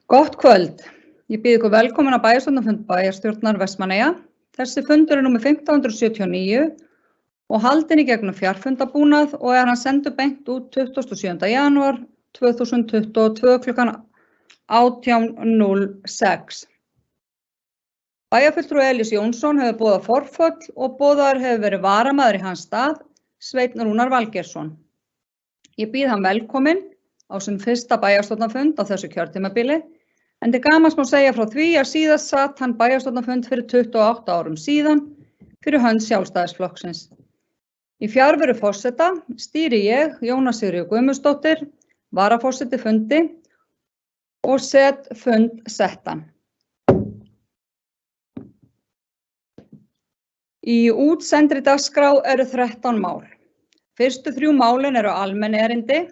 Gott kvöld. Ég býð ykkur velkomin á bæjarstjórnarfund bæjarstjórnar Vestmannaeyja. Þessi fundur númer 1579 og haldinn í gegnum fjarfundabúnað og hann sendur beint út 27. janúar 2022 klukkan 18:06. Bæjarfulltrúi Elís Jónsson hefur boðað forföll og boðaður hefur verið varamaður í hans stað, Sveinn Rúnar Valgeirsson. Ég býð hann velkominn á sinn fyrsta bæjarstjórnarfund á þessu kjörtímabili, en til gamans má segja frá því að síðast satt hann bæjarstjórnarfund fyrir 28 árum síðan fyrir hönd Sjálfstæðisflokksins. Í fjarveru forseta stýri ég, Jóna Sigríður Guðmundsdóttir, varaforseti fundi og set fund settan. Í útsendri dagskrá eru 13 mál. Fyrstu 3 málin eru almenn erindi.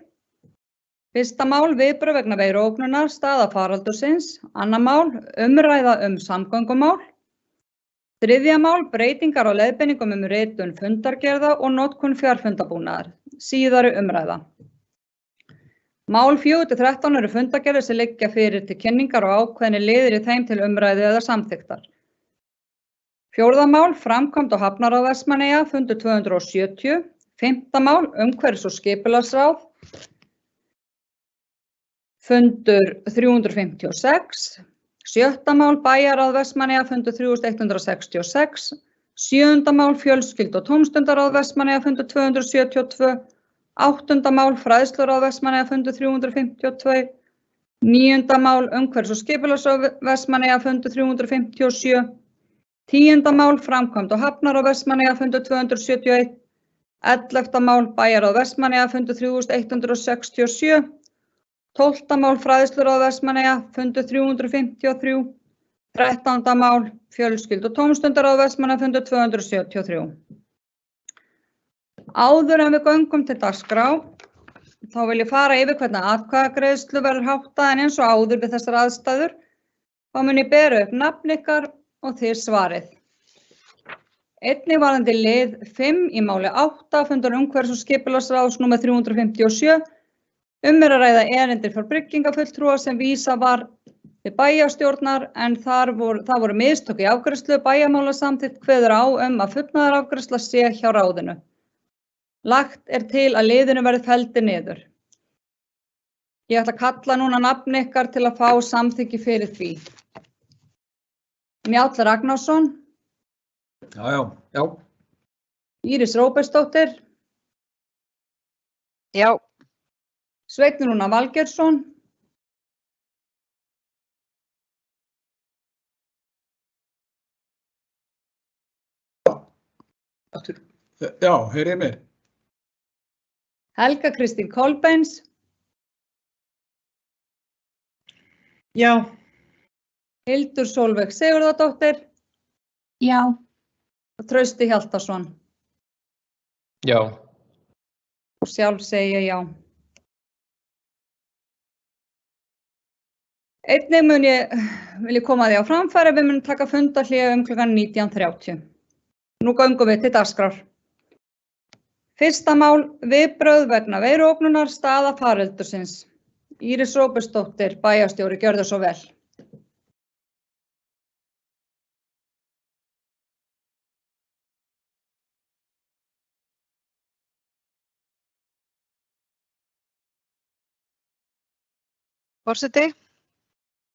Fyrsta mál viðbrögð vegna veiruógnunar, staða faraldursins. Annað mál umræða samgöngumál. Þriðja mál breytingar á leiðbeiningum ritun fundargerða og notkun fjarfundabúnaðar. Síðari umræða. Mál 4-13 eru fundargerðir sem liggja fyrir til kynningar og ákveðnir liðir í þeim til umræðu eða samþykktar. Fjórða mál framkvæmd á Hafnaráð Vestmannaeyja, fundur 270. Fimmta mál umhverfis- og skipulagsráð, fundur 356. Sjötta mál bæjarráð Vestmannaeyja, fundur 3166. Sjöunda mál fjölskyldu- og tómstundaráð Vestmannaeyja, fundur 272. Áttunda mál fræðsluráð Vestmannaeyja, fundur 352. Níunda mál umhverfis- og skipulagsráð Vestmannaeyja, fundur 357. Tíunda mál framkvæmd á Hafnaráð Vestmannaeyja, fundur 271. 11. mál bæjarráð Vestmannaeyja, fundur 3167. 12. mál fræðsluráð Vestmannaeyja, fundur 353. 13. mál fjölskyldu- og tómstundaráð Vestmannaeyja, fundur 273. Áður en við göngum til dagskrá, þá vil ég fara yfir hvernig atkvæðagreiðslu verður háttað, en eins og áður við þessar aðstæður, þá mun ég bera upp nafn ykkar og þið svarið. Einnig varðandi lið 5 í máli 8, fundur umhverfis- og skipulagsráðs númer 357, að ræða erindir frá byggingafulltrúa sem vísað var til bæjarstjórnar, en það voru mistök í afgreiðslu. Bæjarmálasamþykkt kveður á að fullnaðarafgreiðsla sé hjá ráðinu. Lagt er til að liðinu verði felldir niður. Ég ætla að kalla núna nafn ykkar til að fá samþykki fyrir því. Njáll Ragnarsson. Já. Íris Róbertsdóttir. Já. Sveinn Rúnar Valgeirsson. Já, heyrið mig. Helga Kristín Kolbeins. Já. Hildur Sólveig Sigurðardóttir. Já. Og Trausti Hjaltason. Já. Og sjálf segi ég já. Einnig vil ég koma því á framfæri, við munum taka fundarhlé klukkan 19:30. Nú göngum við til dagskrár. Fyrsta mál viðbrögð vegna veiruógnunar, staða faraldursins. Íris Róbertsdóttir, bæjarstjóri, gjörðu svo vel. Forseti,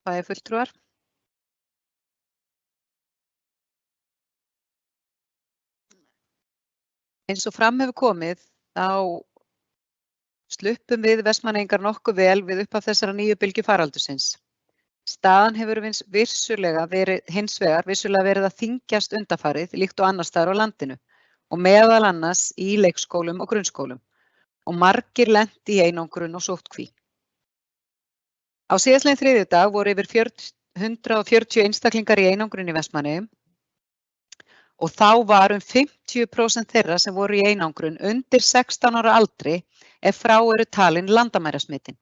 bæjarfulltrúar. Eins og fram hefur komið, þá sluppum við Vestmannaeyingar nokkuð vel við upphaf þessara nýju bylgju faraldursins. Staðan hefur hins vegar verið að þyngjast undanfarið líkt og annars staðar á landinu og meðal annars í leikskólum og grunnskólum og margir lent í einangrun og sóttkví. Á síðastliðinn þriðjudag voru yfir 140 einstaklingar í einangrun í Vestmannaeyjum og þá var 50% þeirra sem voru í einangrun undir 16 ára aldri ef frá eru talin landamærasmitin.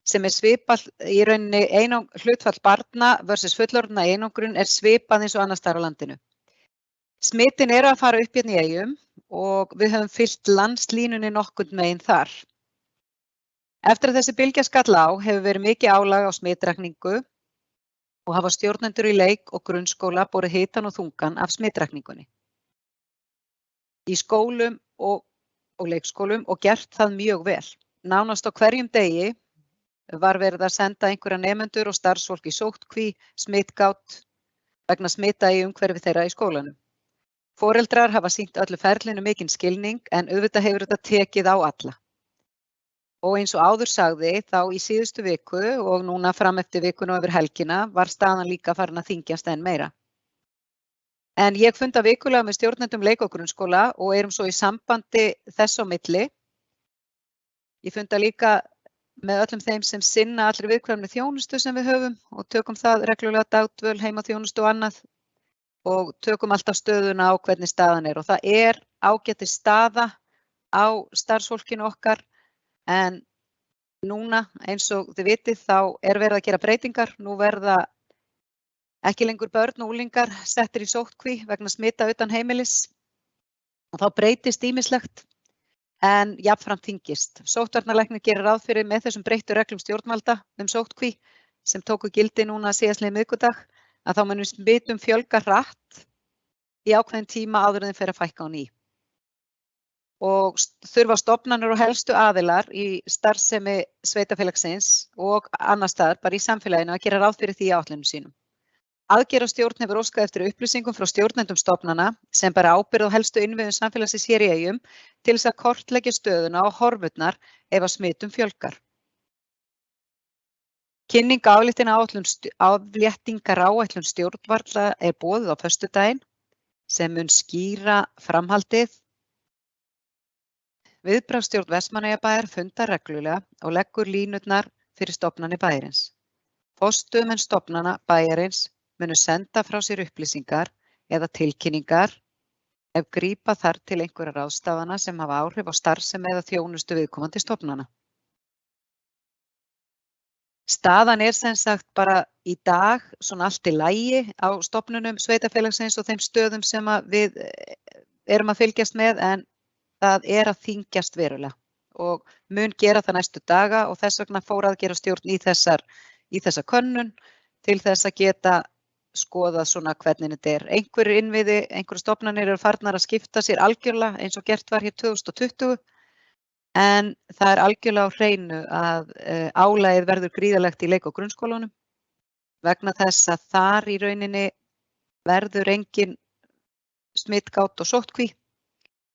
Sem svipað í rauninni hlutfall barna versus fullorðna í einangrun svipað eins og annars staðar á landinu. Smitin eru að fara upp hérna í Eyjum og við höfum fylgt landslínunni nokkurn veginn þar. Eftir að þessi bylgja skall á hefur verið mikið álag á smitrakningu og hafa stjórnendur í leik- og grunnskóla borið hitann og þungan af smitrakningunni. Í skólum og leikskólum og gert það mjög vel. Nánast á hverjum degi var verið að senda einhverja nemendur og starfsfólk í sóttkví, smitgát vegna smita í umhverfi þeirra í skólanum. Foreldrar hafa sýnt öllu ferlinu mikinn skilning en auðvitað hefur þetta tekið á alla. Og eins og áður sagði þá í síðustu viku og núna fram eftir vikuna og yfir helgina var staðan líka farin að þyngjast enn meira. En ég funda vikulega með stjórnendum leik- og grunnskóla og erum svo í sambandi þess á milli. Ég funda líka með öllum þeim sem sinna allri viðkvæmni þjónustu sem við höfum og tökum það reglulega dagdvöl, heimaþjónustu og annað og tökum alltaf stöðuna á hvernig staðan er og það er ágætis staða á starfsfólkinu okkar en núna eins og þið vitið þá er verið að gera breytingar. Nú verða ekki lengur börn og unglingar settir í sóttkví vegna smita utan heimilis og þá breytist ýmislegt. En jafnframt þyngist. Sóttvarnalæknir gerir ráð fyrir með þessum breyttu reglum stjórnvalda sóttkví sem tóku gildi núna síðastliðinn miðvikudag að þá munum smitum fjölga hratt í ákveðin tíma áður en þeim fer að fækka á ný. Og þurfa stofnanir og helstu aðilar í starfsemi sveitarfélagsins og annars staðar bara í samfélaginu að gera ráð fyrir því í áætlunum sínum. Aðgerðarstjórn hefur óskað eftir upplýsingum frá stjórnendum stofnana sem bara ábyrgð á helstu innviðum samfélagsins hér í Eyjum til þess að kortleggja stöðuna og horfurnar ef að smitum fjölgar. Kynning afléttingaráætlun stjórnvalda er boðuð á föstudaginn sem mun skýra framhaldið. Viðbragðsstjórn Vestmannaeyjabæjar fundar reglulega og leggur línurnar fyrir stofnanir bæjarins. Forstöðumenn stofnana bæjarins munu senda frá sér upplýsingar eða tilkynningar ef grípa þarf til einhverja ráðstafana sem hafa áhrif á starfsemi eða þjónustu viðkomandi stofnana. Staðan er sem sagt bara í dag svona allt í lagi á stofnunum sveitarfélagsins og þeim stöðum sem við erum að fylgjast með en það er að þyngjast verulega og mun gera það næstu daga og þess vegna fór aðgerðarstjórn í þessa könnun til þess að geta skoðað svona hvernig þetta er. Einhverjir innviði, einhverjir stofnanir eru farnar að skipta sér algjörlega eins og gert var hér 2020 en það er algjörlega á hreinu að álagið verður gríðarlegt í leik- og grunnskólanum vegna þess að þar í rauninni verður engin smitgát og sóttkví.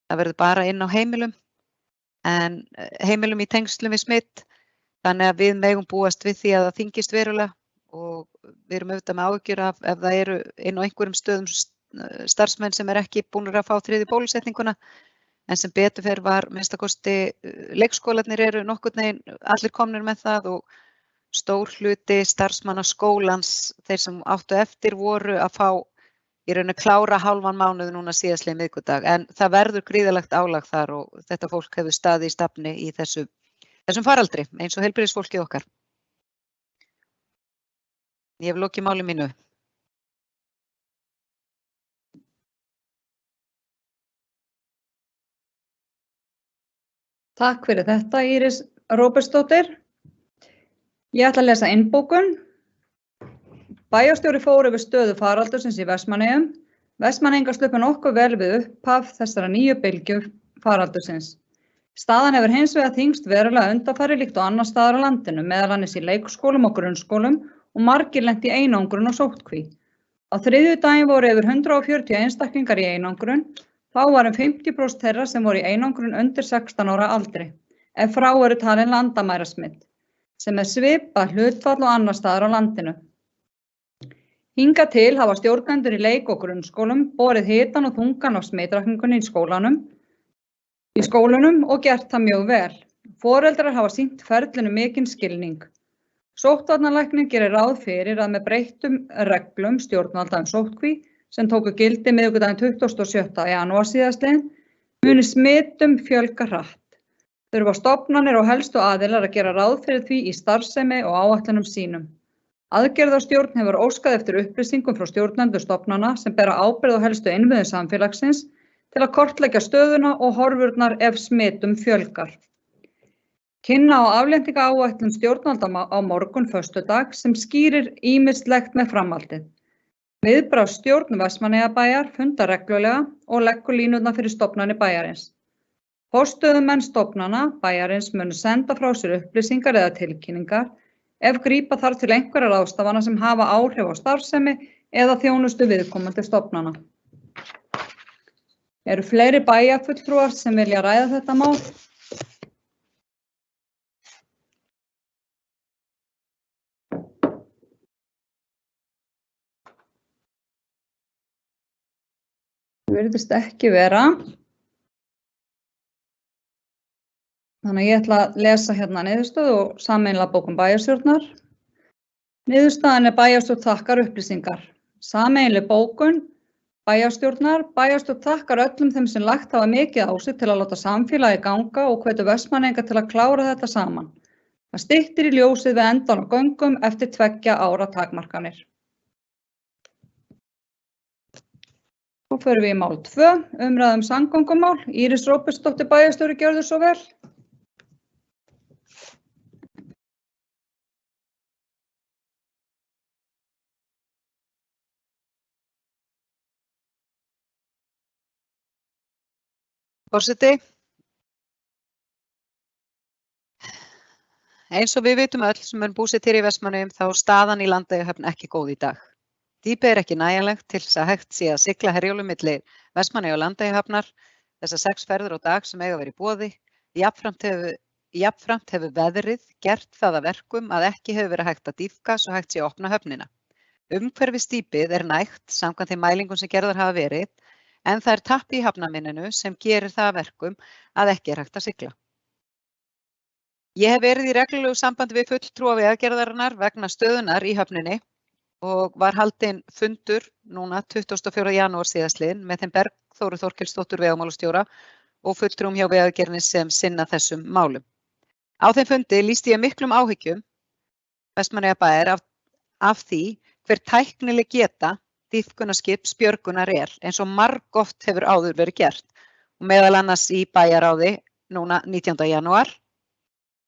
Það verður bara inn á heimilum en heimilum í tengslum við smitt þannig að við megum búast við því að það þyngist verulega og við erum auðvitað með áhyggjur af ef það eru inn á einhverjum stöðum starfsmenn sem ekki búnir að fá 3. bólusetninguna en sem betur fer var minnsta kosti leikskólarnir eru nokkurn veginn allir komnir með það og stór hluti starfsmanna skólans þeir sem áttu eftir voru að fá í raun að klára hálfan mánuð núna síðastliðinn miðvikudag en það verður gríðarlegt álag þar og þetta fólk hefur staðið í stafni í þessum faraldri eins og heilbrigðisfólkið okkar. Ég hef lokið máli mínu. Takk fyrir þetta, Íris Róbertsdóttir. Ég ætla að lesa innbókun. Bæjarstjóri fór yfir stöðu faraldursins í Vestmannaeyjum. Vestmannaeyingar sluppu nokkuð vel við upphaf þessara nýju bylgju faraldursins. Staðan hefur hins vegar þyngst verulega undanfarið líkt og annars staðar á landinu, meðal annars í leikskólum og grunnskólum og margir lent í einangrun og sóttkví. Á þriðjudaginn voru yfir 140 einstaklingar í einangrun, þá var 50% þeirra sem voru í einangrun undir 16 ára aldri, ef frá eru talin landamærasmitt, sem er svipað hlutfall og annars staðar á landinu. Hingað til hafa stjórnendur í leik- og grunnskólum borið hitann og þungan á smitrakningunni í skólunum og gert það mjög vel. Foreldrar hafa sýnt ferlinu mikinn skilning. Sóttvarnalæknir gerir ráð fyrir að með breyttum reglum stjórnvalda sóttkví sem tóku gildi miðvikudaginn 27. janúar síðastliðinn muni smitum fjölga hratt. Þurfa stofnanir og helstu aðilar að gera ráð fyrir því í starfsemi og áætlunum sínum. Aðgerðarstjórn hefur óskað eftir upplýsingum frá stjórnendur stofnana sem bera ábyrgð á helstu innviðum samfélagsins til að kortleggja stöðuna og horfurnar ef smitum fjölgar. Kynna á afléttingaráætlun stjórnvalda á morgun föstudag sem skýrir ýmislegt með framhaldið. Viðbragðsstjórn Vestmannaeyjabæjar fundar reglulega og leggur línurnar fyrir stofnanir bæjarins. Forstöðumenn stofnana bæjarins munu senda frá sér upplýsingar eða tilkynningar ef grípa þarf til einhverra ráðstafana sem hafa áhrif á starfsemi eða þjónustu viðkomandi stofnana. Eru fleiri bæjarfulltrúar sem vilja ræða þetta mál? Virðist ekki vera. Þannig að ég ætla að lesa hérna niðurstöðu og sameiginlega bókun bæjarstjórnar. Niðurstaðan bæjarstjórn þakkar upplýsingar. Sameiginleg bókun bæjarstjórnar. Bæjarstjórn þakkar öllum þeim sem lagt hafa mikið á sig til að láta samfélagið ganga og hvetur Vestmannaeyinga til að klára þetta saman. Það styttir í ljósið við endan á göngum eftir 2 ára takmarkanir. Nú förum við í mál 2, umræða samgöngumál. Íris Róbertsdóttir bæjarstjóri, gjörðu svo vel. Forseti. Eins og við vitum öll sem erum búsett hér í Vestmannaeyjum þá er staðan í Landeyjahöfn ekki góð í dag. Dýpið er ekki nægjanlegt til þess að hægt sé að sigla Herjólfi milli Vestmannaeyja og Landeyjahafnar þessar 6 ferðir á dag sem eiga verið í boði. Jafnframt hefur veðrið gert það að verkum að ekki hefur verið hægt að dýpka svo hægt sé að opna höfnina. Umhverfis dýpið er nægt samkvæmt þeim mælingum sem gerðar hafa verið en það er tappi í hafnarmynninu sem gerir það að verkum að ekki er hægt að sigla. Ég hef verið í reglulegu sambandi við fulltrúa Vegagerðarinnar vegna stöðunar í höfninni og var haldinn fundur núna 24. janúar síðastliðinn með þeim Bergþóru Þorkelsdóttur vegamálastjóra og fulltrúum hjá Vegagerðinni sem sinna þessum málum. Á þeim fundi lýsti ég miklum áhyggjum Vestmannaeyjabæjar af því hver tæknileg geta dýpkunarskips björgunar eins og margoft hefur áður verið gert og meðal annars í bæjaráði núna 19. janúar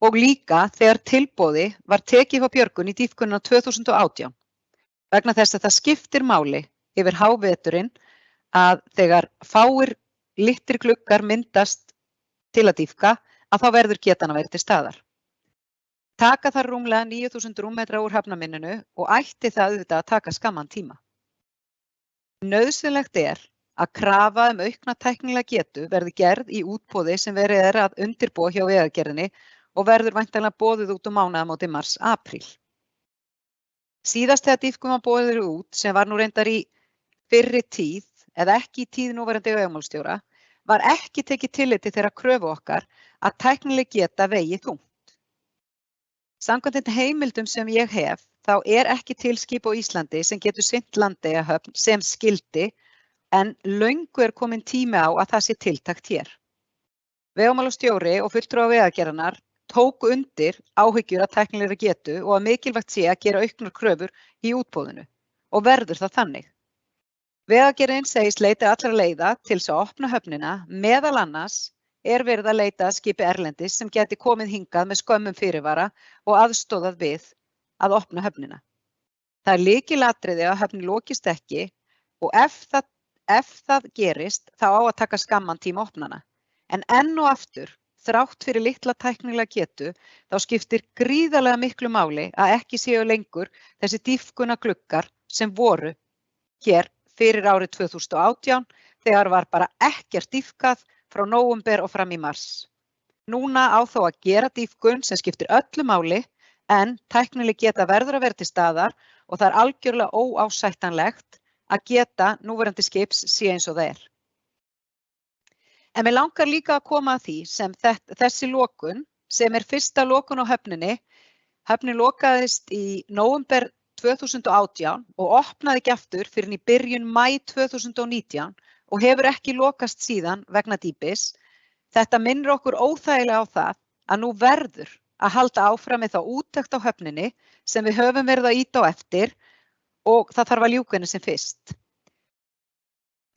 og líka þegar tilboði var tekið á björgun í dýpkunina 2018 vegna þess að það skiptir máli yfir háveturinn að þegar fáir litlir gluggar myndast til að dýpka að þá verður getan að vera til staðar. Taka þar rúmlega 9.000 rúmmetra úr hafnarmynninu og ætti það auðvitað að taka skamman tíma. Nauðsynlegt að krafa aukna tæknilega getu verði gerð í útboði sem verið að undirbúa hjá Vegagerðinni og verður væntanlega boðið út mánaðamóti mars-apríl. Síðast þegar dýpkum var boðið út sem var nú reyndar í fyrri tíð eða ekki í tíð núverandi vegamálastjóra var ekki tekið tilliti þeirra kröfu okkar að tæknileg geta vegi þungt. Samkvæmt heimildum sem ég hef þá ekki til skip á Íslandi sem getur sinnt Landeyjahöfn sem skyldi en löngu komin tími á að það sé tiltakt hér. Vegamálastjóri og fulltrúar Vegagerðarinnar tóku undir áhyggjur af tæknilegri getu og að mikilvægt sé að gera auknar kröfur í útboðinu og verður það þannig. Vegagerðin segist leita allra leiða til þess að opna höfnina, meðal annars verið að leita að skipi erlendis sem geti komið hingað með skömmum fyrirvara og aðstoðað við að opna höfnina. Það er lykilatriði að höfnin lokist ekki og ef það gerist þá á að taka skamman tíma opnana. En enn og aftur, þrátt fyrir litla tæknilega getu, þá skiptir gríðarlega miklu máli að ekki séu lengur þessi dýpkunargluggar sem voru hér fyrir árið 2018 þegar var bara ekkert dýpkað frá nóvember og fram í mars. Núna á þó að gera dýpkun sem skiptir öllu máli en tæknileg geta verður að vera til staðar og það er algjörlega óásættanlegt að geta núverandi skips sé eins og það er. En mig langar líka að koma að því sem þessi lokun sem fyrsta lokun á höfninni. Höfnin lokaðist í nóvember 2018 og opnaði ekki aftur fyrir í byrjun maí 2019 og hefur ekki lokast síðan vegna dýpis. Þetta minnir okkur óþægilega á það að nú verður að halda áfram með þá úttekt á höfninni sem við höfum verið að ýta á eftir og það þarf að ljúka henni sem fyrst.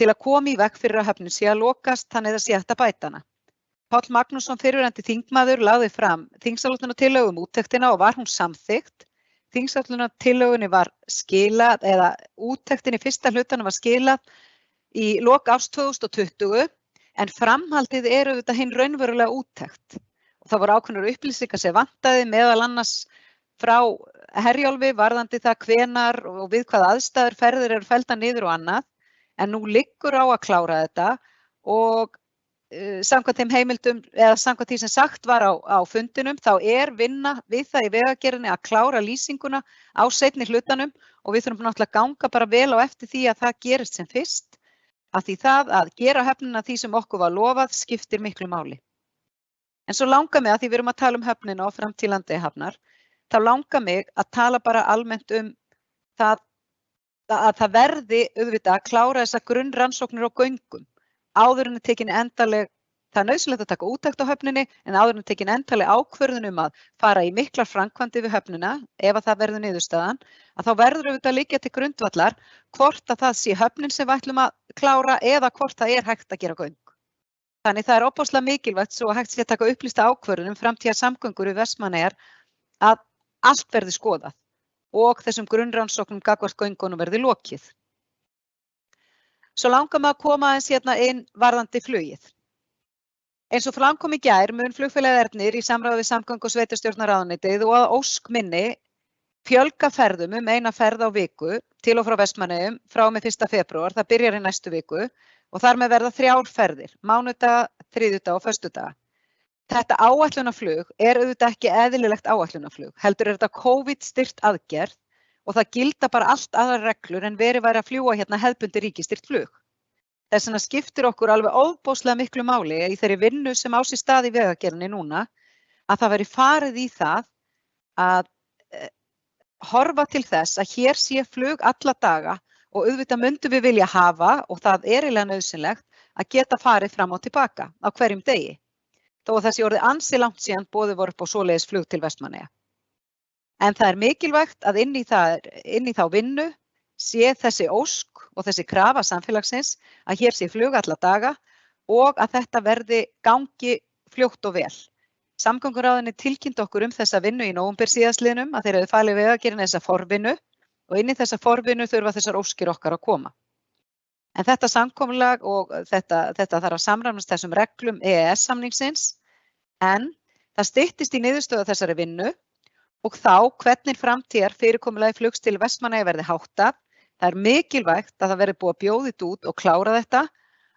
Til að koma í veg fyrir að höfnin sé að lokast þannig að það sé hægt að bæta hana. Páll Magnússon fyrrverandi þingmaður lagði fram þingsályktunartillögu um úttektina og var hún samþykkt. Þingsályktunartillögunni var skilað, eða úttektin í fyrsta hlutanum var skilað í lok árs 2020, en framhaldið auðvitað hinn raunverulega úttekt. Og það voru ákveðnar upplýsingar sem vantaði, meðal annars frá Herjólfi varðandi það hvenar og við hvaða aðstæður ferðir eru felldar niður og annað, en nú liggur á að klára þetta og samkvæmt þeim heimildum, eða samkvæmt því sem sagt var á fundinum, þá vinna við það í vegagerðinni að klára lýsinguna á seinni hlutanum og við þurfum náttúrulega að ganga bara vel á eftir því að það gerist sem fyrst, af því það að gera höfnina því sem okkur var lofað skiptir miklu máli. En svo langar mig, að því við erum að tala um höfnina og framtíð Landeyjahafnar, þá langar mig að tala bara almennt um það að það verði auðvitað að klára þessa grunnrannsóknir og göngum. Áður en tekin endaleg, það nauðsynlegt að taka úttekt á höfninni, en áður en tekin endaleg ákvörðun um að fara í miklar framkvæmdir við höfnina, ef að það verður niðurstaðan, að þá verður auðvitað að liggja til grundvallar hvort að það sé höfnin sem við ætlum að klára eða hvort það hægt að gera göng. Þannig það ofboðslega mikilvægt svo að hægt sé að taka upplýsta ákvörðun um framtíðarsamgöngur í Vestmannaeyjar að allt verði skoðað og þessum grunnrannsóknum gagnvart göngunum verði lokið. Svo langar maður að koma aðeins hérna inn varðandi flugið. Eins og fram kom í gær mun flugfélagið Ernir í samráði við samgöngu- og sveitarstjórnarráðuneytið og að ósk minni fjölga ferðum eina ferð á viku til og frá Vestmannaeyjum frá og með 1. febrúar, það byrjar í næstu viku og þar með verða 3 ferðir, mánudaga, þriðjudaga og föstudaga. Þetta áætlunarflug auðvitað ekki eðlilegt áætlunarflug, heldur þetta COVID-styrt aðgerð og það gilda bara allt aðrar reglur en verið væri að fljúga hérna hefðbundið ríkisstyrt flug. Þess vegna skiptir okkur alveg ofboðslega miklu máli í þeirri vinnu sem á sér stað í vegagerðinni núna að það veri farið í það að horfa til þess að hér sé flug alla daga og auðvitað myndum við vilja hafa, og það eiginlega nauðsynlegt, að geta farið fram og tilbaka á hverjum degi. Þó að þessi orðið ansi langt síðan boðið voru upp á svoleiðis flug til Vestmannaeyja. En það mikilvægt að inn í þá vinnu sé þessi ósk og þessi krafa samfélagsins að hér sé flug alla daga og að þetta verði gangi fljótt og vel. Samgönguráðuneytið tilkynnti okkur þessa vinnu í nóvember síðastliðnum að þeir hefðu falið Vegagerðinni þessa forvinnu og inn í þessa forvinnu þurfa þessar óskir okkar að koma. En þetta samkomulag og þetta þarf að samræmast þessum reglum EES-samningsins, en það styttist í niðurstöðu þessari vinnu og þá hvernig framtíðar fyrirkomulagi flugs til Vestmannaeyja verði háttað. Það mikilvægt að það verði búið að bjóða þetta út og klára þetta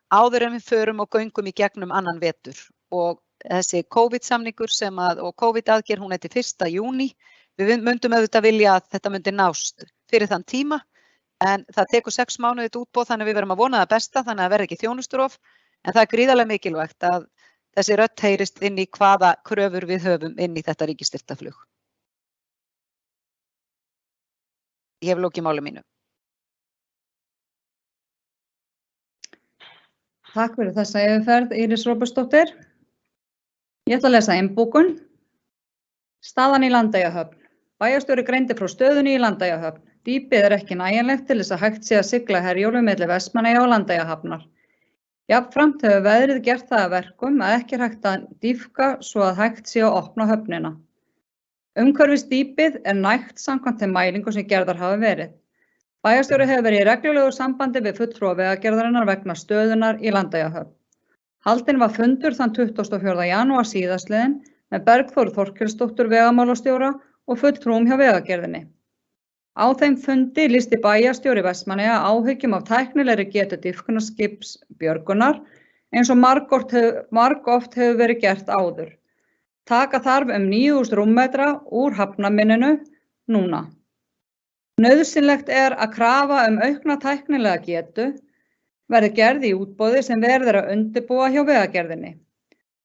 áður en við förum og göngum í gegnum annan vetur. Og þessi COVID-samningur og COVID-aðgerð, hún til 1. júní. Við myndum auðvitað vilja að þetta myndi nást fyrir þann tíma, en það tekur 6 mánuði þetta útboð, þannig við verum að vona það besta, þannig að það verði ekki þjónusturof, en það gríðarlega mikilvægt að þessi rödd heyrist inn í hvaða kröfur við höfum inn í þetta ríkisstyrkta flug. Ég hef lokið máli mínu. Takk fyrir þessa yfirferð, Íris Róbertsdóttir. Ég ætla að lesa innbúkun. Staðan í Landeyjahöfn. Bæjarstjóri greindi frá stöðunni í Landeyjahöfn. Dýpið ekki nægjanlegt til þess að hægt sé að sigla Herjólfi milli Vestmannaeyja og Landeyjahafnar. Jafnframt hefur veðrið gert það að verkum að ekki hægt að dýpka svo að hægt sé að opna höfnina. Umhverfis dýpið nægt samkvæmt þeim mælingum sem gerðar hafa verið. Bæjarstjóri hefur verið í reglulegu sambandi við fulltrúa Vegagerðarinnar vegna stöðunnar í Landeyjahöfn. Haldinn var fundur þann 24. janúar síðastliðinn með Bergþóru Þorkelsdóttur vegamálastjóra og fulltrúum hjá Vegagerðinni. Á þeim fundi lýsti bæjarstjóri Vestmannaeyja áhyggjum af tæknilegri getu dýpkunarskips Björgunar eins og margoft hefur verið gert áður. Taka þarf 9.000 rúmmetra úr hafnarmynninu núna. Nauðsynlegt að krafa aukna tæknilega getu verði gerð í útboði sem verður að undirbúa hjá Vegagerðinni.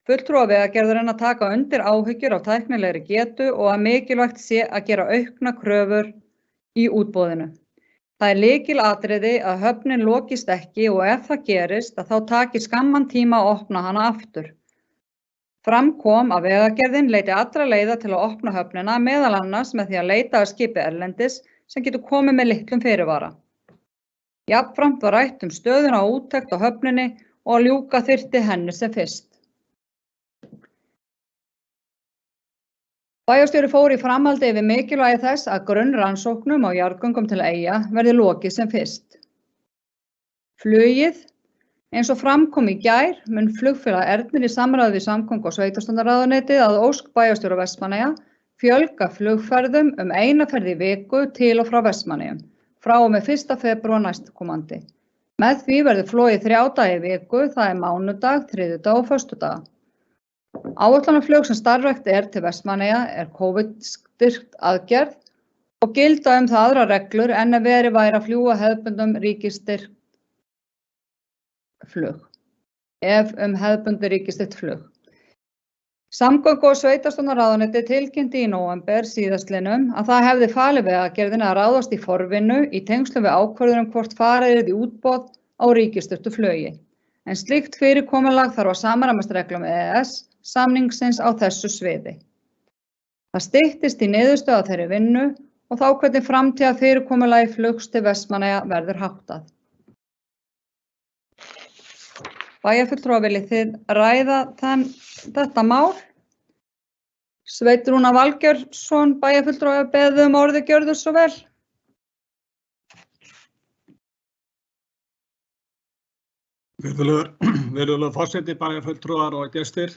Fulltrúar Vegagerðarinnar taka undir áhyggjur af tæknilegri getu og að mikilvægt sé að gera aukna kröfur í útboðinu. Það lykilatriði að höfnin lokist ekki og ef það gerist að þá taki skamman tíma að opna hana aftur. Fram kom að Vegagerðin leiti allra leiða til að opna höfnina, meðal annars með því að leita að skipi erlendis sem getur komið með litlum fyrirvara. Jafnframt var rætt stöðuna á úttekt á höfninni og að ljúka þyrfti henni sem fyrst. Bæjarstjóri fór í framhaldi yfir mikilvægi þess að grunnrannsóknum á jarðgöngum til Eyja verði lokið sem fyrst. Flugið. Eins og fram kom í gær mun flugfélag Ernir í samráði við samgöngu- og sveitarstjórnarráðuneytið að ósk bæjarstjóra Vestmannaeyja fjölga flugferðum eina ferð í viku til og frá Vestmannaeyjum frá og með 1. febrúar næstkomandi. Með því verður flogið 3 daga í viku, það mánudag, þriðjudag og föstudag. Áætlunarflug sem starfrækt til Vestmannaeyja COVID-styrkt aðgerð og gilda það aðrar reglur en ef verið væri að fljúga hefðbundum ríkisstyrkt flug. Hefðbundið ríkisstyrkt flug. Samgöngu- og sveitarstjórnarráðuneytið tilkynnti í nóvember síðastliðnum að það hefði falið Vegagerðinni að ráðast í forvinnu í tengslum við ákvörðun hvort farið yrði í útboð á ríkisstyrktu flugi. En slíkt fyrirkomulag þarf að samræmast reglum EES samningsins á þessu sviði. Það styttist í niðurstöðu af þeirri vinnu og þá hvernig framtíða fyrirkomulagi flugs til Vestmannaeyja verður háttað. Bæjarfulltrúar, viljið þið ræða þetta mál? Sveinn Rúnar Valgeirsson, bæjarfulltrúar, beðið orðið, gjörðu svo vel. Virðulegur forseti, bæjarfulltrúar og gestir.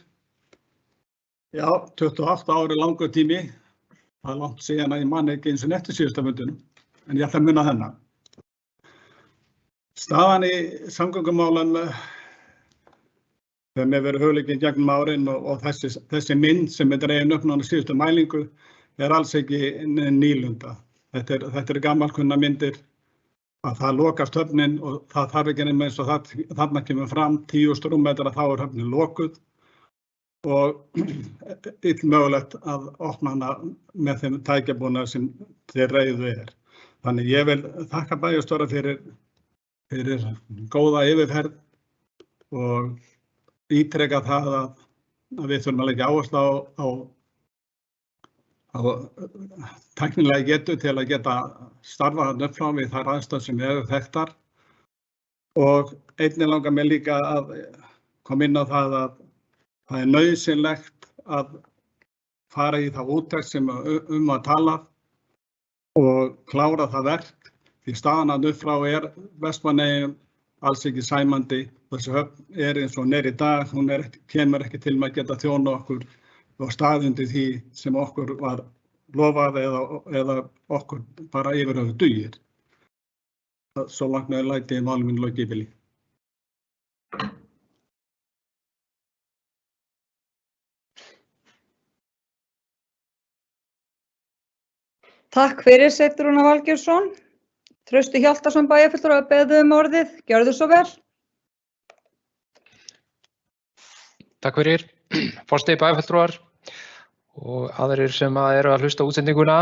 Já, 28 ári langur tími. Það langt síðan að ég man ekki eins og eftir síðasta fundinum, en ég ætla að muna þennan. Staðan í samgöngumálum þeim hefur verið hugleikin gegnum árin og þessi mynd sem dregin upp núna síðustu mælingu alls ekki nýlunda. Þetta er gamalkunna myndir að það lokast höfnin og það þarf ekki nema eins og þarna kemur fram 10.000 rúmmetra þá höfnin lokuð og illmögulegt að opna hana með þeim tækjabúnaði sem þeir reiðu Þannig ég vil þakka bæjarstjóra fyrir góða yfirferð og ítreka það að við þurfum að leggja áherslu á tæknilega getu til að geta starfað upp frá við þær aðstæður sem eru þekktar og einnig langar mig líka að koma inn á það að það nauðsynlegt að fara í það úttekt sem að tala og klára það verk því staðan upp frá Vestmannaeyjum alls ekki sæmandi. Þessi höfn eins og hún í dag, hún kemur ekki til með að geta þjóna okkur og staðundi því sem okkur var lofað eða okkur bara yfirhöfuð dugir. Svo langt með læti máli mínu lokið í bili. Takk fyrir, Sveinn Rúnar Valgeirsson. Trausti Hjaltason, bæjarfulltrúar, beðið orðið, gjörðu svo vel. Takk fyrir, forseti bæjarfulltrúar og aðrir sem eru að hlusta á útsendinguna.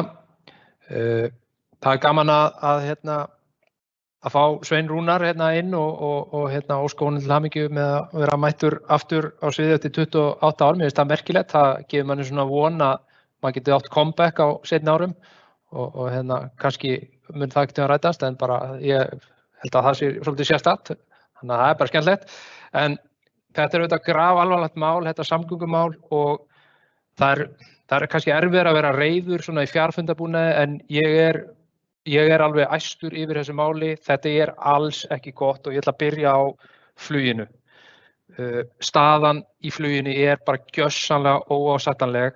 Það gaman að fá Svein Rúnar inn og óska honum til hamingju með að vera mættur aftur á sviði eftir 28 ár. Mér finnst það merkilegt, það gefur manni svona von að maður geti átt comeback á seinni árum og kannski mun það ekki að rætast en bara ég held að það sé svolítið sérstakt, þannig að það bara skemmtilegt. En þetta auðvitað grafalvarlegt mál, þetta samgöngumál og það kannski erfiðara að vera reiður svona í fjarfundabúnaði en ég er alveg æstur yfir þessu máli. Þetta alls ekki gott og ég ætla að byrja á fluginu. Staðan í fluginu bara gjörsamlega óásættanleg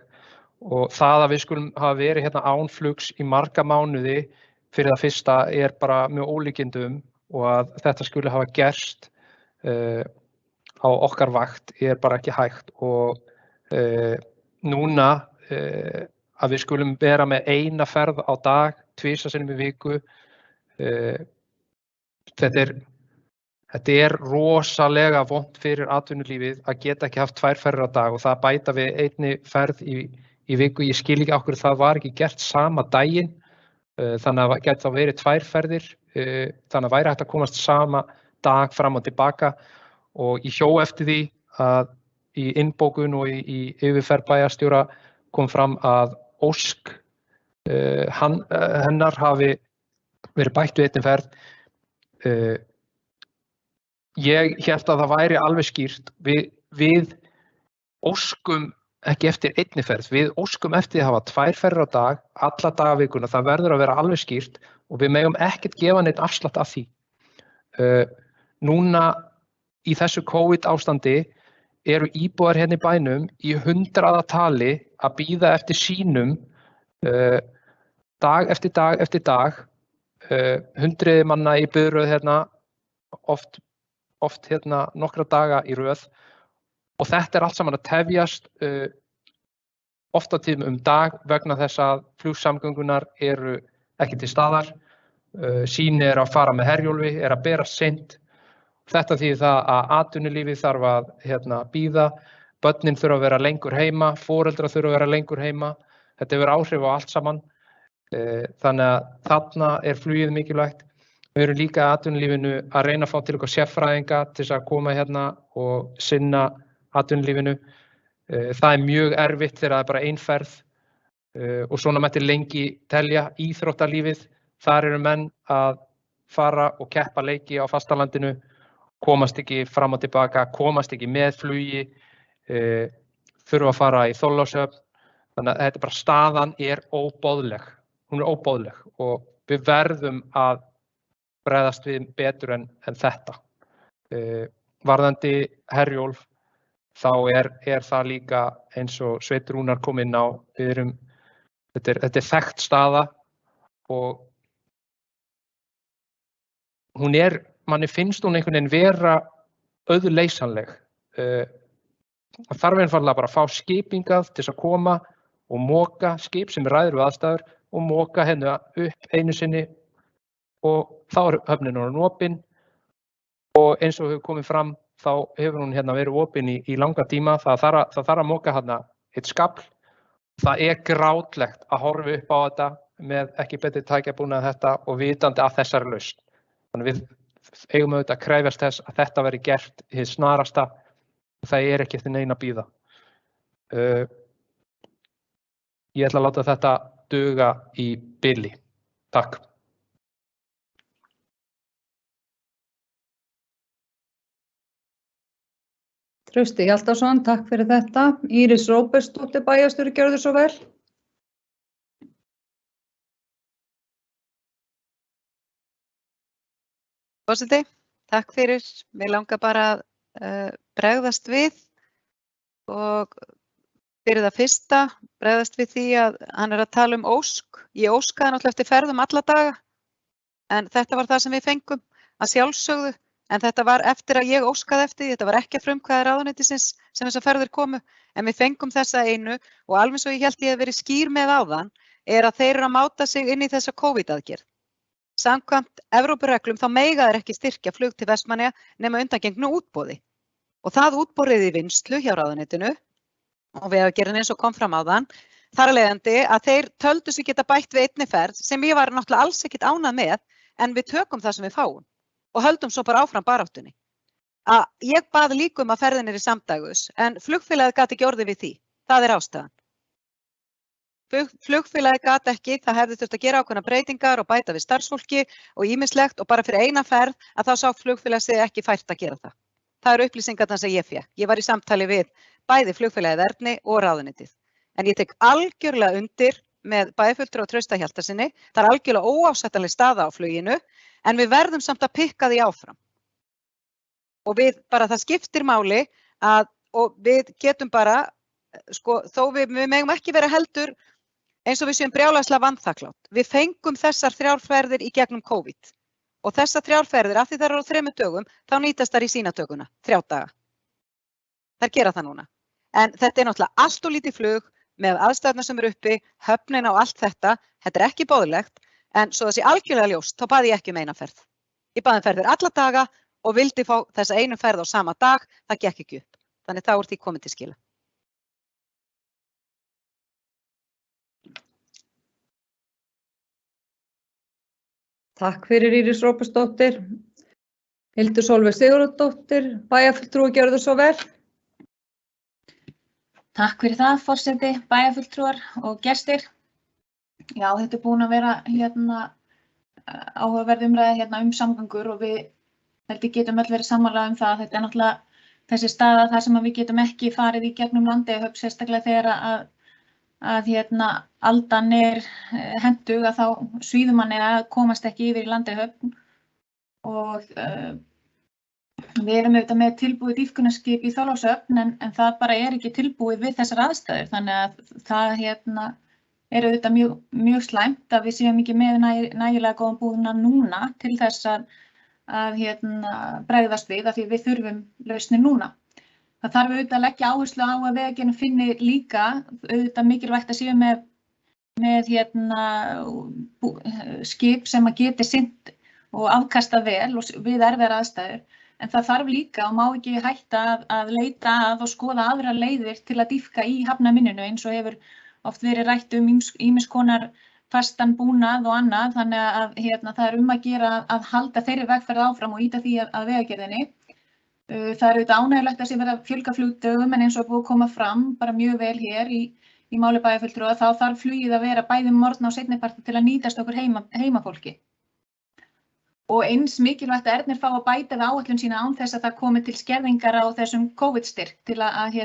og það að við skulum hafa verið án flugs í marga mánuði fyrir það fyrsta bara mjög ólíkindum og að þetta skuli hafa gerst á okkar vakt bara ekki hægt og núna að við skulum vera með eina ferð á dag, 2 sinnum í viku. Þetta rosalega vont fyrir atvinnulífið að geta ekki haft 2 ferðir á dag og það bæta við einni ferð í viku. Ég skil ekki af hverju það var ekki gert sama daginn, þannig að það geti þá verið 2 ferðir, þannig að væri hægt að komast sama dag fram og tilbaka og ég hjó eftir því að í innbókun og í yfirferð bæjarstjóra kom fram að ósk hennar hafi verið bætt við einni ferð. Ég hélt að það væri alveg skýrt. Við óskum ekki eftir einni ferð. Við óskum eftir að hafa 2 ferðir á dag, alla dagavikuna. Það verður að vera alveg skýrt og við megum ekkert gefa neitt afslátt af því. Núna í þessu COVID ástandi eru íbúar hérna í bænum í 100 tali að bíða eftir sínum dag eftir dag eftir dag. 100 manna í biðröð hérna, oft hérna nokkra daga í röð. Og þetta allt saman að tefjast oft á tíðum dag vegna þess að flugsamgöngunar eru ekki til staðar. Síni að fara með Herjólfi, að bera seint. Þetta þýðir það að atvinnulífið þarf að bíða, börnin þurfa að vera lengur heima, foreldrar þurfa að vera lengur heima. Þetta hefur áhrif á allt saman. Þannig að þarna flugið mikilvægt. Við erum líka að atvinnulífinu að reyna að fá til okkar sérfræðinga til að koma hérna og sinna atvinnulífinu. Það mjög erfitt þegar það bara ein ferð og svona mætti lengi telja. Íþróttalífið, þar eru menn að fara og keppa leiki á fastalandinu, komast ekki fram og tilbaka, komast ekki með flugi, þurfa að fara í Þorlákshöfn. Þannig að þetta bara staðan óboðleg. Hún óboðleg og við verðum að bregðast við betur en þetta. Varðandi Herjólf, þá það líka eins og Sveinn Rúnar kom inn á. Þetta þekkt staða og manni finnst hún einhvern veginn vera auðleysanleg. Það þarf einfaldlega bara að fá skipingað til að koma og moka skip sem ræður við aðstæður og moka henni upp einu sinni og þá höfnin orðin opin og eins og hefur komið fram þá hefur hún hérna verið opin í langa tíma. Það þarf að moka hérna eitt skafl. Það grátlegt að horfa upp á þetta með ekki betri tækjabúnað en þetta og vitandi að þessari lausn. Þannig við eigum auðvitað að krefjast þess að þetta verði gert hið snarasta og það ekki eftir neina að bíða. Ég ætla að láta þetta duga í bili. Takk. Trausti Hjaltason, takk fyrir þetta. Íris Róbertsdóttir bæjarstjóri, gjörðu svo vel. Forseti, takk fyrir. Mig langar bara að bregðast við og fyrir það fyrsta bregðast við því að hann að tala ósk. Ég óskaði náttúrulega eftir ferðum alla daga en þetta var það sem við fengum að sjálfsögðu. En þetta var eftir að ég óskaði eftir því, þetta var ekki að frumkvæði ráðuneytisins sem þessar ferðir komu, en við fengum þessa einu og alveg svo ég held ég hef verið skýr með áðan, að þeir eru að máta sig inn í þessa COVID-aðgerð. Samkvæmt Evrópureglum þá mega þeir ekki styrkja flug til Vestmannaeyja nema undangengnu útboði. Og það útboðið í vinnslu hjá ráðuneytinu og Vegagerðin eins og kom fram áðan, þar af leiðandi að þeir töldu sig geta bætt við einni ferð sem ég var náttúrulega alls ekkert ánægð með, en við tökum það sem við fáum. Og höldum svo bara áfram baráttunni. Ég bað líka að ferðin í samdægus, en flugfélagið gat ekki orðið við því. Það ástæðan. Flugfélagið gat ekki, það hefði þurft að gera ákveðnar breytingar og bæta við starfsfólki og ýmislegt og bara fyrir eina ferð að þá sá flugfélagið sig ekki fært að gera það. Það eru upplýsingarnar sem ég fékk. Ég var í samtali við bæði flugfélagið Erni og ráðuneytið. En ég tek algjörlega undir með bæjarfulltrúa Trausta Hjaltasyni. Það algjörlega óásættanleg staða á fluginu. En við verðum samt að pikka því áfram. Og það skiptir máli og við getum bara, þó við megum ekki vera heldur eins og við séum brjálæðislega vanþakklátt. Við fengum þessar 3 ferðir í gegnum COVID. Og þessar 3 ferðir, af því þær eru á 3 dögum, þá nýtast þær í sínatökuna, 3 daga. Þær gera það núna. En þetta náttúrulega allt og lítið flug með aðstæðurnar sem eru uppi, höfnin á allt þetta. Þetta ekki boðlegt. En svo þessi algjörlega ljóst, þá baði ég ekki eina ferð. Ég baði ferðir alla daga og vildi fá þessa einu ferð á sama dag, það gekk ekki upp. Þannig þá því komið til skila. Takk fyrir Íris Róbertsdóttir. Hildur Sólveig Sigurðardóttir, bæjarfulltrúi, gjörðu svo vel. Takk fyrir það, forseti, bæjarfulltrúar og gestir. Já, þetta búin að vera áhugaverð umræða samgöngur og við getum öll verið sammála það að þetta náttúrulega þessi staða þar sem við getum ekki farið í gegnum Landeyjahöfn, sérstaklega þegar að aldan hentug að þá svíður manni að komast ekki yfir í Landeyjahöfn og við erum auðvitað með tilbúið dýpkunarskip í Þorlákshöfn en það bara ekki tilbúið við þessar aðstæður, þannig að það auðvitað mjög slæmt að við séum ekki með nægilega góðan búnað núna til þess að bregðast við af því við þurfum lausnir núna. Það þarf auðvitað að leggja áherslu á að Vegagerðin finni líka auðvitað mikilvægt að séu með skip sem að geti sinnt og afkasta vel og við erfiðar aðstæður. En það þarf líka og má ekki hætta að leita að og skoða aðra leiðir til að dýpka í hafnarmynninu eins og hefur oft verið rætt ýmiss konar fastan búnað og annað, þannig að það að gera að halda þeirri vegferð áfram og ýta því að Vegagerðinni. Það auðvitað ánægjulegt að sé verið að fjölga flugdögum en eins og búið að koma fram bara mjög vel hér í máli bæjarfulltrúa þá þarf flugið að vera bæði morgna og seinniparti til að nýtast okkur heimafólki. Og eins mikilvægt að Ernir fá að bæta við áætlun sína án þess að það komi til skerðingar á þessum COVID-styrk til að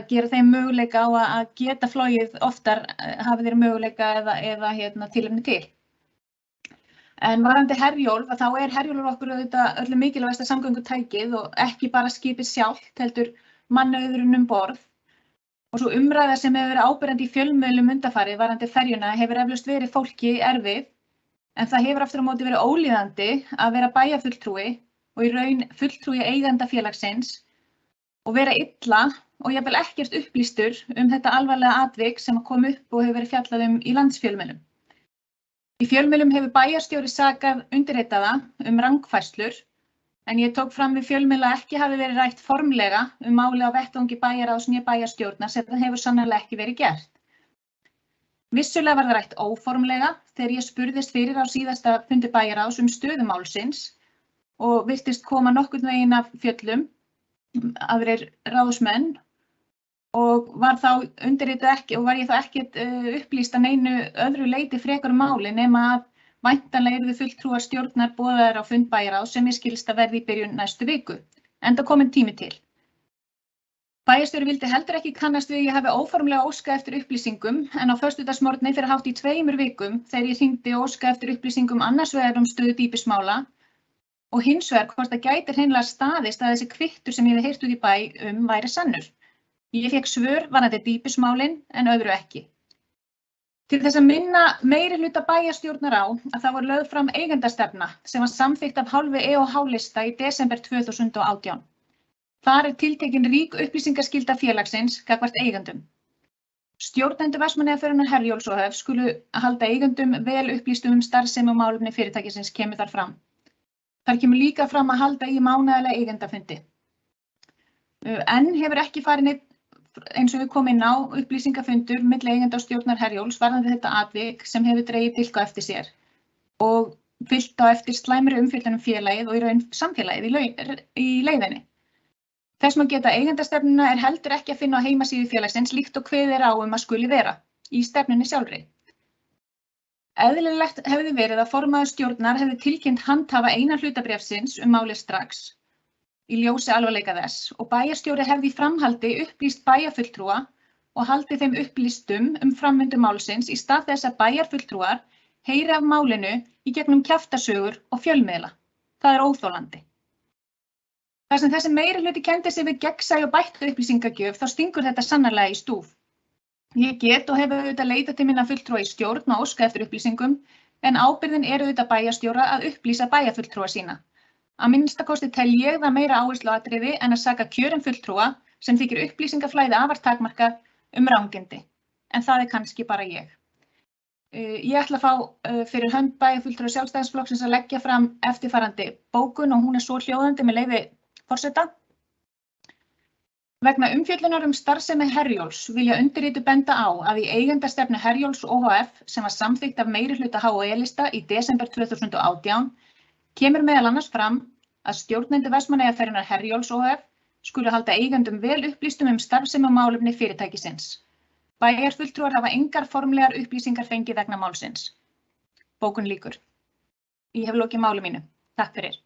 gera þeim möguleika á að geta flogið oftar hafi þeir möguleika eða tilefni til. En varðandi Herjólf, þá Herjólfur okkur auðvitað öllu mikilvægasta samgöngutækið og ekki bara skipið sjálft, heldur mannauðurinn borð. Og svo umræða sem hefur verið áberandi í fjölmiðlum undanfarið varðandi ferjuna hefur eflaust verið fólki erfið, en það hefur aftur á móti verið ólíðandi að vera bæjarfulltrúi og í raun fulltrúi eigandafélagsins og vera illa og jafnvel ekkert upplýstur þetta alvarlega atvik sem kom upp og hefur verið fjallað í landsfjölmiðlum. Í fjölmiðlum hefur bæjarstjóri sakað undirritaða rangfærslur, en ég tók fram við fjölmiðla að ekki hafi verið rætt formlega máli á vettvangi bæjarráðs né bæjarstjórnar sem það hefur sannarlega ekki verið gert. Vissulega var það rætt óformlega þegar ég spurðist fyrir á síðasta fundi bæjarráðs stöðu málsins og virtist koma nokkurn veginn af fjöllum, aðrir ráðsmenn og var ég þá ekkert upplýst að neinu öðru leyti frekar máli nema að væntanlega yrðu fulltrúar stjórnar boðaðir á fund bæjarráðs sem ég skilst að verði í byrjun næstu viku, enda kominn tími til. Bæjarstjóri vildi heldur ekki kannast við ég hafi óformlega óskað eftir upplýsingum en á föstudagsmorgni fyrir hátt í 2 vikum þegar ég hringdi og óskaði eftir upplýsingum annars vegar stöðu dýpismála og hins vegar hvort það gæti hreinlega staðist að þessi kvittur sem ég hef heyrt út í bæ væri sannur. Ég fékk svör varðandi dýpismálin en öðru ekki. Til þess að minna meiri hluta bæjarstjórnar á að það var lögð fram eigendastefna sem var samþykkt af hálfu EOH-lista í desember 2018. Þar tiltekin rík upplýsingaskylda félagsins gagnvart eigendum. Stjórnendur Vestmannaeyjaferjunnar Herjólfs ohf. Skulu halda eigendum vel upplýstum starfsemi og málefni fyrirtækisins kemur þar fram. Þar kemur líka fram að halda í mánaðarlega eigendafundi. En hefur ekki farið neitt eins og við komum inn á upplýsingafundur milli eigenda og stjórnar Herjólfs varðandi þetta atvik sem hefur dregið dilk á eftir sér og fylgt á eftir slæmri umfjöllun félagið og í raun samfélagið í leiðinni. Þess má geta eigendastefnuna heldur ekki að finna á heimasíðu félagsins líkt og kveðið á að skuli vera í stefnunni sjálfri. Eðlilegt hefði verið að formaður stjórnar hefði tilkynnt handhafa eina hlutabréfsins málið strax í ljósi alvarleika þess og bæjarstjóri hefði í framhaldi upplýst bæjarfulltrúa og haldið þeim upplýstum framvindu málsins í stað þess að bæjarfulltrúar heyri af málinu í gegnum kjaftasögur og fjölmiðla. Það óþolandi. Þar sem þessi meirihluti kenndi sig við gegnsæi og bættu upplýsingagjöf þá stingur þetta sannarlega í stúf. Ég get og hefur auðvitað leitað til minna fulltrúa í stjórn og óskað eftir upplýsingum en ábyrgðin auðvitað bæjarstjóra að upplýsa bæjarfulltrúa sína. Að minnstakosti tel ég það meira áhersluatriði en að saka kjörin fulltrúa sem þykir upplýsingaflæði afar takmarkað rangindi. En það kannski bara ég. Ég ætla að fá fyrir hönd bæjarfulltrúa Sjálfstæðisflokksins að leggja fram eftirfarandi bókun og hún svo hljóðandi með leyfi forseta. Vegna umfjöllunar starfsemi Herjólfs vilja undirrituð benda á að í eigendastefnu Herjólfs ohf. Sem var samþykkt af meirihluta HOE-lista í desember 2018 kemur meðal annars fram að stjórnendur Vestmannaeyjaferjunnar Herjólfs ohf. Skulu halda eigendum vel upplýstum starfsemi og málefni fyrirtækisins. Bæjarfulltrúar hafa engar formlegar upplýsingar fengið vegna málsins. Bókun lýkur. Ég hef lokið máli mínu. Takk fyrir.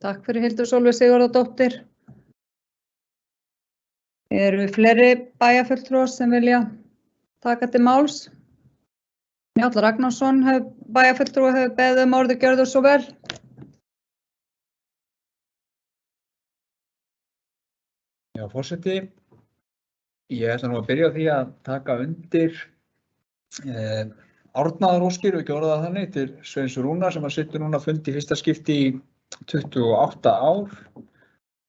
Takk fyrir Hildur Sólveig Sigurðardóttir. Eru fleiri bæjarfulltrúar sem vilja taka til máls? Njáll Ragnarsson, bæjarfulltrúi, hefur beðið orðið, gjörðu svo vel. Já, forseti, ég ætla nú að byrja á því að taka undir árnaðaróskir, ekki orða það þannig, til Sveins Rúnar sem situr núna fundi í fyrsta skipti í 28 ár.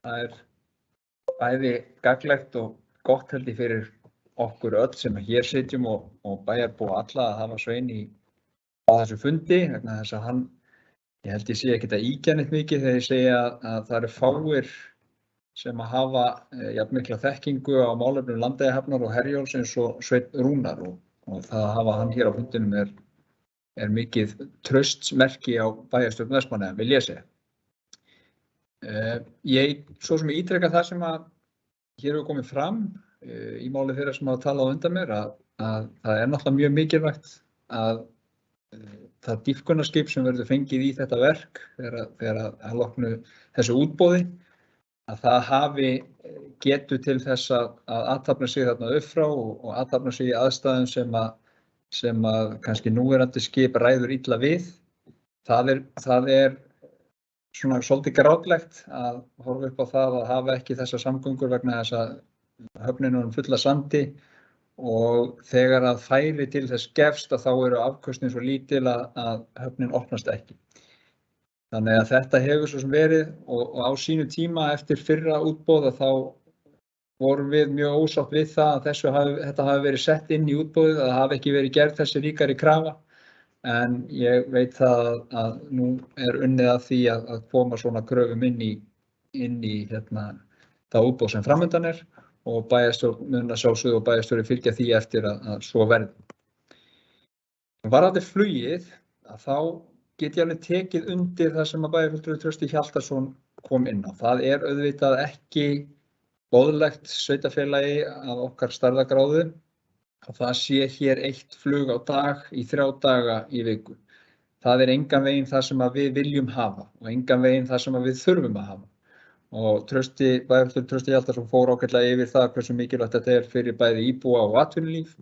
Það bæði gagnlegt og gott held ég fyrir okkur öll sem hér sitjum og bæjarbúa alla að hafa Svein á þessu fundi, vegna þess að hann, ég held ég sé ekkert að ýkja neitt mikið þegar ég segja að það eru fáir sem að hafa jafn mikla þekkingu á málefnum Landeyjahafnar og Herjólfs eins og Sveinn Rúnar og það að hafa hann hér á fundinum er mikið traustsmerki á bæjarstjórn Vestmannaeyja, vil ég segja. Ég svo sem ég ítreka það sem að hér hefur komið fram í máli þeirra sem hafa talað á undan mér að það náttúrulega mjög mikilvægt að það dýpkunarskip sem verður fengið í þetta verk þegar að loknu þessu útboði að það hafi getu til þess að athafna sig þarna upp frá og athafna sig í aðstæðum sem að kannski núverandi skip ræður illa við. Það er svona svolítið grátlegt að horfa upp á það að hafa ekki þessar samgöngur vegna þess að höfnin er full af sandi og þegar að færi til þess gefst að þá eru afköstin svo lítil að höfnin opnast ekki. Þannig að þetta hefur svo sem verið og á sínu tíma eftir fyrra útboð að þá vorum við mjög ósátt við það að þetta hafi verið sett inn í útboðið, að það hafi ekki verið gerð þessi ríkari krafa. En ég veit það að nú er unnið að því að koma svona kröfum inn í það útboð sem framundan er og bæjarstjórn mun að sjálfsögðu og bæjarstjóri fylgja því eftir að svo verði. Varðandi flugið að þá get ég alveg tekið undir það sem að bæjarfulltrúi Trausti Hjaltason kom inn á. Það er auðvitað ekki boðlegt sveitarfélagi af okkar stærðargráðu að það sé hér 1 flug á dag í 3 daga í viku. Það er engan veginn það sem að við viljum hafa og engan veginn það sem að við þurfum að hafa. Og bæjarfulltrúi Trausti Hjaltason fór ágætlega yfir það hversu mikilvægt þetta er fyrir bæði íbúa og atvinnulíf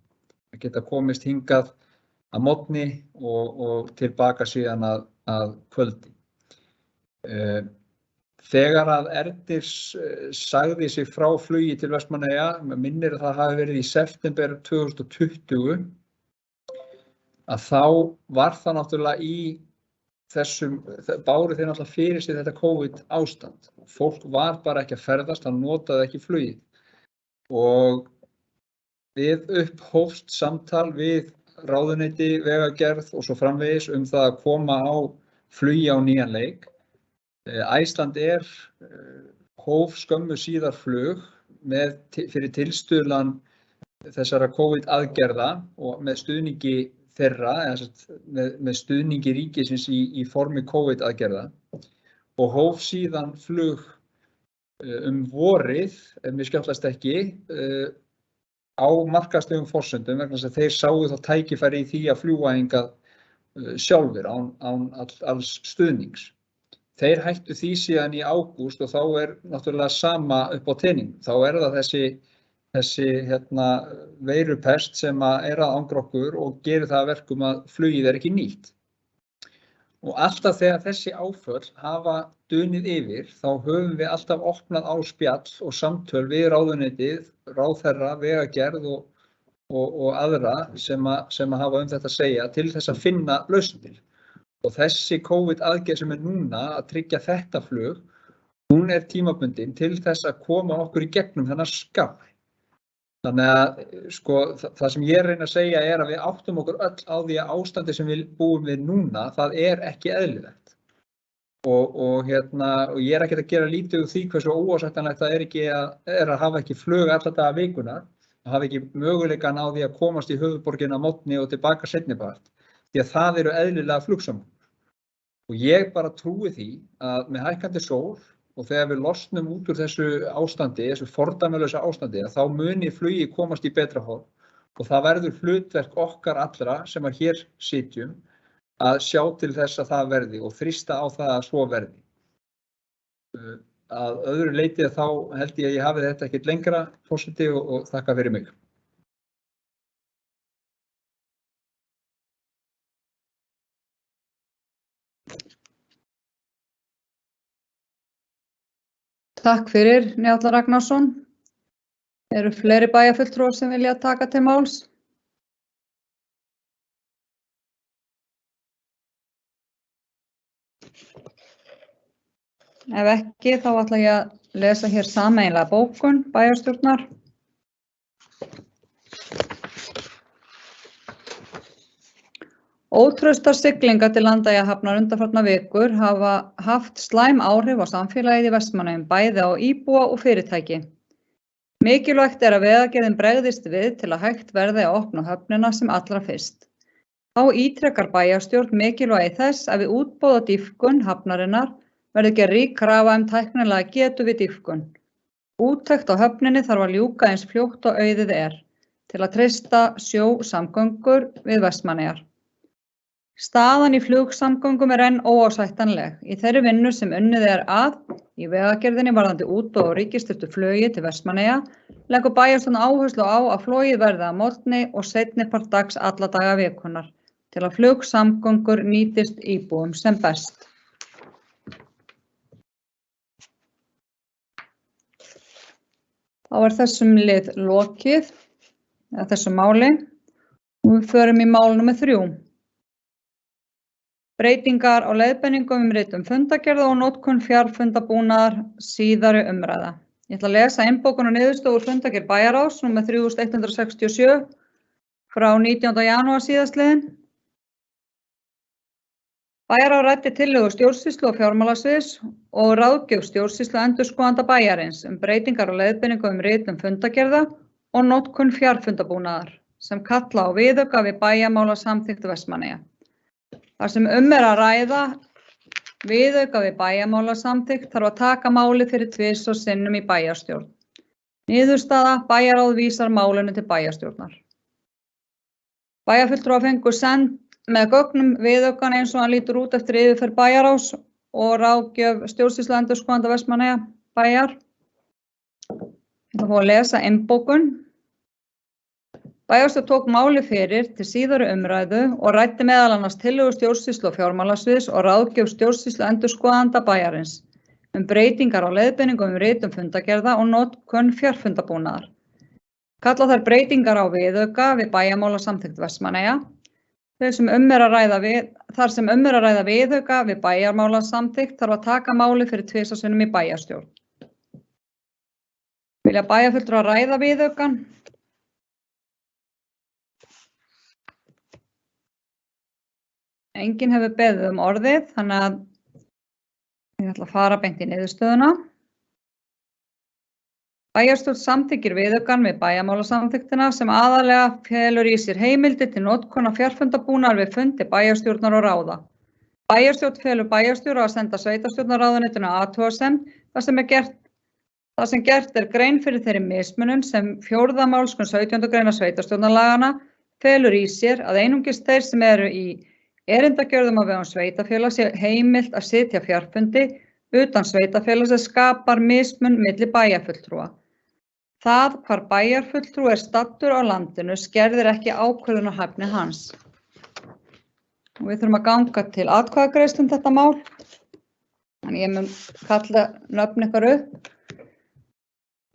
að geta komist hingað að morgni og tilbaka síðan að kvöldi. Þegar að Erdirs sagði sig frá flugi til Vestmannaeyja, minnir að það hafi verið í september 2020, að þá var það náttúrulega í þessum, báru þeir náttúrulega fyrir sig þetta COVID ástand. Fólk var bara ekki að ferðast, það notaði ekki flugið. Og við upphófst samtal við ráðuneyti, vegagerð og svo framvegis það að koma á flugi á nýjan leik. Icelandair hóf skömmu síðar flug fyrir tilstuðlan þessara COVID aðgerða og með stuðningi þeirra, með stuðningi ríkisins í formi COVID aðgerða og hóf síðan flug vorið, ef mér skjátlast ekki, á markaðslegum forsendum vegna þess að þeir sáu þá tækifæri í því að fljúga hingað sjálfir án alls stuðnings. Þeir hættu því síðan í ágúst og þá er náttúrulega sama upp á tening. Þá er það þessi veirupest sem er að angra okkur og gerir það að verkum að flugið er ekki nýtt. Og alltaf þegar þessi áföll hafa dunið yfir, þá höfum við alltaf opnað á spjall og samtöl við ráðuneytið, ráðherra, vegagerð og aðra sem að hafa þetta að segja til þess að finna lausnir. Og þessi COVID aðgerð sem er núna að tryggja þetta flug, hún er tímabundin til þess að koma okkur í gegnum þennan skafl. Þannig að það sem ég reyna að segja er að við áttum okkur öll á því að ástandi sem við búum við núna, það er ekki eðlilegt. Og ég er ekkert að gera lítið úr því hversu óásættanlegt það er að hafa ekki flug alla daga vikunar, að hafa ekki möguleikann á því að komast í höfuðborgina á morgni og tilbaka seinnipart, því að það eru eðlilega flugsamgöngur. Og ég bara trúi því að með hækkandi sól og þegar við losnum út úr þessu ástandi, þessu fordæmalausa ástandi, þá muni flugi komast í betra horf og það verður hlutverk okkar allra sem að hér sitjum að sjá til þess að það verði og þrýsta á það að svo verði. Að öðru leyti þá held ég að ég hafi þetta ekkert lengra, forseti, og þakka fyrir mig. Takk fyrir, Njáll Ragnarsson. Eru fleiri bæjarfulltrúar sem vilja taka til máls? Ef ekki, þá ætla ég að lesa hér sameiginlega bókun bæjarstjórnar. Ótraustar siglingar til Landeyjahafnar undanfarnar vikur hafa haft slæm áhrif á samfélagið í Vestmannaeyjum, bæði á íbúa og fyrirtæki. Mikilvægt er að Vegagerðin bregðist við til að hægt verði að opna höfnina sem allra fyrst. Þá ítrekar bæjarstjórn mikilvægi þess að við útboð á dýpkun hafnarinnar verði gerð rík krafa tæknilega getu við dýpkun. Úttekt á höfninni þarf að ljúka eins fljótt og auðið er til að treysta sjósamgöngur við Vestmannaeyjar. Staðan í flugsamgöngum er enn óásættanleg. Í þeirri vinnu sem unnið er að í Vegagerðinni varðandi útboð á ríkisstyrktu flugi til Vestmannaeyja leggur bæjarstjórn áherslu á að flogið verði að morgni og seinnipart dags alla daga vikunnar til að flugsamgöngur nýtist íbúum sem best. Þá er þessum lið lokið, eða þessum máli, og við förum í mál númer 3. Breytingar á leiðbeiningum ritum fundargerða og notkun fjarfundabúnaðar síðari umræða. Ég ætla að lesa innbókun og niðurstöðu úr fundargerð bæjarráðs númer 3167 frá 19. janúar síðastliðinn. Bæjarráð ræddi tillögu stjórnsýslu og fjármálasviðs og ráðgjöf stjórnsýslu endurskoðanda bæjarins breytingar á leiðbeiningum ritum fundargerða og notkun fjarfundabúnaðar sem kalla á viðauka við bæjarmálasamþykkt Vestmannaeyja. Þar sem er að ræða viðauka við bæjarmálasamþykkt þarf að taka málið fyrir tvisvar sinnum í bæjarstjórn. Niðurstaða: bæjarráð vísar málinu til bæjarstjórnar. Bæjarfulltrúar fengu send með gögnum viðaukan eins og hann lítur út eftir yfirferð bæjarráðs og ráðgjöf stjórnsýslu endurskoðanda Vestmannaeyja bæjar. Ég ætla að fá að lesa innbókun. Bæjarstjórn tók málið fyrir til síðari umræðu og ræddi meðal annars tillögu stjórnsýslu og fjármálasviðs og ráðgjöf stjórnsýslu endurskoðanda bæjarins breytingar á leiðbeiningum ritum fundargerða og notkun fjarfundabúnaðar. Kalla þær breytingar á viðauka við bæjarmálasamþykkt Vestmannaeyja. Þar sem er að ræða viðauka við bæjarmálasamþykkt þarf að taka málið fyrir tvisvar sinnum í bæjarstjórn. Vilja bæjarfulltrúar ræða viðaukann? Enginn hefur beðið orðið, þannig að ég ætla að fara beint í niðurstöðuna. Bæjarstjórn samþykkir viðaukann við bæjarmálasamþykktina sem aðallega felur í sér heimildir til notkunar fjarfundabúnaðar við fundi bæjarstjórnar og ráða. Bæjarstjórn felur bæjarstjóra að senda sveitarstjórnarráðuneytinu athugasemd þar sem gert er grein fyrir þeirri mismunun sem 4. málsgrein 17. greinar sveitarstjórnarlaganna felur í sér að einungis þeir sem eru í erindagjörðum á vegum sveitarfélags sé heimilt að sitja fjarfundi utan sveitarfélags sem skapar mismun milli bæjarfulltrúa. Það hvar bæjarfulltrúi er staddur á landinu skerðir ekki ákvörðunarhæfni hans. Og við þurfum að ganga til atkvæðagreiðslu þetta mál. Þannig ég mun kalla nöfn ykkar upp.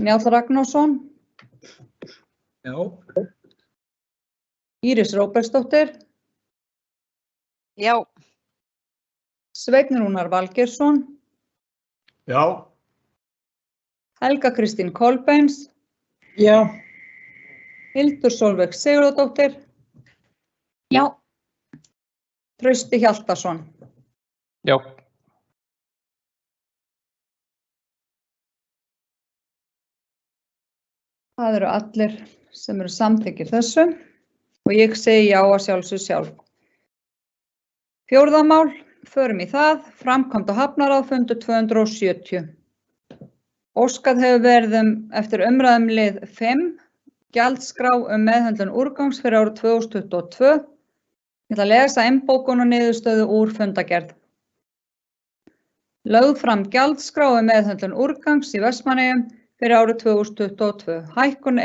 Njáll Ragnarsson. Já. Íris Róbertsdóttir. Já. Sveinn Rúnar Valgeirsson. Já. Helga Kristín Kolbeins. Já. Hildur Sólveig Sigurðardóttir. Já. Trausti Hjaltason. Já. Það eru allir sem eru samþykkir þessu og ég segi já að sjálfsögðu sjálf. 4. mál, förum í það, framkvæmd á hafnaráðfundi 270. Óskað hefur verið eftir umræðum lið 5, gjaldskrá meðhöndlun úrgangs fyrir árið 2022. Ég ætla að lesa innbókun og niðurstöðu úr fundargerð. Lögð fram gjaldskrá meðhöndlun úrgangs í Vestmannaeyjum fyrir árið 2022. Hækkun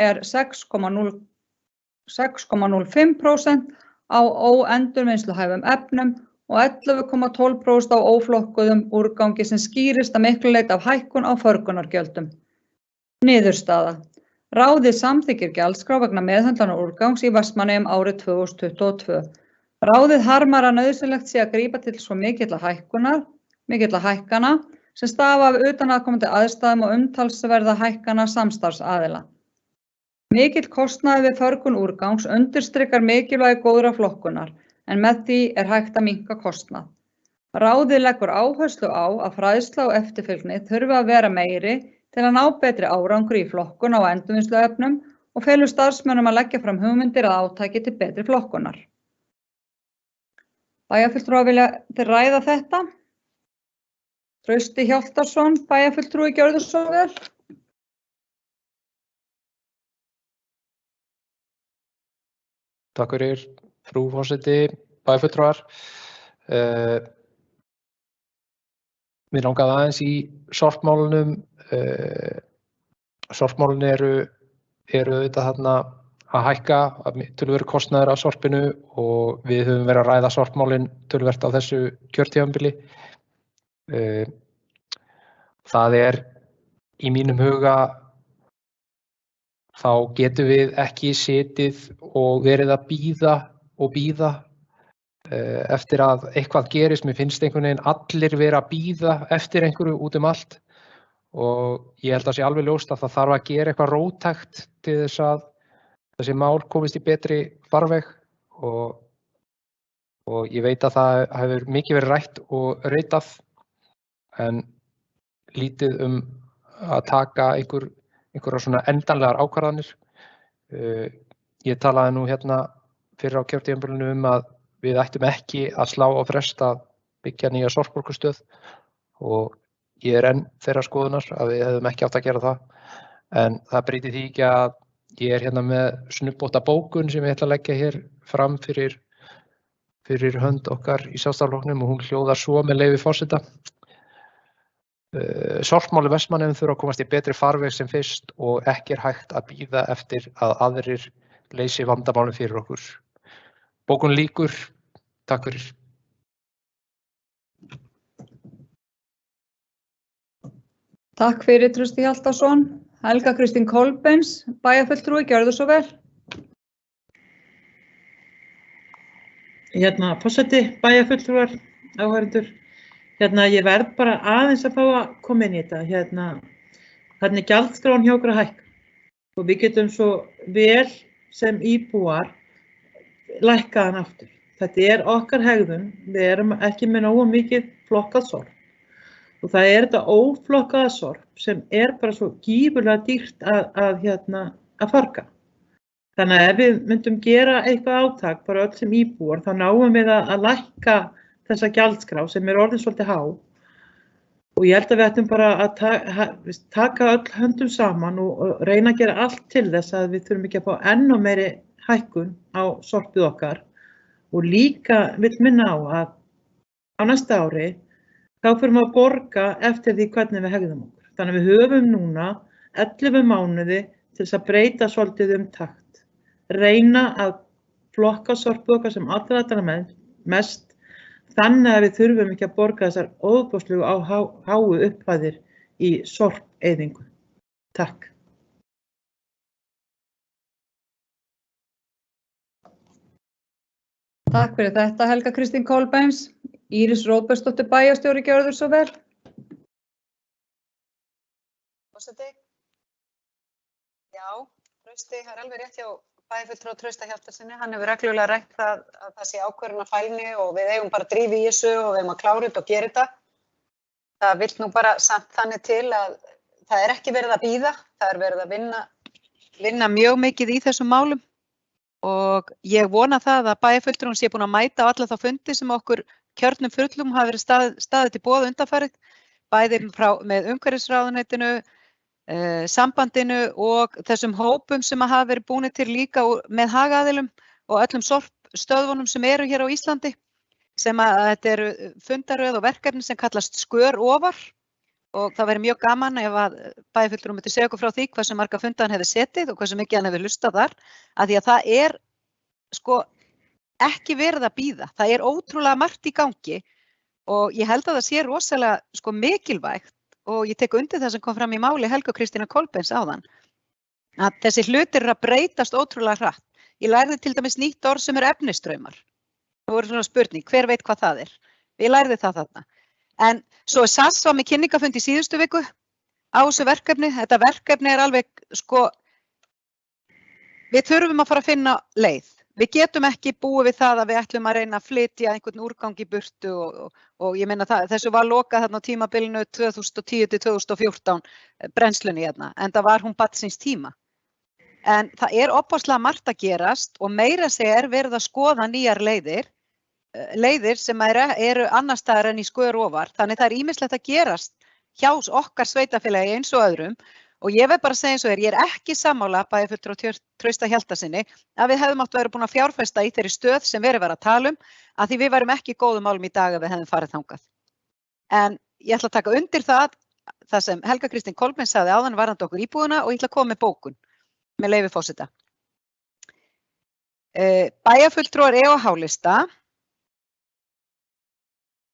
6,05% á óendurvinnsluhæfum efnum og 11,12% á óflokkuðum úrgangi sem skýrist að miklu leyti af hækkun á förgunargjöldum. Niðurstaða. Ráðið samþykkir gjaldskrá vegna meðhöndlunar úrgangs í Vestmannaeyjum árið 2022. Ráðið harmar að nauðsynlegt sé að grípa til svo mikilla hækkana sem stafa af utanaðkomandi aðstæðum og umtalsverða hækkana samstarfsaðila. Mikill kostnaður við förgun úrgangs undirstrikar mikilvægi góðrar flokkunar, en með því hægt að minnka kostnað. Ráðið leggur áherslu á að fræðsla og eftirfylgni þurfi að vera meiri til að ná betri árangri í flokkun á endurvinnsluefnum og felur starfsmönnum að leggja fram hugmyndir að átaki til betri flokkunar. Bæjarfulltrúar vilja ræða þetta. Trausti Hjaltason, bæjarfulltrúi, gjörðu svo vel. Takk fyrir, frú forseti, bæjarfulltrúar. Mér langaði aðeins í sorpmálunum. Sorpmálun eru auðvitað þarna að hækka, töluvert kostnaður af sorpinu og við höfum verið að ræða sorpmálin töluvert á þessu kjörtímabili. Það í mínum huga, þá getum við ekki setið og verið að bíða eftir að eitthvað gerist. Mér finnst einhvern veginn allir vera að bíða eftir einhverju út allt og ég held að sé alveg ljóst að það þarf að gera eitthvað róttækt til þess að þessi mál komist í betri farveg og ég veit að það hefur mikið verið rætt og reitað en lítið að taka einhverjar svona endanlegar ákvarðanir. Ég talaði nú hérna fyrir á kjörtímabilinu að við ættum ekki að slá á frest að byggja nýja sorpbörkustöð og ég enn þeirra skoðunar að við hefðum ekki átt að gera það. En það breytir því ekki að ég hérna með snubbóta bókun sem ég ætla að leggja hér fram fyrir hönd okkar í Sjálfstæðisflokknum og hún hljóðar svo með leyfi forseta. Sorpmál í Vestmannaeyjum þurfa að komast í betri farveg sem fyrst og ekki hægt að bíða eftir að aðrir leysi vandamálin fyrir okkur. Bókun lýkur. Takk fyrir. Takk fyrir, Trausti Hjaltason. Helga Kristín Kolbeins, bæjarfulltrúi, gjörðu svo vel. Forseti, bæjarfulltrúar, áheyrendur. Ég verð bara aðeins að fá að koma inn í þetta. Þannig gjaldskráin hjá okkur að hækka og við getum svo vel sem íbúar lækkað hann aftur. Þetta okkar hegðun, við erum ekki með nógu mikið flokkað sorp og það þetta óflokkaða sorp sem bara svo gífurlega dýrt að farga. Þannig að ef við myndum gera eitthvað átak bara öll sem íbúar þá náum við að lækka þessa gjaldskrá sem orðin svolítið há og ég held að við ættum bara að taka öll höndum saman og reyna að gera allt til þess að við þurfum ekki að fá enn meiri hækkun á sorpið okkar og líka vill minna á að á næsta ári þá förum við að borga eftir því hvernig við hegðum okkur. Þannig að við höfum núna 11 mánuði til þess að breyta svolítið takt. Reyna að flokka sorpið okkar sem allra mest þannig að við þurfum ekki að borga þessar óðbóðslegu háu upphæðir í sorpeyðingu. Takk. Takk fyrir þetta, Helga Kristín Kolbeins. Íris Róbertsdóttir, bæjarstjóri, gjörðu svo vel. Forseti. Já, Trausti, það alveg rétt hjá bæjarfulltrúa Trausta Hjaltarsyni. Hann hefur reglulega rætt að það sé ákvörðunarfælni og við eigum bara að drífa í þessu og við eigum að klára þetta og gera þetta. Það vill nú bara samt þannig til að það ekki verið að bíða, það verið að vinna mjög mikið í þessum málum. Og ég vona það að bæjarfulltrúin sé búin að mæta á alla þá fundi sem okkur kjörnum fullum hafa verið staðið til boða undanfarið, bæði með umhverfisráðuneytinu, sambandinu og þessum hópum sem hafa verið búnir til líka með hagaðilum og öllum sorpstöðvunum sem eru hér á Íslandi sem að þetta eru fundaröð og verkefni sem kallast skör ofar og það væri mjög gaman ef að bæjarfulltrúi myndi segja okkur frá því hversu marga funda hann hefði setið og hversu mikið hann hefði hlustað þar, af því að það er sko ekki verið að bíða. Það er ótrúlega margt í gangi og ég held að það sé rosalega sko mikilvægt og ég tek undir það sem kom fram í máli Helgu Kristínar Kolbeins áðan, að þessi hlutir eru að breytast ótrúlega hratt. Ég lærði til dæmis nýtt orð sem er efnisstraumar. Það voru svona spurning, hver veit hvað það er? Ég lærði það þarna. En svo SAS var með kynningafund í síðustu viku á þessu verkefni. Þetta verkefni er alveg, sko, við þurfum að fara að finna leið. Við getum ekki búið við það að við ætlum að reyna að flytja einhvern úrgang í burtu og ég meina þessu var lokað þarna á tímabilinu 2010 til 2014 brennslunni hérna, en það var hún barn síns tíma. En það er opaslega margt að gerast og meira segja er verið að skoða nýjar leiðir sem eru annars staðar en í skör ofar. Þannig það er ýmislegt að gerast hjá okkar sveitafélagi eins og öðrum og ég verð bara að segja eins og ég er ekki sammála bæjarfulltrúa Trausta Hjaltasyni að við hefðum átt að vera búin að fjárfesta í þeirri stöð sem verið var að tala að því við værum ekki í góðum málum í dag ef við hefðum farið þangað. En ég ætla að taka undir það sem Helga Kristín Kolbeins sagði áðan varðandi okkur íbúðina og ég ætla að koma með bókun með leyfi forseta. Bæjarfulltrúar á H-lista.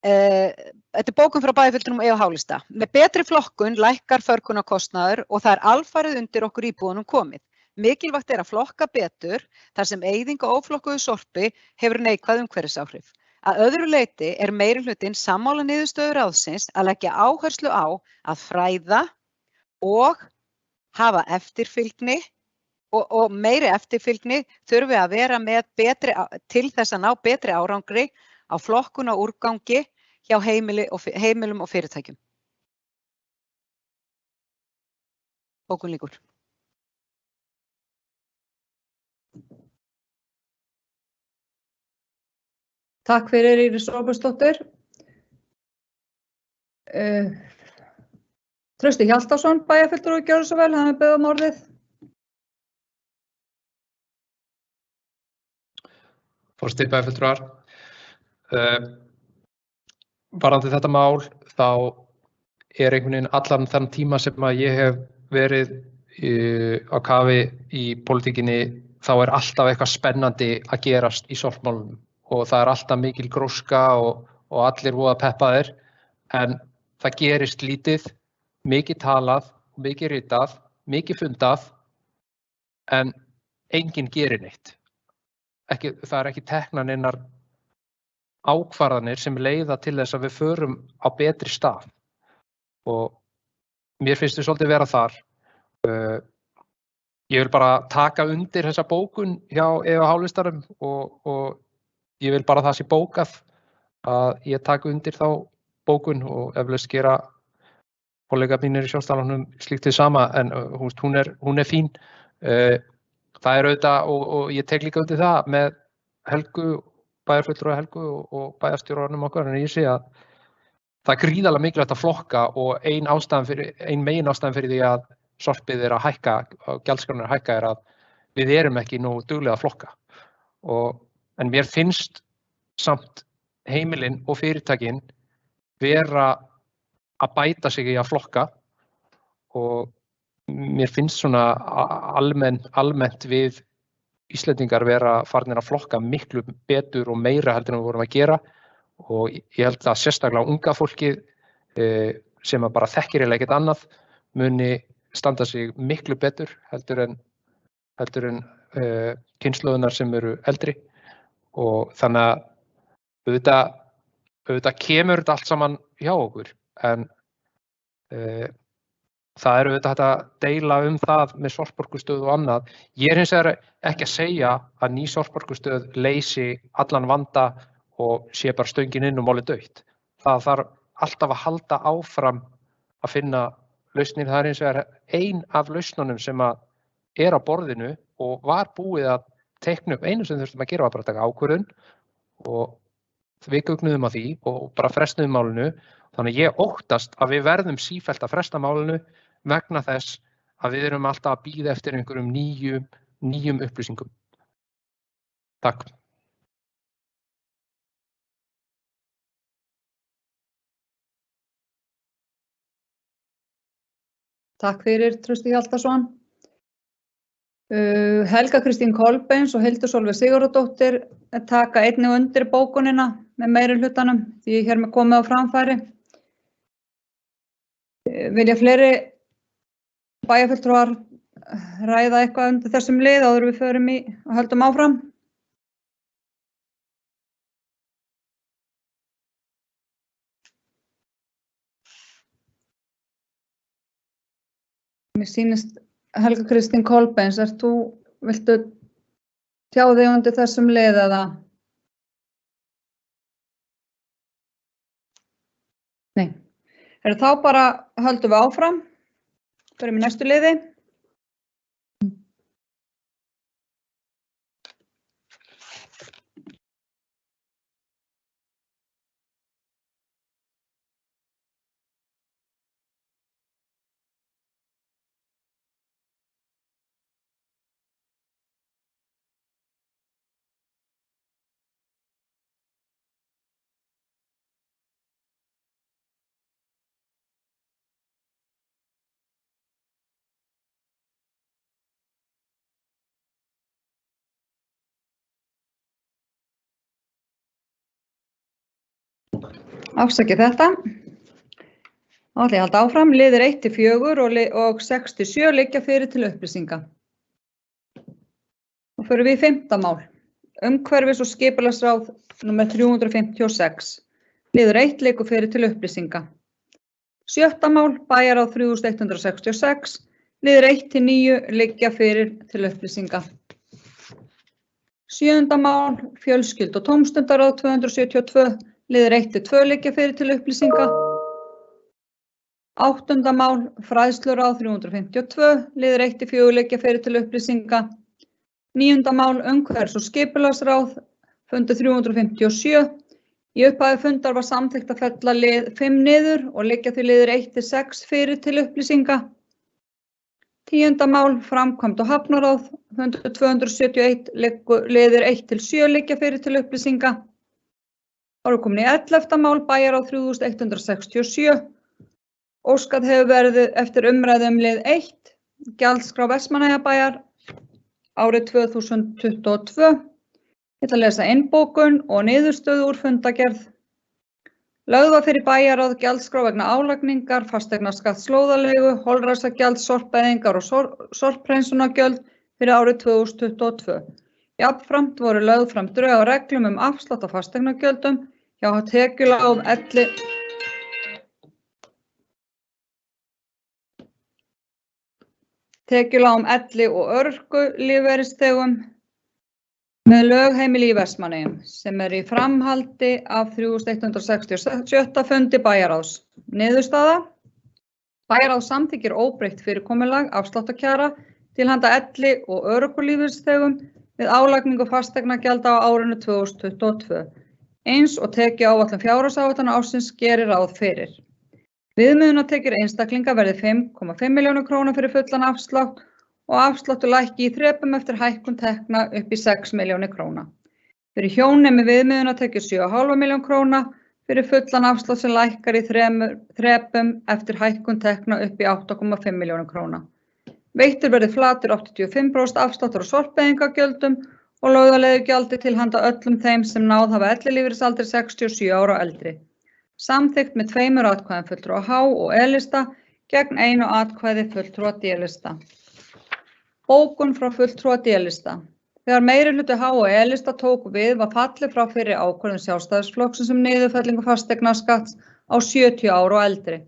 Þetta er bókun frá bæjarfulltrúum á H-lista. Með betri flokkun lækkar förkunarkostnaður og það er alfarið undir okkur íbúðunum komið. Mikilvægt er að flokka betur þar sem eyðing og óflokkuðu sorpi hefur neikvæð umhverfisáhrif. Að öðru leyti er meirihlutinn sammála niðurstöðu ráðsins að leggja áherslu á að fræða og hafa eftirfylgni og meiri eftirfylgni þurfi að vera með til þess að ná betri árangri á flokkun og úrgangi hjá heimilum og fyrirtækjum. Bókun lýkur. Takk fyrir Íris Róbertsdóttir. Trausti Hjaltason, bæjarfulltrúi, gjörðu svo vel, hann er beðið orðið. Forseti bæjarfulltrúar. Varðandi þetta mál, þá er einhvern veginn allan þann tíma sem að ég hef verið á kafi í pólitíkinni, þá er alltaf eitthvað spennandi að gerast í sorpmálunum og það er alltaf mikil gróska og allir voða peppaðir, en það gerist lítið, mikið talað, mikið ritað, mikið fundað, en enginn gerir neitt. Það er ekki teknar neinar ákvarðanir sem leiða til þess að við förum á betri stað og mér finnst við svolítið vera þar. Ég vil bara taka undir þessa bókun hjá H-listanum og ég vil bara það sé bókað að ég taka undir þá bókun og eflaust gera kollega mínir í Sjálfstæðisflokknum slíkt hið sama, en hún er fín. Það er auðvitað, og ég tek líka undir það með Helgu, bæjarfulltrúa Helgu og bæjarstjóranum okkar, en ég sé að það er gríðarlega mikilvægt að flokka og ein megin ástæðan fyrir því að sorpið er að hækka, gjaldskráin er að hækka, er að við erum ekki nógu duglega að flokka. En mér finnst samt heimilin og fyrirtækin vera að bæta sig í að flokka og mér finnst svona almennt við Íslendingar vera farnir að flokka miklu betur og meira heldur en við vorum að gera og ég held að sérstaklega unga fólkið sem að bara þekkir eiginlega ekkert annað muni standa sig miklu betur heldur en kynslóðunar sem eru eldri og þannig að auðvitað kemur þetta allt saman hjá okkur en það er auðvitað hægt að deila það með sorporkustöð og annað. Ég er hins vegar ekki að segja að ný sorporkustöð leysi allan vanda og sé bara stöngin inn og málið dautt. Það þarf alltaf að halda áfram að finna lausnir. Það er hins vegar ein af lausnunum sem er á borðinu og var búið að teikna upp. Einu sem þurftum að gera var bara að taka ákvörðun og við gugnuðum á því og bara frestuðum málinu. Þannig ég óttast að við verðum sífellt að fresta málinu vegna þess að við erum alltaf að bíða eftir einhverjum nýjum upplýsingum. Takk. Takk fyrir, Trausti Hjaltason. Helga Kristín Kolbeins og Hildur Sólveig Sigurðardóttir taka einnig undir bókunina með meirihlutanum því hér með komið á framfæri. Vilja fleiri bæjarfulltrúar ræða eitthvað undir þessum lið áður en við förum í og höldum áfram? Mér sýnist Helga Kristín Kolbeins, viltu tjá þig undir þessum lið eða? Nei. Þá bara höldum við áfram. Förum í næstu liði. Afsakið þetta. Þá ætla ég að halda áfram. Liðir 1-4 og 6-7 liggja fyrir til upplýsinga. Þá förum við í 5. mál. Umhverfis- og skipulagsráð nr. 356. Liður 1 liggur fyrir til upplýsinga. 7. mál. Bæjarráð 3166. Liður 1-9 liggja fyrir til upplýsinga. 7. mál. Fjölskyldu- og tómstundaráð 272. Liður 1-2 liggja fyrir til upplýsinga. 8. mál, fræðsluráð 352, liður 1-4 liggja fyrir til upplýsinga. 9. mál, umhverfis- og skipulagsráð, fundur 357. Í upphafi fundar var samþykkt að fella lið 5 niður og liggja því liður 1-6 fyrir til upplýsinga. 10. mál, framkvæmd- og hafnaráð, fundur 271, liður 1-7 liggja fyrir til upplýsinga. Þá erum við komin í 11. mál, bæjarráð 3167. Óskað hefur verið eftir umræðu lið 1, gjaldskrá Vestmannaeyjabæjar árið 2022. Ég ætla að lesa innbókun og niðurstöðu úr fundargerð. Lögð var fyrir bæjarráð gjaldskrá vegna álagningar, fasteignaskatts, slóðaleigu, holræsagjalds, sorpeyðingar og sorphreinsunargjöld fyrir árið 2022. Jafnframt voru lögð fram drög á reglum afslátt á fasteignagjöldum hjá tekjulágum elli- og örorkulífeyrisþegum með lögheimili í Vestmannaeyjum sem í framhaldi af 3167. fundi bæjarráðs. Niðurstaða. Bæjarráð samþykkir óbreytt fyrirkomulag afsláttarkjara til handa elli- og örorkulífeyrisþegum við álagningu fasteignagjalda á árinu 2022, eins og tekjuáætlun fjárhagsáætlana ársins gerir ráð fyrir. Viðmiðunartekjur einstaklinga verði 5,5 milljónir króna fyrir fullan afslátt og afsláttur lækki í þrepum eftir hækkun tekna upp í 6 milljónir króna. Fyrir hjón nemi viðmiðunartekjur 7,5 milljón króna fyrir fullan afslátt sem lækkar í þrepum eftir hækkun tekna upp í 8,5 milljónir króna. Veittur verði flatur 85% afsláttur á sorpeyðingargjöldum og lóðaleigugjaldi til handa öllum þeim sem náð hafa ellilífeyrisaldri 67 ára og eldri. Samþykkt með 2 atkvæðum fulltrúa H- og E-lista gegn 1 atkvæði fulltrúa D-lista. Bókun frá fulltrúa D-lista. Þegar meirihluti H- og E-lista tók við var fallið frá fyrri ákvörðun Sjálfstæðisflokksins fasteignafellingu fasteignaskatts á 70 ára og eldri.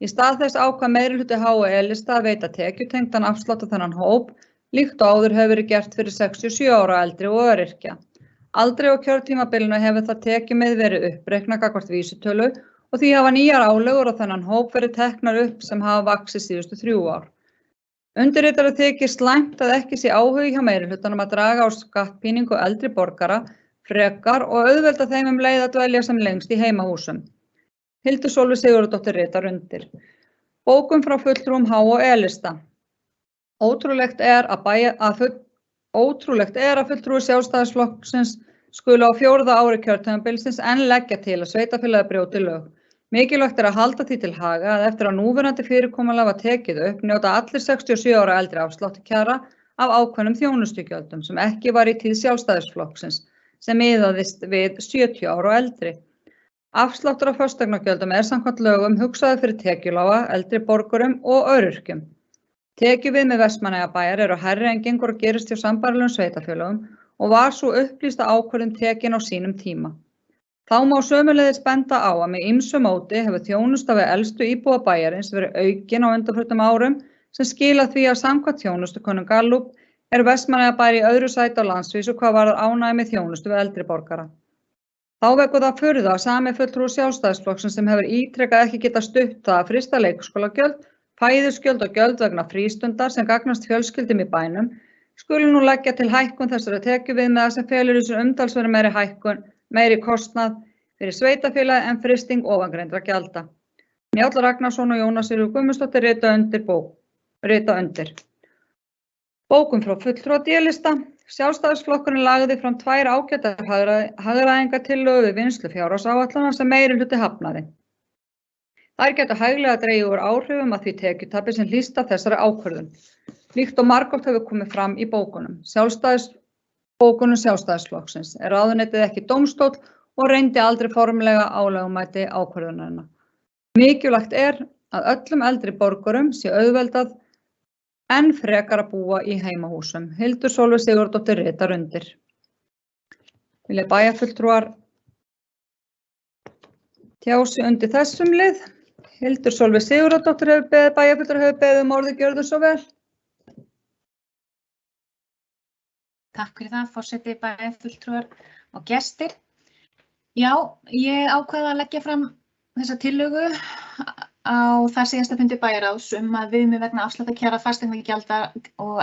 Í stað þess ákvað meirihluti H- og E-lista að veita tekjutengdan afslátt á þennan hóp, líkt og áður hefur verið gert fyrir 67 ára og eldri og öryrkja. Aldrei á kjörtímabilinu hefur það tekjumið verið uppreiknað gagnvart vísitölu og því hafa nýjar álögur á þennan hóp verið teknar upp sem hafa vaxið síðustu 3 ár. Undirritara þykir slæmt að ekki sé áhugi hjá meirihlutanum að draga á skattpíningu eldri borgara frekar og auðvelda þeim leið að dvelja sem lengst í heimahúsum. Hildur Sólveig Sigurðardóttir ritar undir. Bókun frá fulltrúum H- og E-lista. Ótrúlegt er að fulltrúi Sjálfstæðisflokksins skuli á 4. ári kjörtímabilsins enn leggja til að sveitarfélagið brjóti lög. Mikilvægt að halda því til haga að eftir að núverandi fyrirkomulag var tekið upp njóta allir 67 ára eldri afsláttarkjara af ákveðnum þjónustugjöldum sem ekki var í tíð Sjálfstæðisflokksins sem miðaðist við 70 ára og eldri. Afsláttur af fasteignagjöldum samkvæmt lögum hugsaður fyrir tekjulága, eldri borgurum og öryrkjum. Tekjuviðmið Vestmannaeyjabæjar eru hærri en gengur og gerist hjá sambærilegum sveitarfélögum og var sú upplýsta ákvörðun tekin á sínum tíma. Þá má sömuleiðis benda á að með ýmsu móti hefur þjónusta við elstu íbúa bæjarins verið aukin á undanförnum árum sem skila því að samkvæmt þjónustukönnun Gallup Vestmannaeyjabær í öðru sæti á landsvísu hvað varðar ánægju með þjónustu við eldri borgara. Þá vekur það furðu að sami fulltrúi Sjálfstæðisflokksins sem hefur ítrekað ekki getað stutt það að frysta leikskólagjöld, fæðisgjöld og gjöld vegna frístundar sem gagnast fjölskyldum í bænum skuli nú leggja til hækkun þessara tekjuviðmiða sem felur í sér umtalsverð meiri kostnað fyrir sveitarfélagið en frysting ofangreindra gjalda. Njáll Ragnarsson og Jóna Sigríður Guðmundsdóttir rita undir. Bókun frá fulltrúa D-lista. Sjálfstæðisflokkurinn lagði fram 2 ágætar hagræðingartillögur við vinnslu fjárhagsáætlana sem meirihluti hafnaði. Þær geta hæglega dregið úr áhrifum af því tekjutapi sem hlýst af þessari ákvörðun. Líkt og margoft hefur komið fram í bókunum. Bókunum Sjálfstæðisflokksins ráðuneytið ekki dómstóll og reyndi aldrei formlega á lögmæti ákvörðunarinnar. Mikilvægt að öllum eldri borgurum sé auðveldað enn frekar að búa í heimahúsum. Hildur Sólveig Sigurðardóttir ritar undir. Vilja bæjarfulltrúar tjá sig undir þessum lið? Hildur Sólveig Sigurðardóttir bæjarfulltrúar hefur beðið orðið, gjörðu svo vel. Takk fyrir það, forseti, bæjarfulltrúar og gestir. Já, ég ákvað að leggja fram þessa tillögu á þar síðasta fundi bæjarráðs að viðmið vegna afsláttarkjara fasteignagjalda og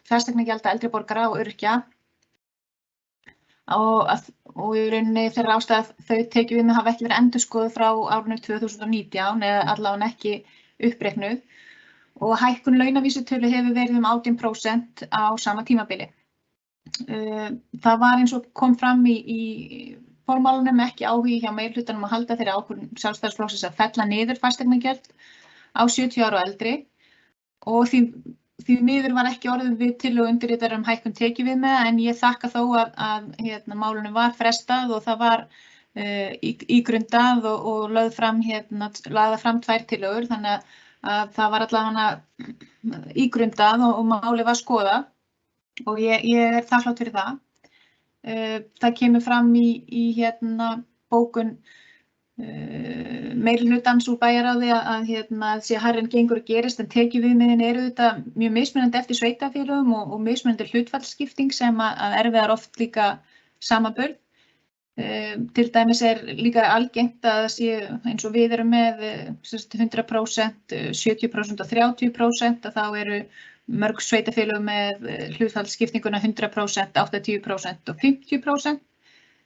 fasteignagjalda eldri borgara og öryrkja og í rauninni þeirra ástæða þau tekjuviðmið hafa ekki verið endurskoðuð frá árinu 2019 eða allavega ekki uppreiknuð og hækkun launavísitölu hefur verið 18% á sama tímabili. Það var eins og kom fram í formálunum ekki áhugi hjá meirihlutanum að halda þeirri ákvörðun Sjálfstæðisflokksins að fella niður fasteignagjöld á 70 ára og eldri og því miður var ekki orðið við tillögu undirritaðar hækkun tekjuviðmiða en ég þakka þó að málunum var frestað og það var ígrundað og lagðar fram 2 tillögur þannig að það var allavega ígrundað og málið var skoðað og ég er þakklátt fyrir það. Það kemur fram í bókun meirihlutans úr bæjarráði að sé hærri en gengur og gerist en tekjuviðmiðin eru þetta mjög mismunandi eftir sveitarfélögum og mismunandi hlutfallsskipting sem að erfiðar oft líka samanburð. Til dæmis líka algengt að það sé eins og við erum með 100%, 70% og 30% að þá eru mörg sveitarfélög með hlutfallsskiptinguna 100%, 80% og 50%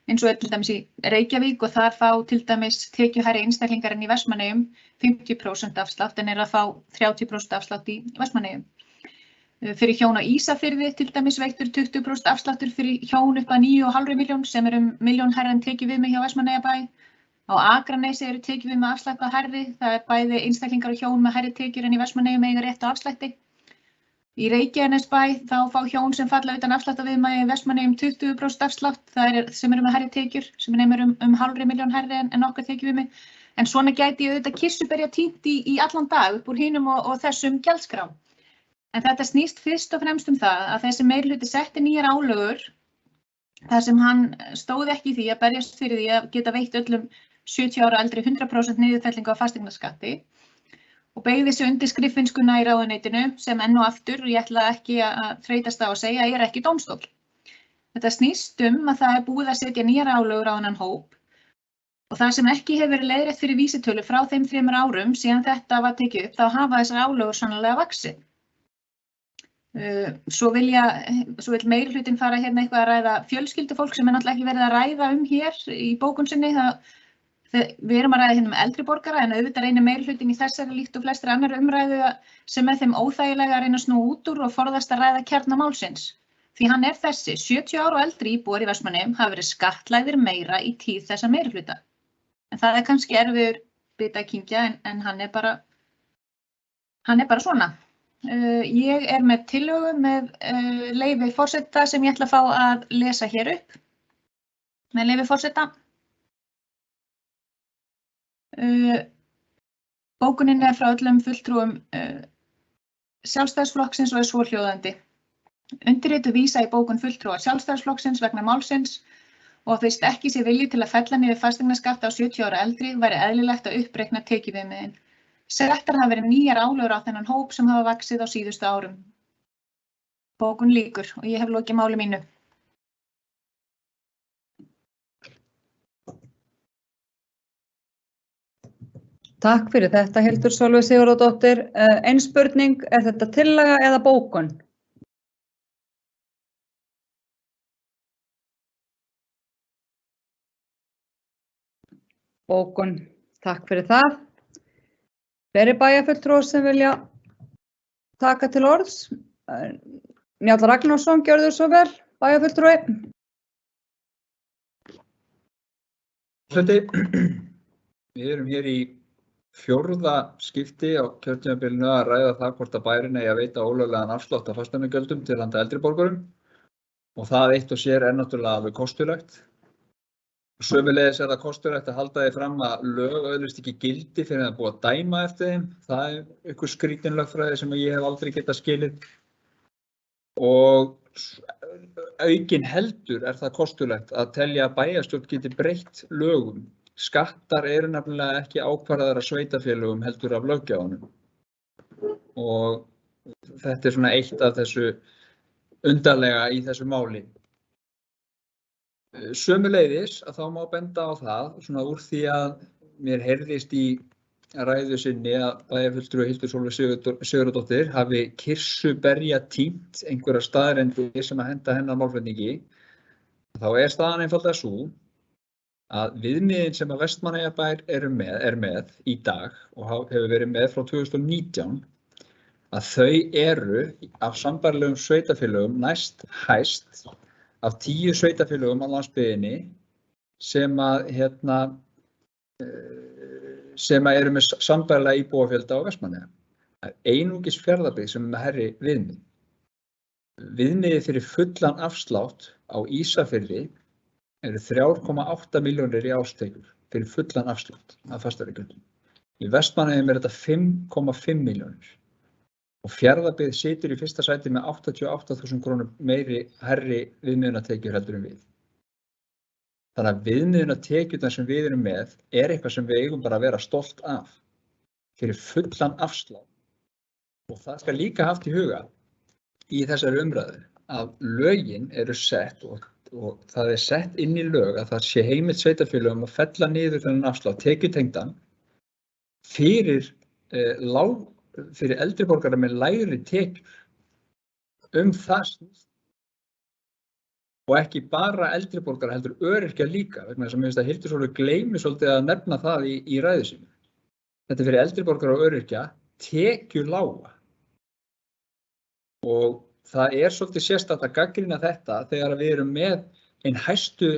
eins og til dæmis í Reykjavík og þar fá til dæmis tekjuhærri einstaklingar en í Vestmannaeyjum 50% afslátt en að fá 30% afslátt í Vestmannaeyjum. Fyrir hjón á Ísafirði til dæmis veittur 20% afsláttur fyrir hjón upp að 9,5 milljón sem eru 1 milljón hærri en tekjuviðmið hjá Vestmannaeyjabæ. Á Akranesi eru tekjuviðmið afslættað hærri, það bæði einstaklingar og hjón með hærri tekjur en í Vestmannaeyjum eiga rétt á afslætti. Í Reykjanesbæ þá fá hjón sem falla utan afsláttaviðmiða í Vestmannaeyjum 20% afslátt, sem eru með hærri tekjur, sem nemur 0,5 milljón hærri en okkar tekjuviðmið. En svona gæti auðvitað kirsuberja tínt í allan dag upp úr hinum og þessum gjaldskrám. En þetta snýst fyrst og fremst það að þessi meirihluti setti nýjar álögur þar sem hann stóð ekki í því að berjast fyrir því að geta veitt öllum 70 ára eldri 100% niðurfellingu á fasteignaskatti og beygði sig undir skriffinnskuna í ráðuneytinu sem enn og aftur, og ég ætla ekki að þreytast á að segja, ekki dómstóll. Þetta snýst að það búið að setja nýjar álögur á þennan hóp og það sem ekki hefur verið leiðrétt fyrir vísitölu frá þeim 3 árum síðan þetta var tekið upp, þá hafa þessar álögur sannarlega vaxið. Svo vill meirihlutinn fara eitthvað að ræða fjölskyldufólk sem náttúrulega ekki verið að ræða hér í bókun sinni. Við erum að ræða eldri borgara en auðvitað reynir meirihlutinn í þessari líkt og flestri annarri umræðu sem með þeim óþægilega að reyna að snúa út úr og forðast að ræða kjarna málsins. Því hann þessi, 70 ára og eldri íbúar í Vestmannaeyjum hafa verið skattlagðir meira í tíð þessa meirihluta. En það kannski erfiður biti að kyngja en hann er bara svona. Ég með tillögu með leyfi forseta sem ég ætla að fá að lesa hér upp. Með leyfi forseta. Bókunin frá öllum fulltrúum Sjálfstæðisflokksins og svohljóðandi. Undirrituð vísa í bókun fulltrúa Sjálfstæðisflokksins vegna málsins og fyrst ekki sé vilji til að fella niður fasteignaskatta á 70 ára eldri væri eðlilegt að uppreikna tekjuviðmiðin. Settar hafa verið nýjar álögur á þennan hóp sem hafa vaxið á síðustu árum. Bókun lýkur og ég hef lokið máli mínu. Takk fyrir þetta, Hildur Sólveig Sigurðardóttir. Ein spurning, þetta tillaga eða bókun? Bókun, takk fyrir það. Fleiri bæjarfulltrúar sem vilja taka til orðs. Njáll Ragnarsson, gjörðu svo vel, bæjarfulltrúi. Við erum hér í 4. skipti á kjörtímabilinu að ræða það hvort að bærinn eigi að veita ólöglegan afslátt af fasteignagjöldum til handa eldri borgurum og það eitt og sér náttúrulega alveg kostulegt. Sömuleiðis það kostulegt að halda því fram að lög öðlist ekki gildi fyrir að búa að dæma eftir þeim. Það einhver skrítin lögfræði sem ég hef aldrei getað skilið. Og aukin heldur það kostulegt að telja að bæjarstjórn geti breytt lögum. Skattar eru nefnilega ekki ákvarðaðar af sveitarfélögum heldur af löggjafanum. Og þetta svona eitt af þessu undarlega í þessu máli. Sömuleiðis að þá má benda á það, svona úr því að mér heyrðist í ræðu sinni að bæjarfulltrúi Hildur Sólveig Sigurðardóttir hafi kirsuberja tímt einhverja staðreyndir sem að henda hennar málflutningi, þá staðan einfaldlega sú að viðmiðin sem að Vestmannaeyjabær er með í dag og hefur verið með frá 2019 að þau eru af sambærilegum sveitarfélögum næst hæst af 10 sveitarfélögum á landsbyggðinni sem eru með sambærilega íbúafjölda á Vestmannaeyjum. Það einungis Fjarðabyggð sem með hærri viðmið. Viðmiðið fyrir fullan afslátt á Ísafirði eru 3,8 milljónir í árstekjur fyrir fullan afslátt af fasteignagjöldum. Í Vestmannaeyjum þetta 5,5 milljónir. Og Fjarðabyggð situr í fyrsta sæti með 88.000 krónur meiri hærri viðmiðunartekjur heldur en við. Þannig að viðmiðunartekjurnar sem við erum með eitthvað sem við eigum bara að vera stolt af fyrir fullan afslátt. Og það skal líka haft í huga í þessari umræðu að lögin eru sett og það sett inn í lög að það sé heimilt sveitarfélögum að fella niður þennan afslátt tekjutengdan fyrir eldri borgara með lægri tekjur. Það snýst. Og ekki bara eldri borgara heldur öryrkja líka, vegna þess að mér finnst að Hildur Sólveig gleymi svolítið að nefna það í ræðu sinni. Þetta fyrir eldri borgara og öryrkja tekjulága. Og það svolítið sérstakt að gagnrýna þetta þegar við erum með ein hæstu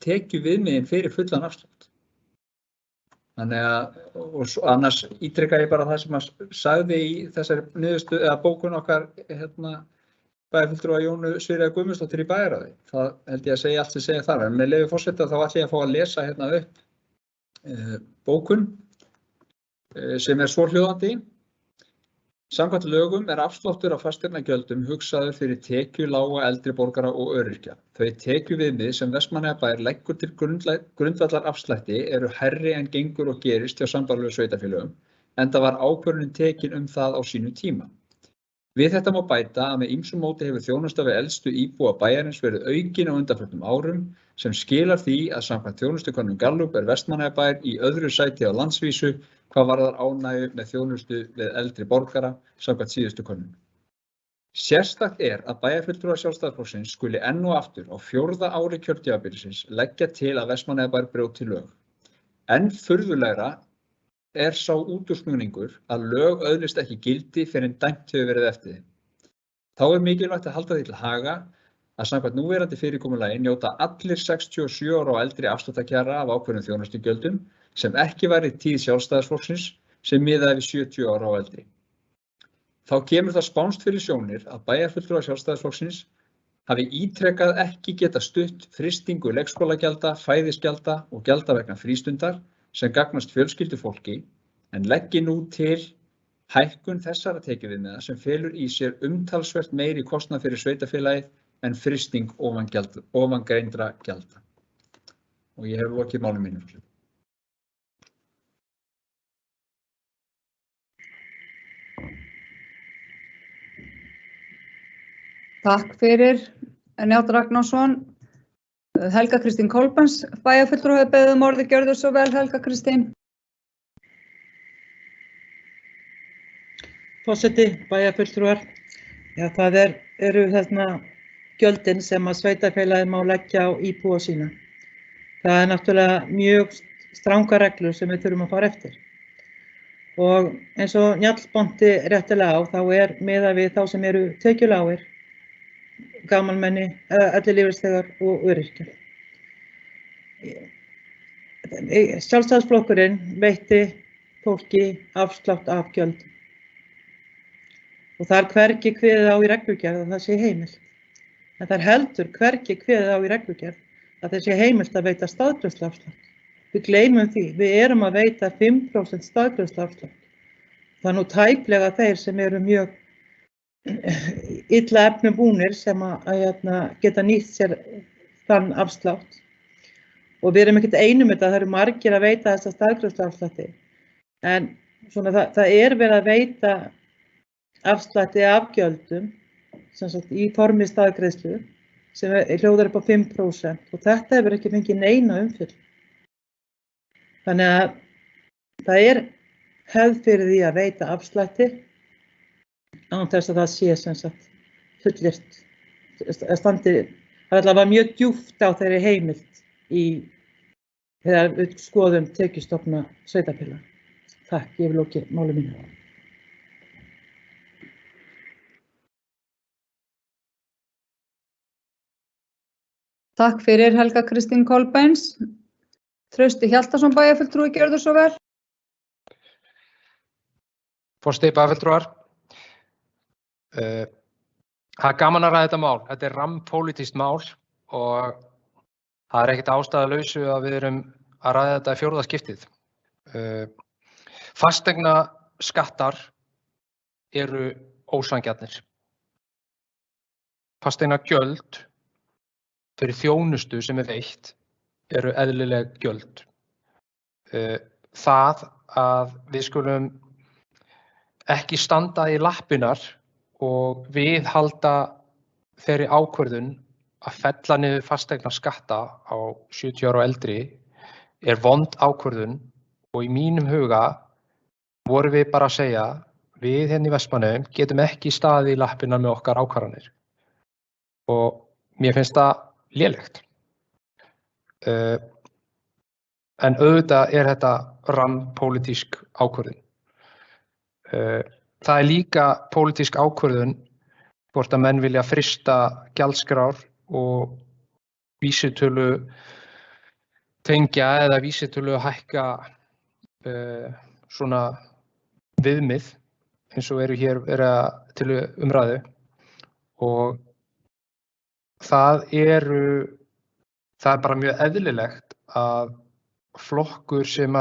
tekjuviðmiðin fyrir fullan afslátt. Þannig að, og annars ítreka ég bara það sem að sagði í þessari niðurstöðu eða bókun okkar bæjarfulltrúa Jónu Sigríðar Guðmundsdóttur í bæjarráði. Það held ég að segja allt sem segja þar. En með leyfi forseta þá ætla ég að fá að lesa upp bókun sem svohljóðandi. Samkvæmt lögum afsláttur af fasteignagjöldum hugsaður fyrir tekjulága eldri borgara og öryrkja. Þau tekjuviðmið sem Vestmannaeyjabær leggur til grundvallar afslætti eru hærri en gengur og gerist hjá sambærilegum sveitarfélögum, enda var ákvörðunin tekin það á sínu tíma. Við þetta má bæta að með ýmsu móti hefur þjónusta við elstu íbúa bæjarins verið aukin á undanförnum árum sem skilar því að samkvæmt þjónustukönnun Gallup Vestmannaeyjabær í öðru sæti á landsvísu hvað varðar ánægju með þjónustu við eldri borgara samkvæmt síðustu könnun. Sérstakt að bæjarfulltrúar Sjálfstæðisflokksins skuli enn og aftur á 4. ári kjörtímabilsins leggja til að Vestmannaeyjabær brjóti lög. Enn furðulegra sá útúrsnúningur að lög öðlist ekki gildi fyrr en dæmt hefur verið eftir þeim. Þá mikilvægt að halda því til haga að samkvæmt núverandi fyrirkomulagi njóta allir 67 ára og eldri afsláttarkjara af ákveðnum þjónustugjöldum sem ekki var í tíð Sjálfstæðisflokksins sem miðaði við 70 ára og eldri. Þá kemur það spánskt fyrir sjónir að bæjarfulltrúar Sjálfstæðisflokksins hafi ítrekað ekki geta stutt frystingu leikskólagjalda, fæðisgjalda og gjalda vegna frístundar sem gagnast fjölskyldufólki en leggi nú til hækkun þessara tekjuviðmiða sem felur í sér umtalsvert meiri kostnað fyrir sveitarfélagið en frysting ofangreindra gjalda. Og ég hef lokið máli mínu. Takk fyrir Njáll Ragnarsson. Helga Kristín Kolbens, bæjarfulltrúi hefur beðið orðið, gjörðu svo vel Helga Kristín. Forseti, bæjarfulltrúar. Já, það eru þarna gjöldin sem að sveitarfélagið má leggja á íbúa sína. Það náttúrulega mjög strangar reglur sem við þurfum að fara eftir. Og eins og Njáll benti réttilega á, þá miðað við þá sem eru tekjulágir, gamalmenni, ellilífeyrisþegar og öryrkjar. Sjálfstæðisflokkurinn veitti fólki afslátt af gjöldum. Og það hvergi kveðið á í reglugerð að það sé heimilt. En það heldur hvergi kveðið á í reglugerð að það sé heimilt að veita staðgreiðsluafslátt. Við gleymum því, við erum að veita 5% staðgreiðsluafslátt. Það nú tæplega þeir sem eru mjög illa efnubúnir sem að geta nýtt sér þann afslátt. Og við erum ekkert einum þetta, það eru margir að veita þessa staðgreiðsluafslætti. En svona, það verið að veita afslætti af gjöldum sem sagt, í formi staðgreiðslu sem hljóðar upp á 5% og þetta hefur ekki fengið neina umfjöll. Þannig að það hefð fyrir því að veita afslætti án þess að það sé sem sagt fullyrt standi. Það allavega mjög djúpt á þeirri heimild þegar við skoðum tekjustofna sveitarfélaga. Takk, ég vil lokið máli mínu. Takk fyrir Helga Kristín Kolbens. Trausti Hjaltason, bæjarfulltrúi, gjörðu svo vel. Forseti, bæjarfulltrúar. Það gaman að ræða þetta mál. Þetta rammpólitískt mál og það ekkert ástæðulausu að við erum að ræða þetta í fjórða skiptið. Fasteignaskattar eru ósanngjarnir. Fasteignagjöld fyrir þjónustu sem veitt eru eðlileg gjöld. Það að við skulum ekki standa í lappirnar og viðhalda þeirri ákvörðun að fella niður fasteignaskatta á 70 ára og eldri vond ákvörðun og í mínum huga vorum við bara að segja við hérna í Vestmannaeyjum getum ekki staðið í lappirnar með okkar ákvarðanir og mér finnst það lélegt. En auðvitað þetta rammpólitísk ákvörðun. Það líka pólitísk ákvörðun hvort að menn vilja frysta gjaldskrár og vísitölu tengja eða vísitölu hækka svona viðmið eins og eru hér til umræðu og það bara mjög eðlilegt að flokkur sem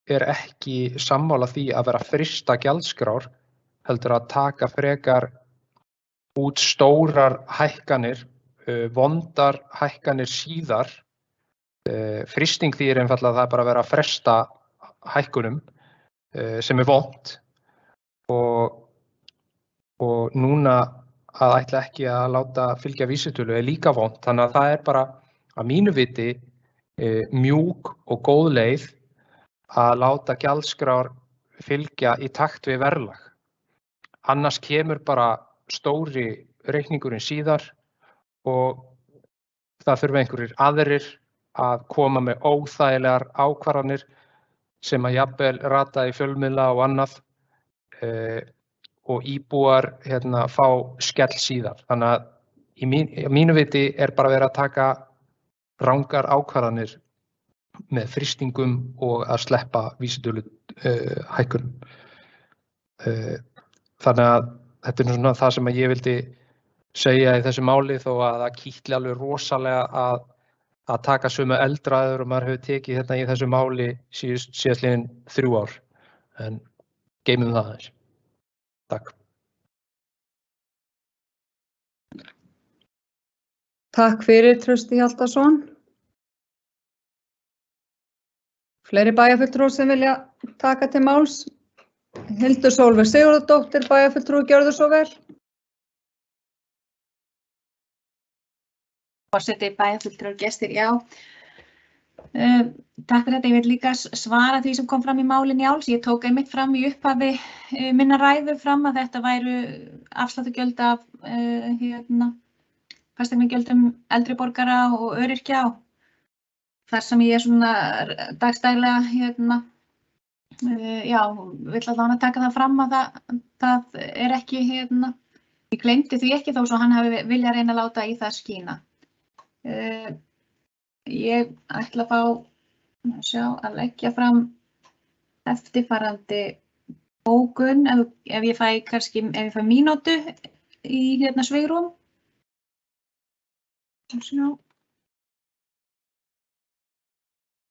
ekki sammála því að vera að frysta gjaldskrár heldur að taka frekar út stórar hækkanir, vondar hækkanir síðar. Frysting því einfaldlega að það bara að vera að fresta hækkunum sem vont og núna að ætla ekki að láta fylgja vísitölu líka vont. Þannig að það bara að mínu viti mjúk og góð leið að láta gjaldskrár fylgja í takt við verðlag. Annars kemur bara stóri reikningurinn síðar og það þurfa einhverjir aðrir að koma með óþægilegar ákvarðanir sem að jafnvel rata í fjölmiðla og annað og íbúar fá skell síðar. Þannig að í mínu viti bara verið að taka rangar ákvarðanir með frystingum og að sleppa vísitölu hækkunum. Þannig að þetta er svona það sem ég vildi segja í þessu máli, þó að það kitli alveg rosalega að taka sömu eldraður og maður hefur tekið hérna í þessu máli síðastliðin 3 ár. En geymum það aðeins. Takk. Takk fyrir, Trausti Hjaltason. Fleiri bæjarfulltrúar sem vilja taka til máls. Hildur Sólveig Sigurðardóttir, bæjarfulltrúi, gjörðu svo vel. Forseti, bæjarfulltrúar, gestir, já. Takk fyrir þetta. Ég vil líka svara því sem kom fram í máli Njáls. Ég tók einmitt fram í upphafi minna ræðu fram að þetta væru afsláttugjöld af fasteignagjöldum eldri borgara og öryrkja. Þar sem ég svona dagstælega já, vill allavega taka það fram að það er ekki ég gleymdi því ekki þó svo hann hafi viljað reyna að láta í það skína. Ég ætla að fá að leggja fram eftirfarandi bókun ef ég fæ mínútu í svigrúm.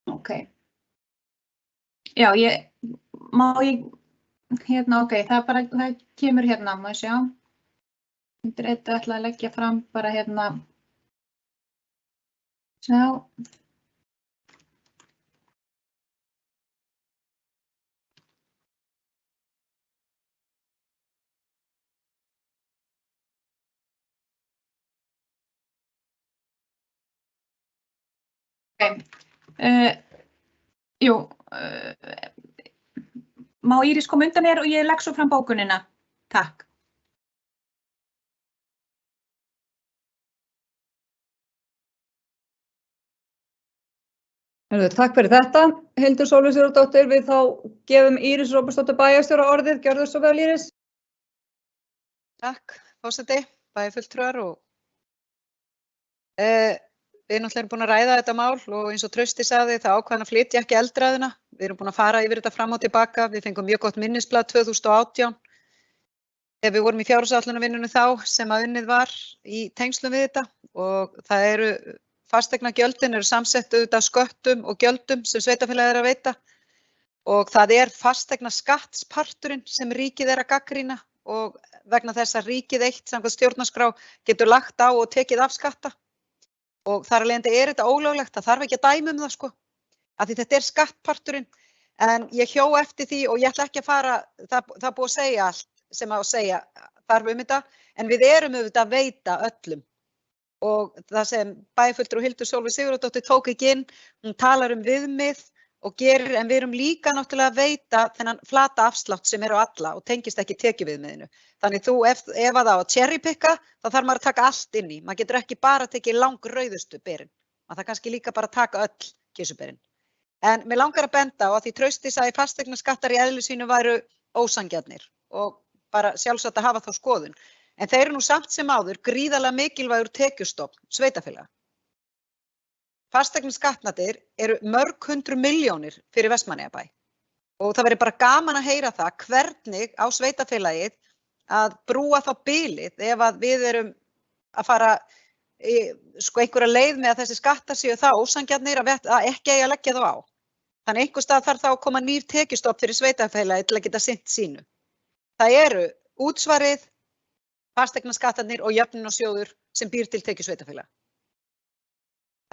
Ok. Já, ok, það kemur má ég sjá. Undir þetta ætla að leggja fram bara sjá. Ok. Má Íris koma undan og ég legg svo fram bókunina. Takk. Takk fyrir þetta. Hildur Sólveig Sigurðardóttir, við þá gefum Íris Róbertsdóttir bæjarstjóra orðið. Gjörðu svo vel, Íris. Takk, forseti, bæjarfulltrúar og við náttúrulega erum búin að ræða þetta mál og eins og Trausti sagði það ákvað hann að flytja ekki eldraðina. Við erum búin að fara yfir þetta fram og tilbaka. Við fengum mjög gott minnisblað 2018 þegar við vorum í fjárhagsáætlunarvinnunni þá sem að unnið var í tengslum við þetta og það eru fasteignagjöldin eru samsett auðvitað af sköttum og gjöldum sem sveitarfélagið að veita og það skattsparturinn sem ríkið að gagnrýna og vegna þess að ríkið eitt samkvæmt stjórnarskrá getur lagt á og tekið af skatta. Og þar af leiðandi þetta ólöglegt, það þarf ekki að dæma það sko, af því þetta skattparturinn, en ég hjó eftir því og ég ætla ekki að fara, það búið að segja allt sem að segja þarf þetta, en við erum auðvitað að veita öllum. Og það sem bæjarfulltrúi Hildur Sólveig Sigurðardóttir tók ekki inn, hún talar viðmið og gerir, en við erum líka náttúrulega að veita þennan flata afslátt sem á alla og tengist ekki tekjuviðmiðinu. Þannig ef það á að cherrypicka, þá þarf maður að taka allt inn í. Maður getur ekki bara tekið langrauðustu berin. Maður þarf kannski líka bara að taka öll kirsuberin. En mig langar að benda á að því Trausti sagði fasteignaskattar í eðli sínu væru ósanngjarnir og bara sjálfsagt að hafa þá skoðun. En þeir eru nú samt sem áður gríðarlega mikilvægur tekjustofn sveitarfélaga. Fasteignaskattarnir eru mörg 100 milljónir fyrir Vestmannaeyjabæ og það verður bara gaman að heyra það hvernig á sveitarfélagið að brúa þá bilið ef að við erum að fara einhverja leið með að þessi skattar séu það ósanngjarnir að ekki eigi að leggja þá á. Þannig einhvers stað þarf þá að koma nýr tekjustofn fyrir sveitarfélagið til að geta sinnt sínu. Það eru útsvarið, fasteignaskattarnir og jöfnunarsjóður sem býr til tekjusveitarfélaga.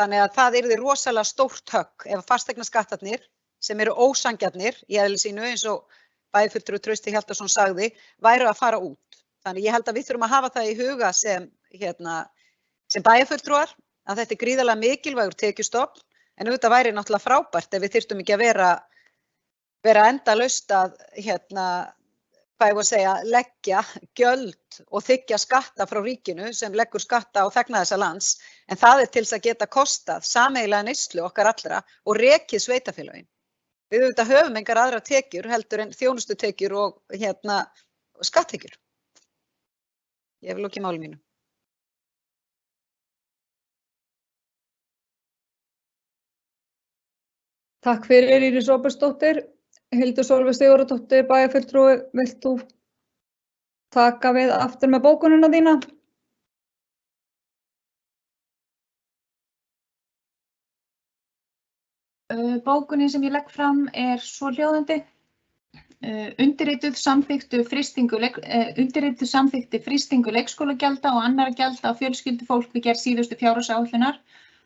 Þannig að það yrði rosalega stórt högg ef fasteignaskattarnir sem eru ósanngjarnir í eðli sínu eins og bæjarfulltrúi Trausti Hjaltason sagði væru að fara út. Þannig ég held að við þurfum að hafa það í huga sem bæjarfulltrúar að þetta er gríðarlega mikilvægur tekjustofn en auðvitað væri náttúrulega frábært ef við þyrftum ekki að vera endalaust að leggja gjöld og þiggja skatta frá ríkinu sem leggur skatta á þegna þessa lands, en það er til þess að geta kostað sameiginlega neyslu okkar allra og rekið sveitarfélögin. Við auðvitað höfum engar aðrar tekjur heldur en þjónustutekjur og skatttekjur. Ég hef lokið máli mínu. Takk fyrir Íris Róbertsdóttir. Hildur Sólveig Sigurðardóttir, bæjarfulltrúi, vilt þú taka við aftur með bókunina þína? Bókunin sem ég legg fram svohljóðandi. Undirrituð samþykkti frystingu leikskólagjalda og annarra gjalda á fjölskyldufólk við gerð síðustu fjárhagsáætlunar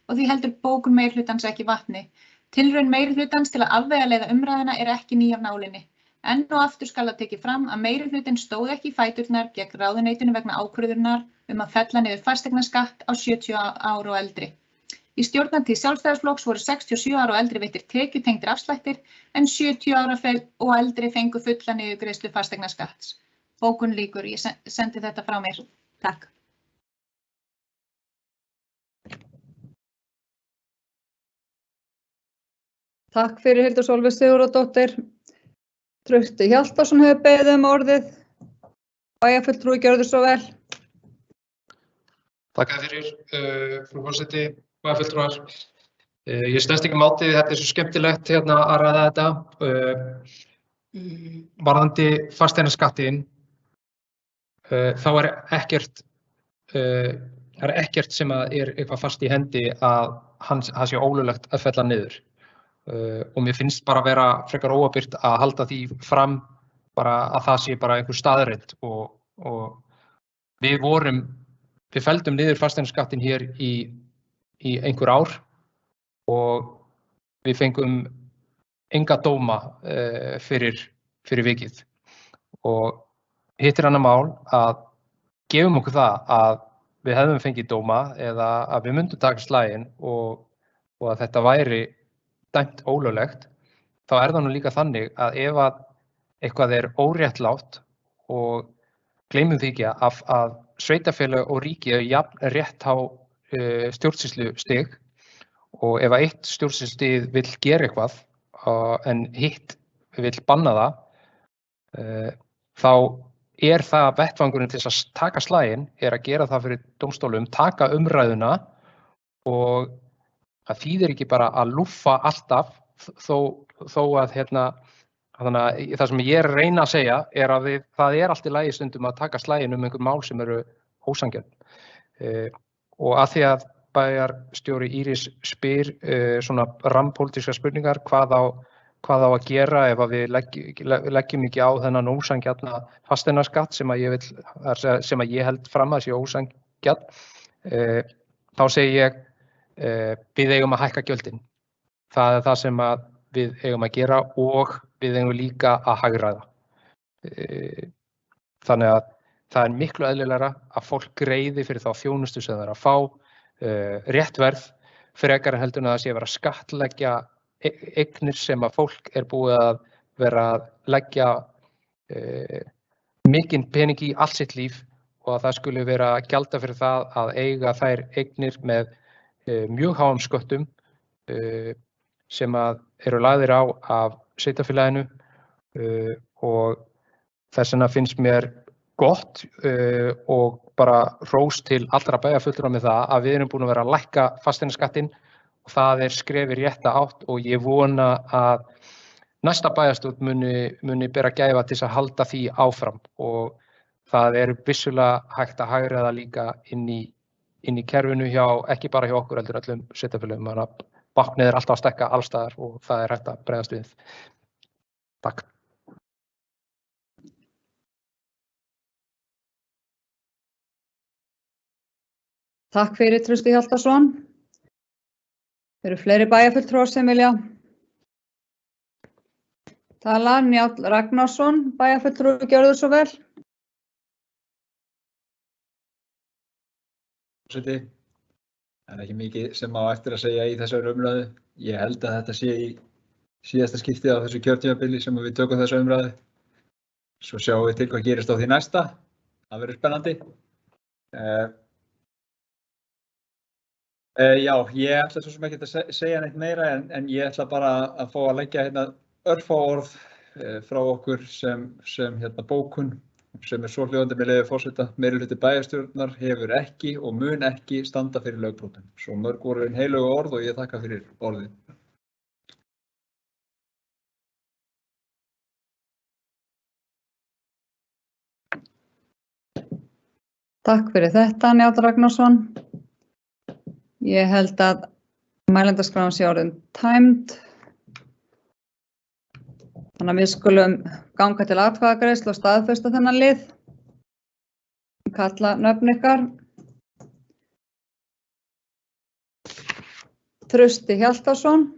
og því heldur bókun meirihlutans ekki vatni. Tilraun meirihlutans til að afvegaleiða umræðuna ekki ný af nálinni. Enn og aftur skal það tekið fram að meirihlutinn stóð ekki í fæturnar gegn ráðuneytinu vegna ákvörðunar að fella niður fasteignaskatt á 70 ára og eldri. Í stjórnartíð Sjálfstæðisflokks voru 67 ára og eldri veittir tekjutengdir afslættir en 70 ára og eldri fengu fulla niðurgreiðslu fasteignaskatts. Bókun lýkur, ég sendi þetta frá mér. Takk. Takk fyrir Hildur Sólveig Sigurðardóttir. Trausti Hjaltason hefur beðið orðið. Bæjarfulltrúi, gjörðu svo vel. Takk fyrir, frú forseti, bæjarfulltrúar. Ég stendst ekki mátið, þetta svo skemmtilegt að ræða þetta. Varðandi fasteignaskattinn, þá ekkert sem eitthvað fast í hendi að það sé ólöglegt að fella niður. Og mér finnst bara vera frekar óábyrgt að halda því fram bara að það sé bara einhver staðreynd og við feldum niður fasteignaskattinn hér í einhver ár og við fengum enga dóma fyrir vikið og hitt annað mál að gefum okkur það að við hefðum fengið dóma eða að við myndum taka slaginn og að þetta væri dæmt ólöglegt, þá það nú líka þannig að ef að eitthvað óréttlátt og gleymum því ekki að sveitarfélög og ríki jafn rétthá stjórnsýslustig og ef eitt stjórnsýslustig vill gera eitthvað en hitt vill banna það, þá það vettvangurinn til að taka slaginn að gera það fyrir dómstólum, taka umræðuna og það þýðir ekki bara að lúffa alltaf þó að þannig að það sem ég að reyna að segja að það allt í lagi stundum að taka slaginn einhver mál sem eru ósanngjörn. Og að því að bæjarstjóri Íris spyr svona rammpólitískar spurningar hvað á að gera ef að við leggjum ekki á þennan ósanngjarna fasteignaskatt sem ég held fram að sé ósanngjarn, þá segi ég við eigum að hækka gjöldin. Það það sem við eigum að gera og við eigum líka að hagræða. Þannig að það miklu eðlilegra að fólk greiði fyrir þá þjónustu sem það að fá rétt verð frekar en heldur en það sé að vera að skattleggja eignir sem að fólk búið að vera að leggja mikinn pening í allt sitt líf og að það skuli vera að gjalda fyrir það að eiga þær eignir með mjög háum sköttum sem að lagðir á af sveitarfélaginu og þess vegna finnst mér gott og bara hrós til allra bæjarfulltrúa með það að við erum búin að vera að lækka fasteignaskattinn og það skref í rétta átt og ég vona að næsta bæjarstjórn muni bera gæfa til að halda því áfram og það vissulega hægt að hagræða líka inn í kerfinu ekki bara hjá okkur heldur öllum sveitarfélögum, þannig að báknið alltaf að stækka alls staðar og það hægt að bregðast við. Takk. Takk fyrir Trausti Hjaltason. Eru fleiri bæjarfulltrúar sem vilja tala? Njáll Ragnarsson, bæjarfulltrúi, gjörðu svo vel. Það ekki mikið sem á eftir að segja í þessari umræðu. Ég held að þetta sé í síðasta skiptið á þessu kjörtímabili sem við tökum þessu umræðu. Svo sjáum við til hvað gerist á því næsta. Það verður spennandi. Já, ég ætla svo sem ekki að segja neitt meira en ég ætla bara að fá að leggja örfá orð frá okkur sem bókun sem svohljóðandi með leyfi forseta. Meirihluti bæjarstjórnar hefur ekki og mun ekki standa fyrir lögbrotum. Svo mörg voru heilögu orð og ég þakka fyrir orðið. Takk fyrir þetta, Njáll Ragnarsson. Ég held að mælendaskráin sé orðin tæmd. Þannig að við skulum ganga til atkvæðagreiðslu og staðfesta þennan lið. Kalla nöfn ykkar. Trausti Hjaltason.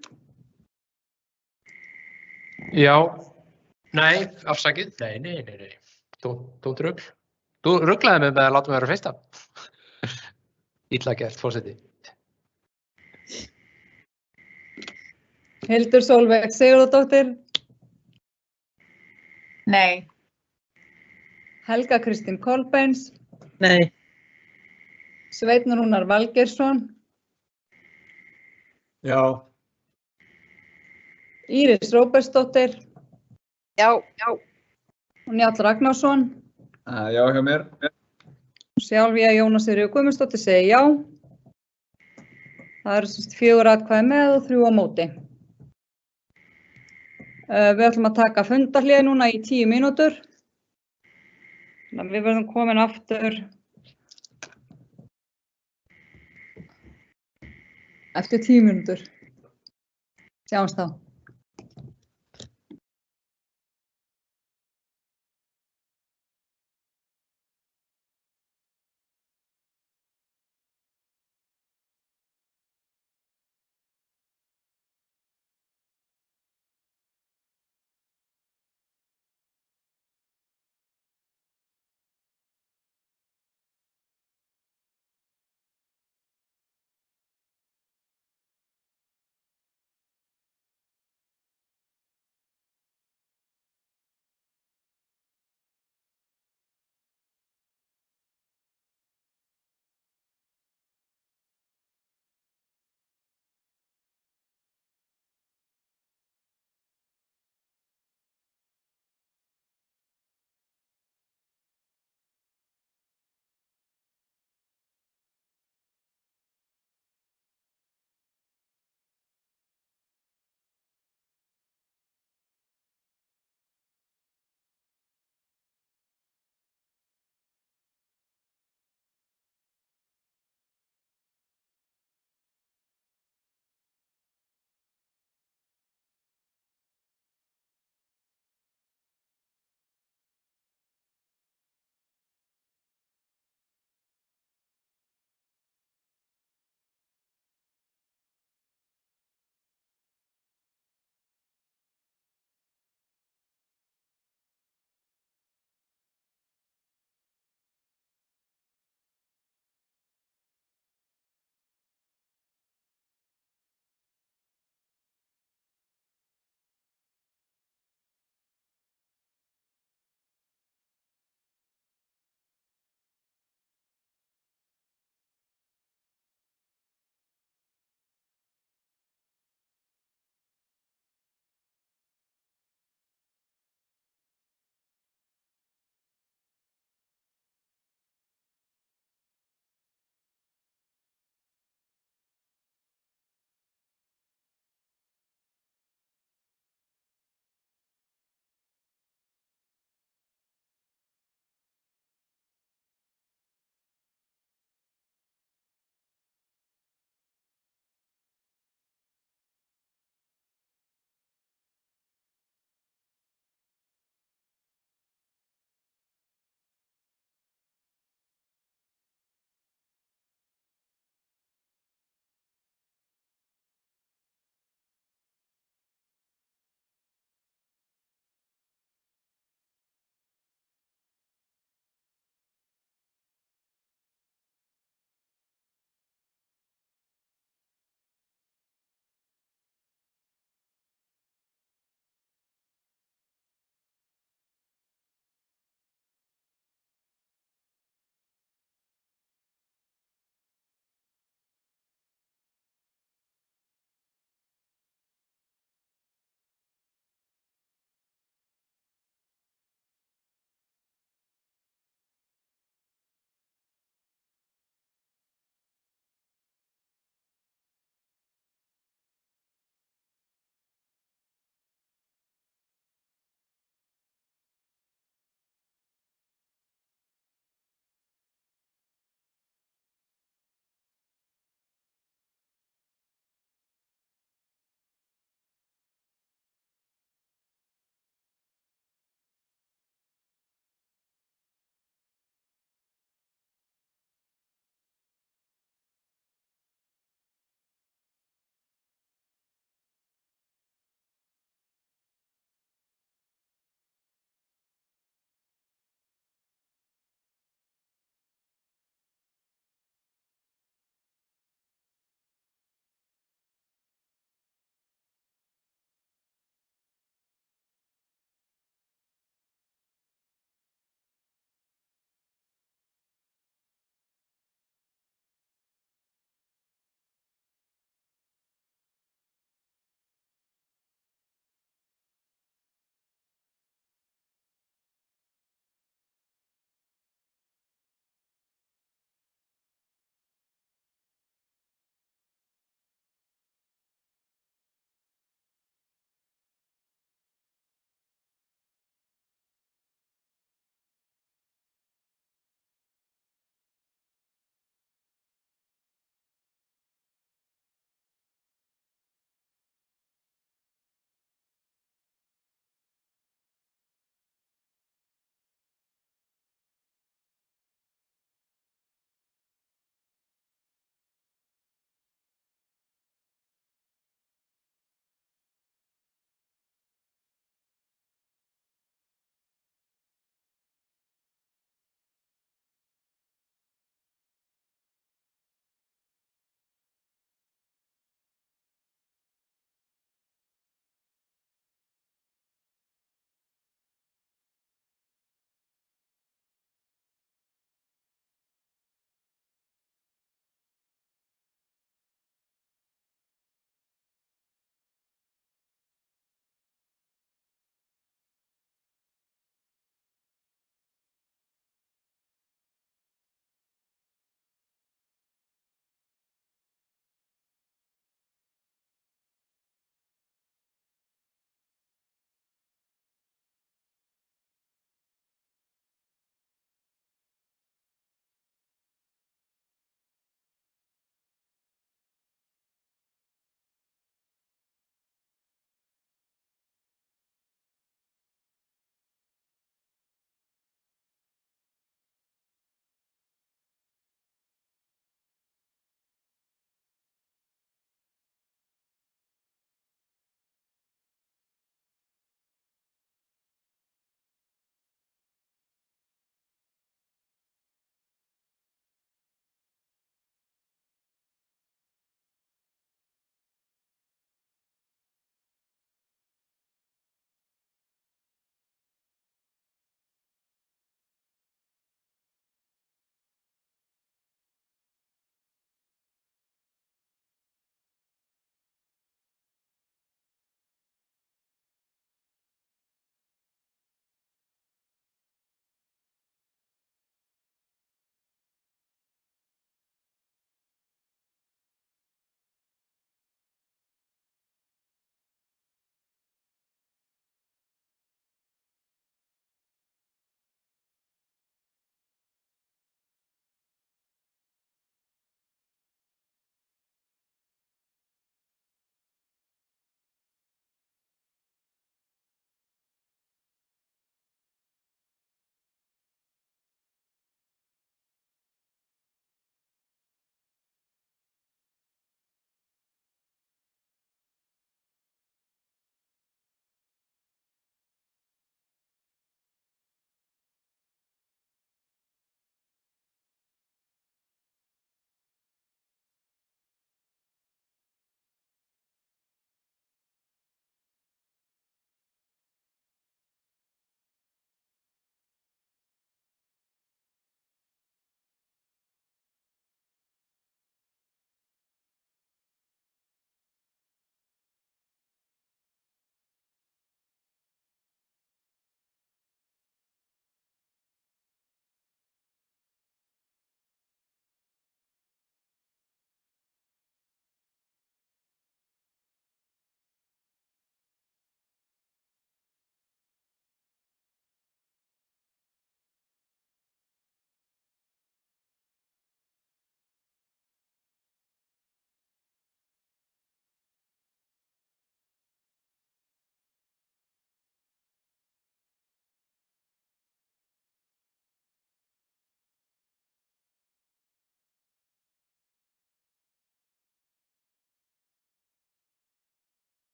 Já. Nei, afsakið. Nei. Tómt rugl. Þú ruglaði mig með að láta mig vera fyrsta. Illa gert, forseti. Hildur Sólveig Sigurðardóttir. Nei. Helga Kristín Kolbeins. Nei. Sveinn Rúnar Valgeirsson. Já. Íris Róbertsdóttir. Já. Og Njáll Ragnarsson. Já, hjá mér. Sjálf ég, Jóna Sigríður Guðmundsdóttir, segi já. Það eru 4 atkvæði með og 3 á móti. Við ætlum að taka fundarhlé núna í 10 mínútur. Þannig að við verðum komin aftur eftir 10 mínútur. Sjáumst þá.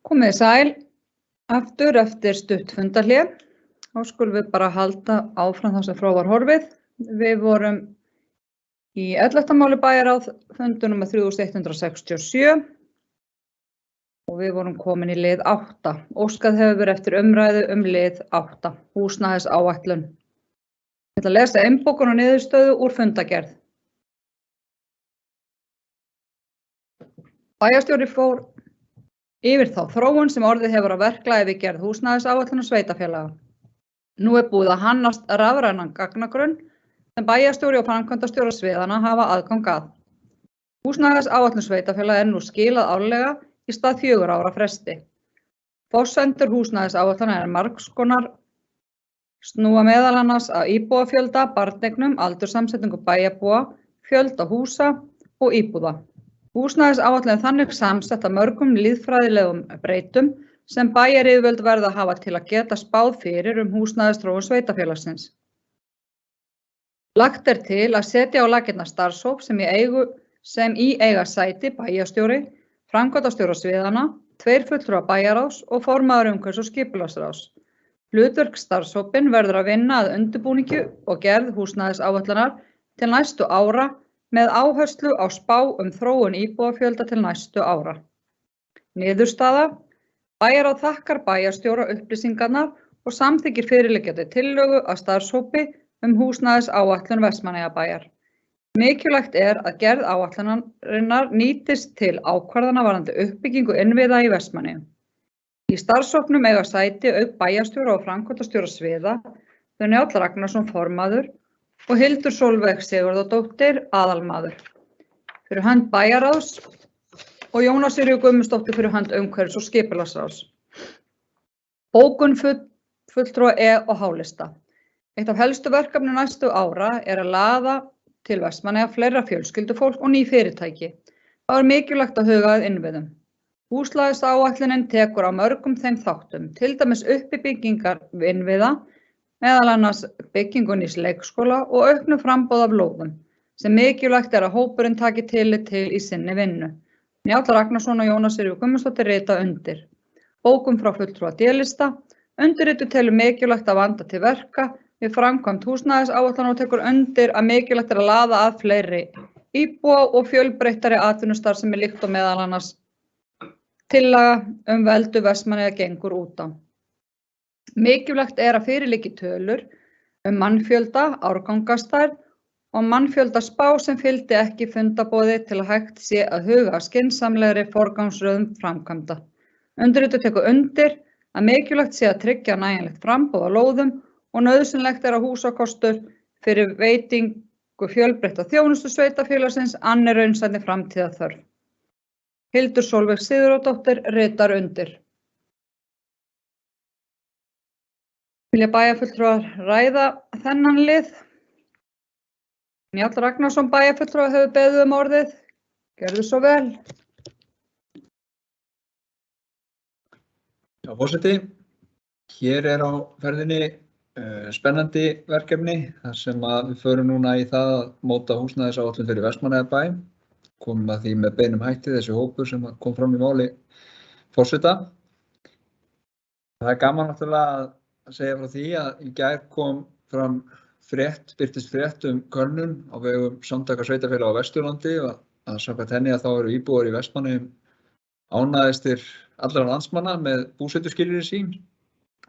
Komið þið sæl aftur eftir stutt fundarhlé. Þá skulum við bara halda áfram það sem frá var horfið. Við vorum í 11. máli bæjarráð fundur númer 3167 og við vorum komin í lið 8. Óskað hefur verið eftir umræðu lið 8, húsnæðisáætlun. Ég ætla að lesa innbókun og niðurstöðu úr fundargerð. Bæjarstjóri fór yfir þá þróun sem orðið hefur á verklagi við gerð húsnæðisáætlunar sveitarfélaga. Nú er búið að hannast rafrænan gagnagrunn sem bæjarstjóri og framkvæmdastjórar sviðanna hafa aðgang að. Húsnæðisáætlun sveitarfélaga nú skilað árlega í stað 4 ára fresti. Forsendur húsnæðisáætlunar margs konar, snúa meðal annars að íbúafjölda, barneignum, aldurssamsetningu bæjarbúa, fjölda húsa og íbúða. Húsnæðisáætlun þannig samsett að mörgum lýðfræðilegum breytum sem bæjaryfirvöld verða að hafa til að geta spáð fyrir húsnæðisþróun sveitarfélagsins. Lagt er til að setja á laggirnar starfshóp sem í eiga sæti bæjarstjóri, framkvæmdastjórar sviðanna, 2 fulltrúar bæjarráðs og formaður umhverfis- og skipulagsráðs. Hlutverk starfshópinn verður að vinna að undirbúningi og gerð húsnæðisáætlunar til næstu ára með áherslu á spá þróun íbúafjölda til næstu ára. Niðurstaða: Bæjarráð þakkar bæjarstjóra upplýsingarnar og samþykkir fyrirliggjandi tillögu að starfshópi húsnæðisáætlun Vestmannaeyjabæjar. Mikilvægt er að gerð áætlunarinnar nýtist til ákvarðana varðandi uppbyggingu innviða í Vestmannaeyjum. Í starfshópnum eiga sæti auk bæjarstjóra og framkvæmdastjóra sviða þau Njáll Ragnarsson formaður og Hildur Sólveig Sigurðardóttir aðalmaður fyrir hönd bæjarráðs og Jóna Sigríður Guðmundsdóttir fyrir hönd umhverfis- og skipulagsráðs. Bókun fulltrúa og H-lista. Eitt af helstu verkefni næstu ára er að laða til Vestmannaeyja fleira fjölskyldufólk og ný fyrirtæki. Það er mikilvægt að huga að innviðum. Húsnæðisáætlunin tekur á mörgum þeim þáttum, til dæmis uppbyggingar innviða, meðal annars byggingu nýs leikskóla og auknu framboð af lóðum, sem mikilvægt er að hópurinn taki tillit til í sinni vinnu. Njáll Ragnarsson og Jóna Sigríður Guðmundsdóttir rita undir. Bókun frá fulltrúa D-lista. Undirrituð telur mikilvægt að vanda til verka við framkvæmd húsnæðisáætlunar og tekur undir að mikilvægt er að laða að fleiri íbúa og fjölbreyttari atvinnustarfsemi líkt og meðal annars tillaga veldu Vestmannaeyja gengur út á. Mikilvægt er að fyrir liggi tölur mannfjölda, árgangastærð og mannfjöldaspá sem fylgdi ekki fundarboði til að hægt sé að huga að skynsamlegri forgangsröðun framkvæmda. Undirrituð tekur undir að mikilvægt sé að tryggja nægjanlegt framboð á lóðum og nauðsynlegt er að húsakostur fyrir veitingu fjölbreytta þjónustu sveitarfélagsins anni raunsænni framtíðarþörf. Hildur Sólveig Sigurðardóttir ritar undir. Vilja bæjarfulltrúar ræða þennan lið? Njáll Ragnarsson bæjarfulltrúa hefur beðið orðið. Gjörðu svo vel. Já, forseti. Hér er á ferðinni spennandi verkefni þar sem við förum núna í það að móta húsnæðisáætlun fyrir Vestmannaeyjabæ. Komum að því með beinum hætti þessi hópur sem kom fram í máli forseta. Það er gaman náttúrulega að segja frá því að í gær kom fram birtist frétt könnun á vegum Samtaka sveitarfélaga á Vesturlandi og að samkvæmt henni að þá eru íbúar í Vestmannaeyjum ánægðistir allra landsmanna með búsetuskilyrði sín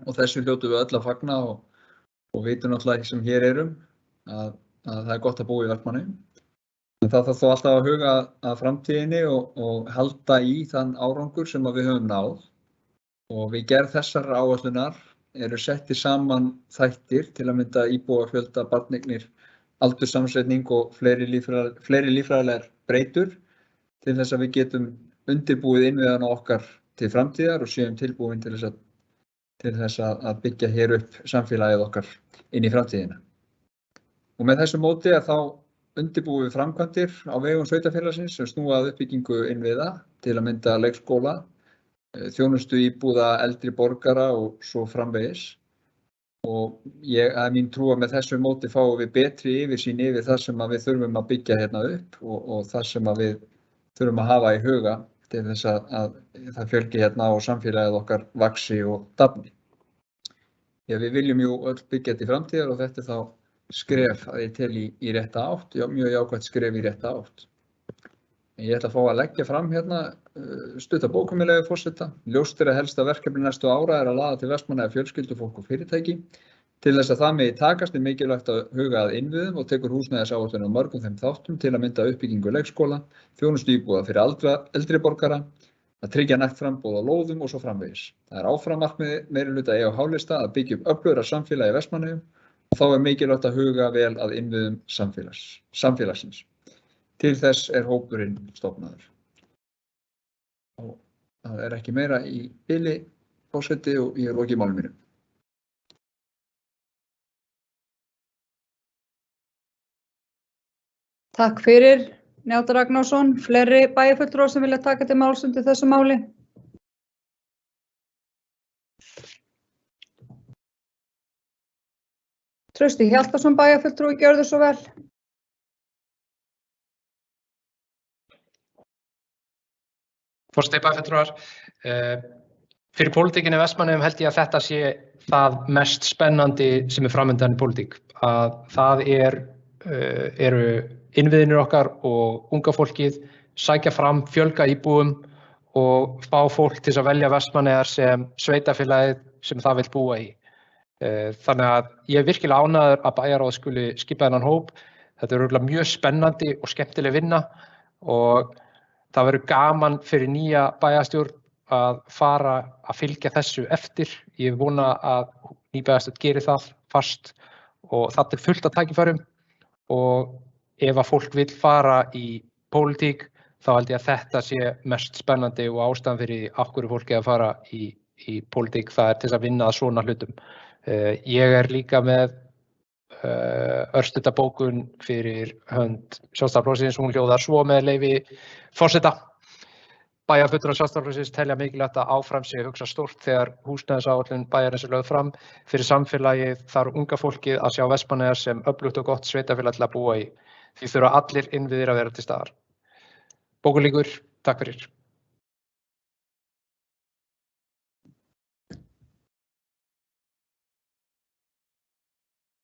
og þessu hljótum við öll að fagna og vitum náttúrulega sem hér erum að það er gott að búa í Vestmannaeyjum. En það þarf þó alltaf að huga að framtíðinni og halda í þann árangur sem við höfum náð. Og við gerð þessar áætlunar eru settir saman þættir til að mynda íbúafjölda, barneignir, aldurssamsetning og fleiri líffræðilegar breytur til þess að við getum undirbúið innviðina okkar til framtíðar og séum tilbúin til þess að byggja hér upp samfélagið okkar inn í framtíðina. Og með þessu móti þá undirbúum við framkvæmdir á vegum sveitarfélagsins sem snúa að uppbyggingu innviða til að mynda leikskóla, þjónustu íbúða eldri borgara og svo framvegis. Og mín trú að með þessu móti fáum við betri yfirsýn yfir það sem við þurfum að byggja hérna upp og það sem við þurfum að hafa í huga til þess að það fjölgi hérna og samfélagið okkar vaxi og dafni. Já, við viljum jú öll byggja þetta í framtíðar og þetta þá skref að ég tel í rétta átt, mjög jákvætt skref í rétta átt. Ég ætla að fá að leggja fram hérna stutta bókun með leyfi forseta. Ljóst að helsta verkefni næstu ára að laða til Vestmannaeyja fjölskyldufólk og fyrirtæki. Til þess að það megi takast mikilvægt að huga að innviðum og tekur húsnæðisáætlun á mörgum þeim þáttum til að mynda uppbyggingu leikskóla, þjónustu íbúða fyrir eldri borgara, að tryggja nægt framboð á lóðum og svo framvegis. Það áfram markmið meirihluta EH-lista að byggja upp öflugra samfélagi í Vestmannaeyjum og þá mikilvægt að huga vel að innviðum samfélagsins. Til þess hópurinn stofnaður. Og það ekki meira í bili, forseti, og ég loki máli mínu. Takk fyrir, Njáll Ragnarsson. Fleiri bæjarfulltrúar sem vilja taka til máls undir þessu máli? Trausti Hjaltason bæjarfulltrúi, gjörðu svo vel. Forseti bæjarfulltrúar, fyrir pólitíkinni í Vestmannaeyjum held ég að þetta sé það mest spennandi sem framundan í pólitík. Að það eru innviðinir okkar og unga fólkið sækja fram, fjölga íbúum og fá fólk til að velja Vestmannaeyjar sem sveitarfélagið sem það vill búa í. Þannig að ég virkilega ánægður að bæjarráð skuli skipa þennan hóp. Þetta örugglega mjög spennandi og skemmtileg vinna og það verður gaman fyrir nýja bæjarstjórn að fara að fylgja þessu eftir. Ég vona að ný bæjarstjórn geri það fast og það fullt af tækifærum og ef að fólk vill fara í pólitík þá held ég að þetta sé mest spennandi og ástæðan fyrir af hverju fólki að fara í pólitík, það til að vinna að svona hlutum. Ég líka með örstutta bókun fyrir hönd Sjálfstæðisflokksins, hún hljóðar svo með leyfi forseta. Bæjarfulltrúar Sjálfstæðisflokksins telja mikilvægt að áfram sé hugsa stórt þegar húsnæðisáætlun bæjarins lögð fram. Fyrir samfélagið þarf unga fólkið að sjá Vestmannaeyjar sem öflugt og gott sveitarfélag til að búa í. Því þurfa allir innviðir að vera til staðar. Bókun lýkur, takk fyrir.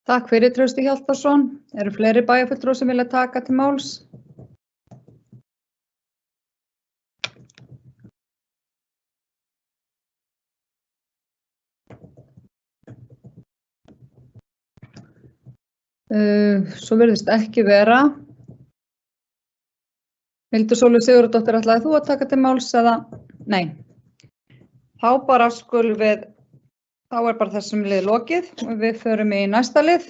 Takk fyrir, Trausti Hjaltason. Eru fleiri bæjarfulltrúar sem vilja taka til máls? Svo virðist ekki vera. Hildur Sólveig Sigurðardóttir, ætlaði þú að taka til máls eða? Nei. Þá bara þessum lið lokið og við förum í næsta lið.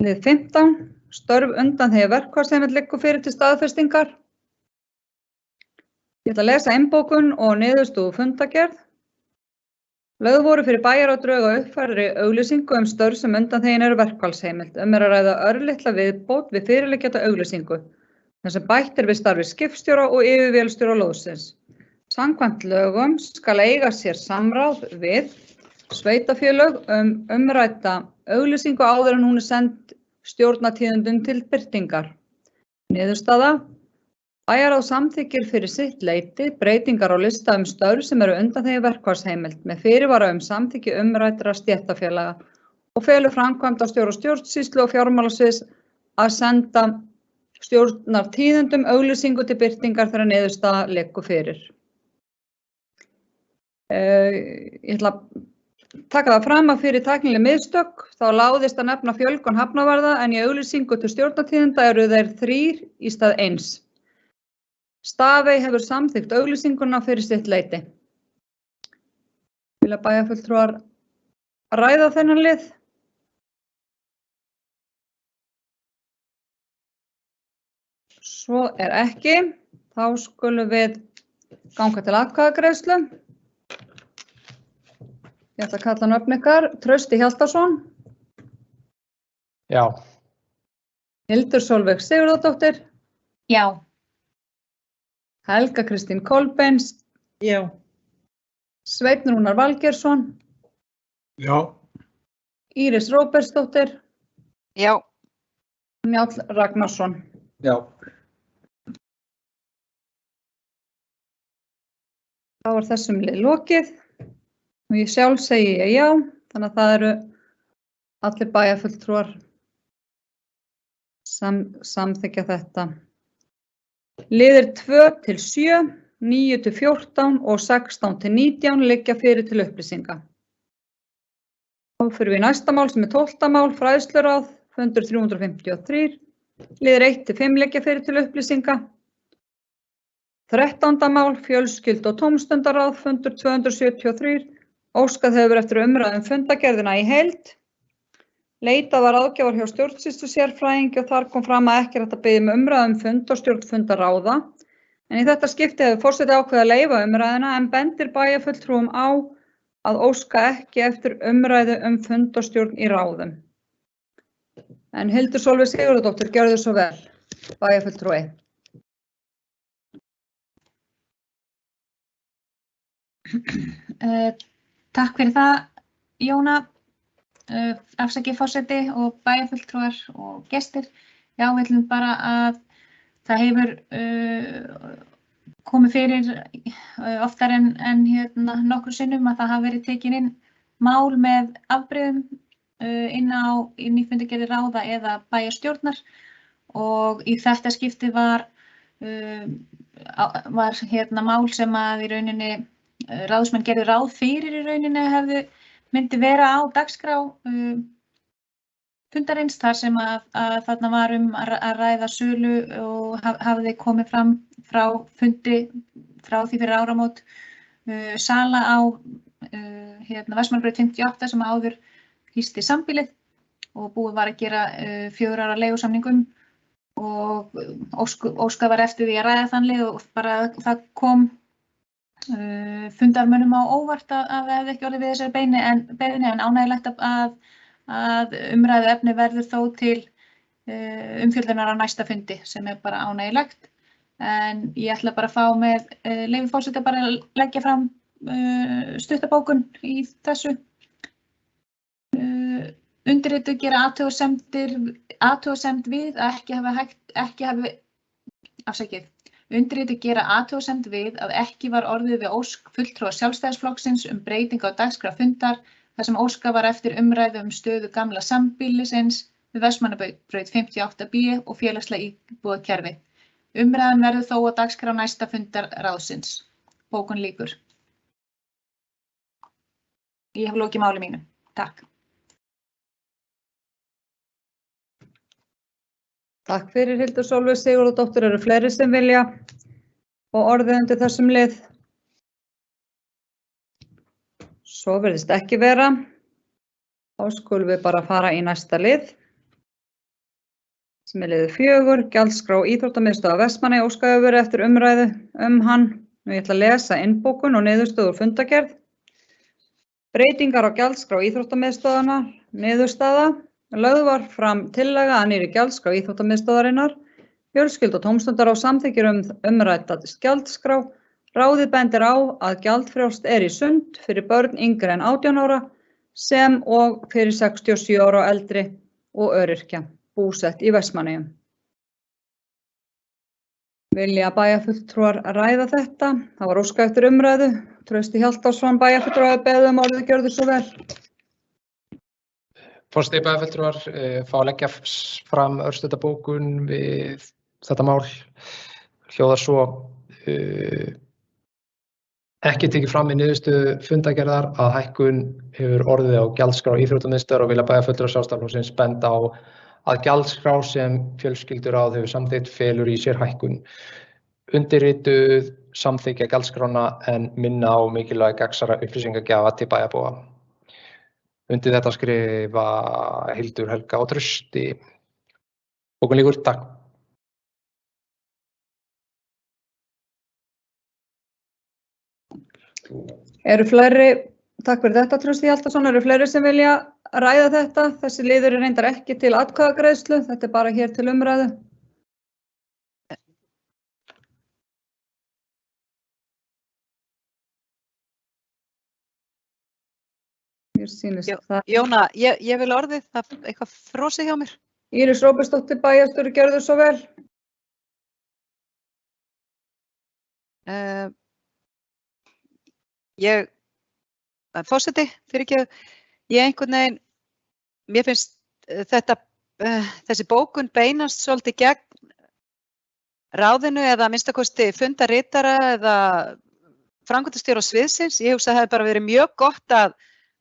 Lið 15, störf undan þegar verkfallsheimild liggur fyrir til staðfestingar. Ég ætla að lesa innbókun og niðurstöðu fundargerð. Lögð voru fyrir bæjarráð drög á uppfærðri auglýsingu störf sem undanþegin eru verkfallsheimild. Er að ræða örlitla viðbót við fyrirliggjandi auglýsingu, þar sem bætt við starfi skipstjóra og yfirvélstjóra lóðsins. Samkvæmt lögum skal eiga sér samráð við sveitarfélög umrædda auglýsingu áður en hún send stjórnartíðendum til birtingar. Niðurstaða: Bæjarráð samþykkir fyrir sitt leyti breytingar á lista störf sem eru undanþegin verkfallsheimild með fyrirvara samþykki umræddra stéttarfélaga og felur framkvæmdastjóra stjórnsýslu og fjármálasviðs að senda stjórnartíðendum auglýsingu til birtingar þegar niðurstaða liggur fyrir. Ég ætla að taka það fram að fyrir tæknileg mistök þá láðist að nefna fjölgun hafnarvarða en í auglýsingu til stjórnartíðenda eru þeir 3 í stað 1. Stafey hefur samþykkt auglýsinguna fyrir sitt leyti. Vilja bæjarfulltrúar ræða þennan lið? Svo ekki. Þá skulum við ganga til atkvæðagreiðslu. Ég ætla að kalla nöfn ykkar. Trausti Hjaltason, Já. Hildur Sólveig Sigurðardóttir, Já. Helga Kristín Kolbeins, Já. Sveinn Rúnar Valgeirsson, Já, Íris Róbertsdóttir, Já. Njáll Ragnarsson. Já, Þá er þessum lið lokið og ég sjálf segi ég já, þannig að það eru allir bæjarfulltrúar samþykkja þetta. Liðir 2 til 7, 9 til 14 og 16 til 19 liggja fyrir til upplýsinga. Þá fyrir við í næsta mál sem er 12. mál, fræðsluráð, fundur 353, liðir 1 til 5 liggja fyrir til upplýsinga. 13. mál, fjölskyldu- og tómstundaráð, fundur 273, óskað hefur eftir umræðum fundagerðina í heild. Leitað var ráðgjafar hjá stjórnsýslusérfræðingi og þar kom fram að ekki er hægt að biðja umræðum fund og stjórn fundaráða. En í þetta skipti hefur forseti ákveðið að leyfa umræðuna en bendir bæjarfulltrúum á að óska ekki eftir umræðu fund og stjórn í ráðum. En Hildur Sólveig Sigurðardóttir, gjörðu svo vel, bæjarfulltrúi. Takk fyrir það, Jóna. Afsakið forseti og bæjarfulltrúar og gestir. Já, við ætlum bara að það hefur komið fyrir oftar en nokkru sinnum að það hafi verið tekin inn mál með afbrigðum inn í fundargerðir ráða eða bæjarstjórnar og í þetta skipti var mál sem að í rauninni ráðsmenn gerðu ráð fyrir í rauninni myndi vera á dagskrá fundarins þar sem að þarna var að ræða sölu og hafði komið fram frá fundi frá því fyrir áramót sala á Vestmannabraut 58 sem áður hýsti sambýlið og búið var að gera 4 ára leigusamningum og óskað var eftir því að ræða þannig og bara það kom fundarmönnum á óvart að það hefði ekki orðið við þessari beiðni en ánægjulegt að umræðu efni verður þó til umfjöllunar á næsta fundi sem er bara ánægjulegt. En ég ætla bara að fá með leyfi forseta bara að leggja fram stuttabókun í þessu. Undirrituð gera athugasemd við að Undirrituð gera athugasemd við að ekki var orðið við ósk fulltrúa Sjálfstæðisflokksins breytingu á dagskrá fundar þar sem óskað var eftir umræðu stöðu gamla sambýlisins við Vestmannabraut 58B og félagslega íbúðakerfi. Umræðan verður þó á dagskrá næsta fundar ráðsins. Bókun lýkur. Ég hef lokið máli mínu. Takk. Takk fyrir Hildur Sólveig Sigurðardóttir, eru fleiri sem vilja og orðið undir þessum lið. Svo virðist ekki vera. Þá skulum við bara fara í næsta lið. Sem er liður 4, gjaldskrá Íþróttamiðstöðvar Vestmannaeyja, óskað hefur verið eftir umræðu hann. Nú ég ætla að lesa innbókun og niðurstöðu úr fundargerð. Breytingar á gjaldskrá Íþróttamiðstöðvarna, niðurstaða. Lögð var fram tillaga að nýrri gjaldskrá Íþróttamiðstöðvarinnar. Fjölskyldu- og tómstundaráð samþykkir umrædda gjaldskrá. Ráðið bendir á að gjaldfrjálst er í sund fyrir börn yngri en 18 ára sem og fyrir 67 ára og eldri og öryrkja búsett í Vestmannaeyjum. Vilja bæjarfulltrúar ræða þetta? Það var óskað eftir umræðu. Trausti Hjaltason, bæjarfulltrúar, beðið orðið, gjörðu svo vel. Forseti bæjarfulltrúar fá að leggja fram örstuttabókun við þetta mál. Hljóðar svo ekki tekið fram í niðurstöðu fundargerðar að hækkun hefur orðið á gjaldskrá Íþróttamiðstöðvar og vilja bæjarfulltrúar Sjálfstæðisflokksins benda á að gjaldskrá sem fjölskylduráð hefur samþykkt felur í sér hækkun. Undirrituð samþykkja gjaldskrána en minna á mikilvægi gagnsærra upplýsingagjafa til bæjarbúa. Undir þetta skrifa Hildur, Helga og Trausti. Bókun lýkur, takk. Eru fleiri, takk fyrir þetta Trausti Hjaltason, eru fleiri sem vilja ræða þetta? Þessi liður er reyndar ekki til atkvæðagreiðslu, þetta er bara hér til umræðu. Mér sýnist það. Jóna, ég vil orðið, það er eitthvað frosið hjá mér. Íris Róbertsdóttir bæjarstjóri, gjörðu svo vel. Forseti, fyrirgefðu, ég einhvern veginn, mér finnst þetta, þessi bókun beinast svolítið gegn ráðinu eða að minnsta kosti fundaritara eða framkvæmdastjóra sviðsins. Ég hugsa að það hefði bara verið mjög gott að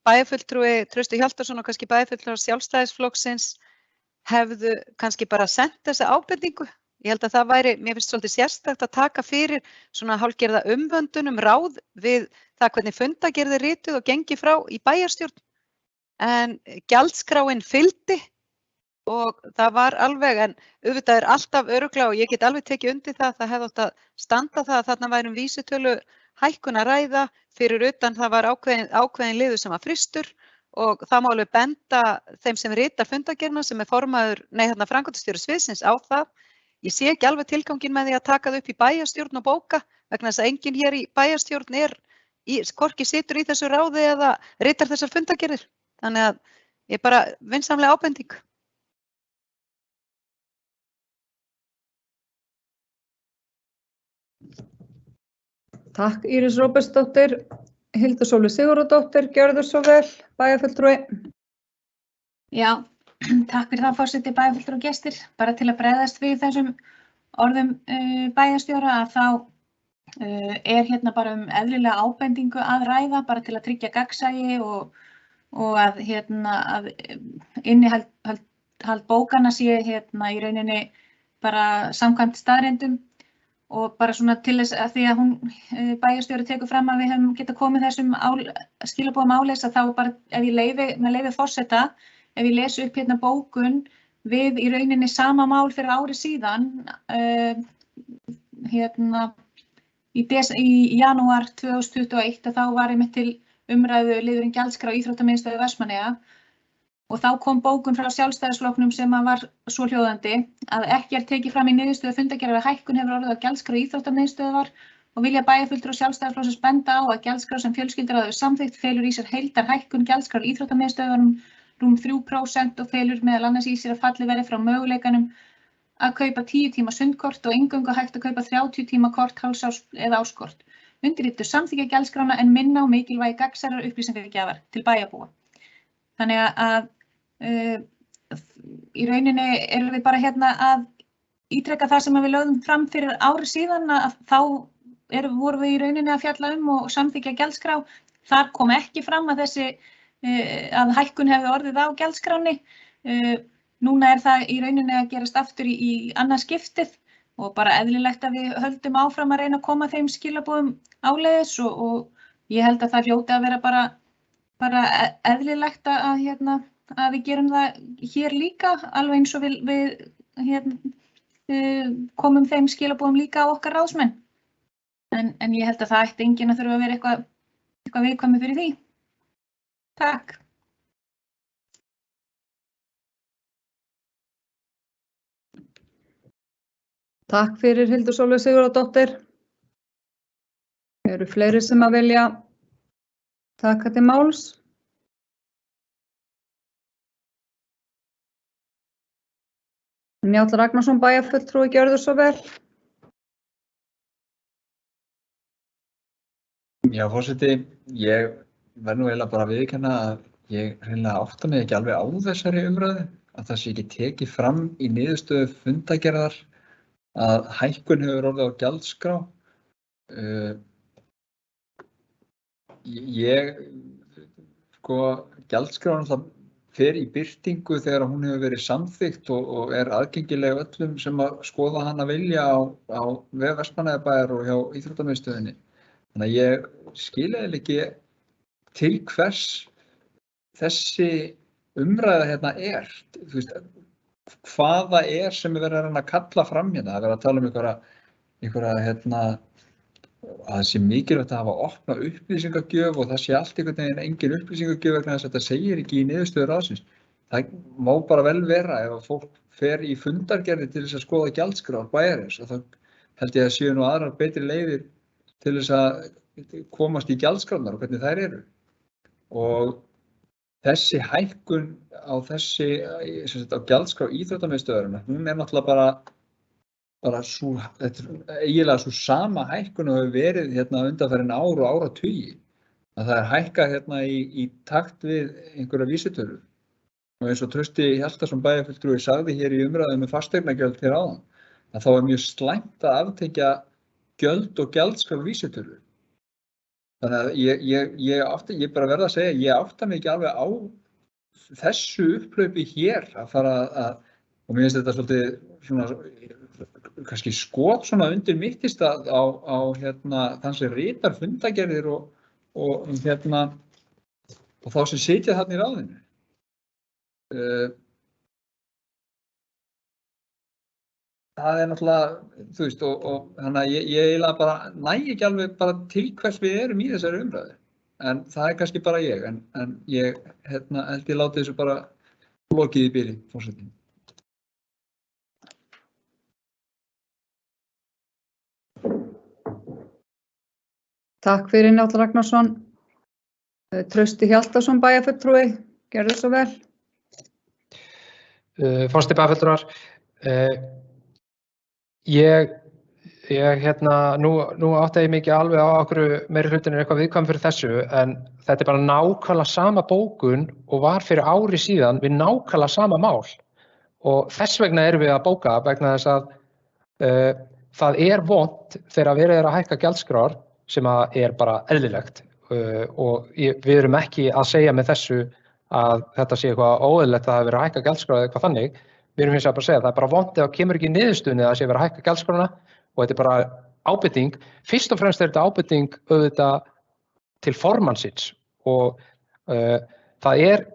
bæjarfulltrúi Trausti Hjaltason og kannski bæjarfulltrúar Sjálfstæðisflokksins hefðu kannski bara sent þessa ábendingu. Ég held að það væri, mér finnst svolítið sérstakt að taka fyrir svona hálfgerða umvöndun ráð við það hvernig fundagerð er rituð og gengi frá í bæjarstjórn. En gjaldskráin fylgdi og það var alveg, en auðvitað er alltaf örugglega og ég get alveg tekið undir það, það hefði átt að standa það að þarna væri vísitölu hækkun að ræða, fyrir utan það var ákveðin liður sem var frystur og það má alveg benda þeim sem ritar fundagerðina sem er framkvæmdastjóri sviðsins á það. Ég sé ekki alveg tilganginn með því að taka það upp í bæjarstjórn og bóka vegna þess að enginn hér í bæjarstjórn hvorki situr í þessu ráði eða ritar þessar fundagerðir. Þannig að ég bara vinsamlega ábending. Takk Íris Róbertsdóttir, Hildur Sólveig Sigurðardóttir, gjörðu svo vel, bæjarfulltrúi. Já, takk fyrir það forseti, bæjarfulltrúi og gestir. Bara til að bregðast við þessum orðum bæjarstjóra að þá er hérna bara eðlilega ábendingu að ræða, bara til að tryggja gagnsæi og að að innihald bókana sé í rauninni bara samkvæmt staðreyndum. Og bara svona til þess að því að hún bæjarstjóri tekur fram að við hefum getað komið þessum skilaboðum áleiðis að þá bara ef ég með leyfi forseta, ef ég les upp hérna bókun við í rauninni sama mál fyrir ári síðan, í janúar 2021 að þá var einmitt til umræðu liðurinn gjaldskrá Íþróttamiðstöð Vestmannaeyja. Og þá kom bókun frá Sjálfstæðisflokknum sem var svo hljóðandi að ekki er tekið fram í niðurstöðu fundagerðar að hækkun hefur orðið á gjaldskrá Íþróttamiðstöðvar og vilja bæjarfulltrúar Sjálfstæðisflokksins benda á að gjaldskrá sem fjölskylduráð hefur samþykkt felur í sér heildarhækkun gjaldskrár Íþróttamiðstöðvarum rúm 3% og felur meðal annars í sér að fallið verði frá möguleikanum að kaupa 10 tíma sundkort og eingöngu hægt að kaupa 30 tíma kort, hálfsárs eða áskort. Undirrituðu samþykkja gjaldskrána en minna á mikilvægi gagnsærrar upplýsingagjafar til bæjarbúa. Þannig að í rauninni erum við bara hérna að ítreka það sem við lögðum fram fyrir ári síðan að þá vorum við í rauninni að fjalla og samþykkja gjaldskrá. Þar kom ekki fram að að hækkun hefði orðið á gjaldskráni. Núna er það í rauninni að gerast aftur í annað skiptið og bara eðlilegt að við höldum áfram að reyna að koma þeim skilaboðum áleiðis og ég held að það hljóti að vera bara eðlilegt að við gerum það hér líka, alveg eins og við komum þeim skilaboðum líka á okkar ráðsmenn. En ég held að það ætti enginn að þurfa að vera eitthvað viðkvæmur fyrir því. Takk. Takk fyrir Hildur Sólveig Sigurðardóttir. Eru fleiri sem að vilja taka til máls? Njáll Ragnarsson bæjarfulltrúi, gjörðu svo vel. Já, forseti, ég verð nú eiginlega bara að viðurkenna að ég hreinlega átta mig ekki alveg á þessari umræðu, að það sé ekki tekið fram í niðurstöðu fundagerðar að hækkun hefur orðið á gjaldskrá. Gjaldskráin það fer í birtingu þegar hún hefur verið samþykkt og er aðgengileg öllum sem að skoða hana vilja á vef Vestmannaeyjabæjar og hjá Íþróttamiðstöðinni. Þannig að ég skil eiginlega ekki til hvers þessi umræða hérna er. Þú veist, hvað það er sem er verið að reyna að kalla fram hérna. Það er verið að tala um einhverja að það sé mikilvægt að hafa opna upplýsingagjöf og það sé allt einhvern veginn engin upplýsingagjöf vegna þess að þetta segir ekki í niðurstöðu ráðsins. Það má bara vel vera ef að fólk fer í fundargerðir til þess að skoða gjaldskrár bæjarins og þá held ég að séu nú aðrar betri leiðir til þess að komast í gjaldskrárnar og hvernig þær eru. Og þessi hækkun á á gjaldskrá íþróttamiðstöðvarinnar, hún náttúrulega bara sú, eiginlega svo sama hækkun og hefur verið hérna undanfarin ár og áratugi. Að það hækkað hérna í takt við einhverja vísitölur. Og eins og Trausti Hjaltason bæjarfulltrúi sagði hér í umræðu með fasteignagjöld hér áðan, að þá mjög slæmt að aftekja gjöld og gjaldskrár vísitölu. Þannig að ég bara verð að segja, ég átta mig ekki alveg á þessu upplaupi hér að fara og mér finnst þetta svolítið svona, kannski skot svona undir mittistað á þann sem ritar fundagerðir og þá sem sitja þarna í ráðinu. Það náttúrulega, þú veist, og þannig að ég eiginlega bara næ ekki alveg bara til hvers við erum í þessari umræðu. En það kannski bara ég, en ég held ég láti þessu bara lokið í bili, forseti. Takk fyrir Njáll Ragnarsson. Trausti Hjaltason bæjarfulltrúi, gjörðu svo vel. Forseti bæjarfulltrúar, nú átta ég mikið alveg á okkur meiri hlutin eitthvað viðkvæm fyrir þessu, en þetta bara nákvæmlega sama bókun og var fyrir ári síðan við nákvæmlega sama mál og þess vegna erum við að bóka vegna þess að það vont þegar verið að hækka gjaldskrár sem bara eðlilegt og við erum ekki að segja með þessu að þetta sé eitthvað óeðlilegt að það hafi verið að hækka gjaldskrár eða eitthvað þannig. Við erum hins vegar bara að segja að það bara vont ef það kemur ekki niðurstöðunni að það sé verið að hækka gjaldskrána og þetta bara ábending. Fyrst og fremst þetta ábending auðvitað til formannsins og það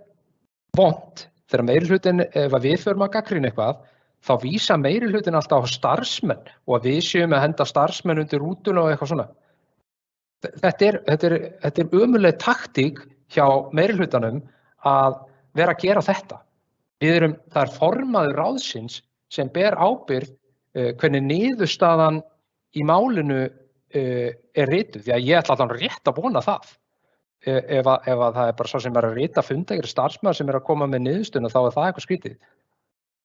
vont þegar meirihlutinn, ef við förum að gagnrýna eitthvað, þá vísa meirihlutinn alltaf á starfsmenn og að við séum að henda starfsmenn undir rútuna og eitthvað svona. Þetta ömurleg taktík hjá meirihlutanum að vera að gera þetta. Það formaður ráðsins sem ber ábyrgð hvernig niðurstaðan í málinu rituð, því að ég ætla allan rétt að vona það. Ef það bara svo sem að rita fundagerðir starfsmaður sem að koma með niðurstöðuna, þá það eitthvað skrítið.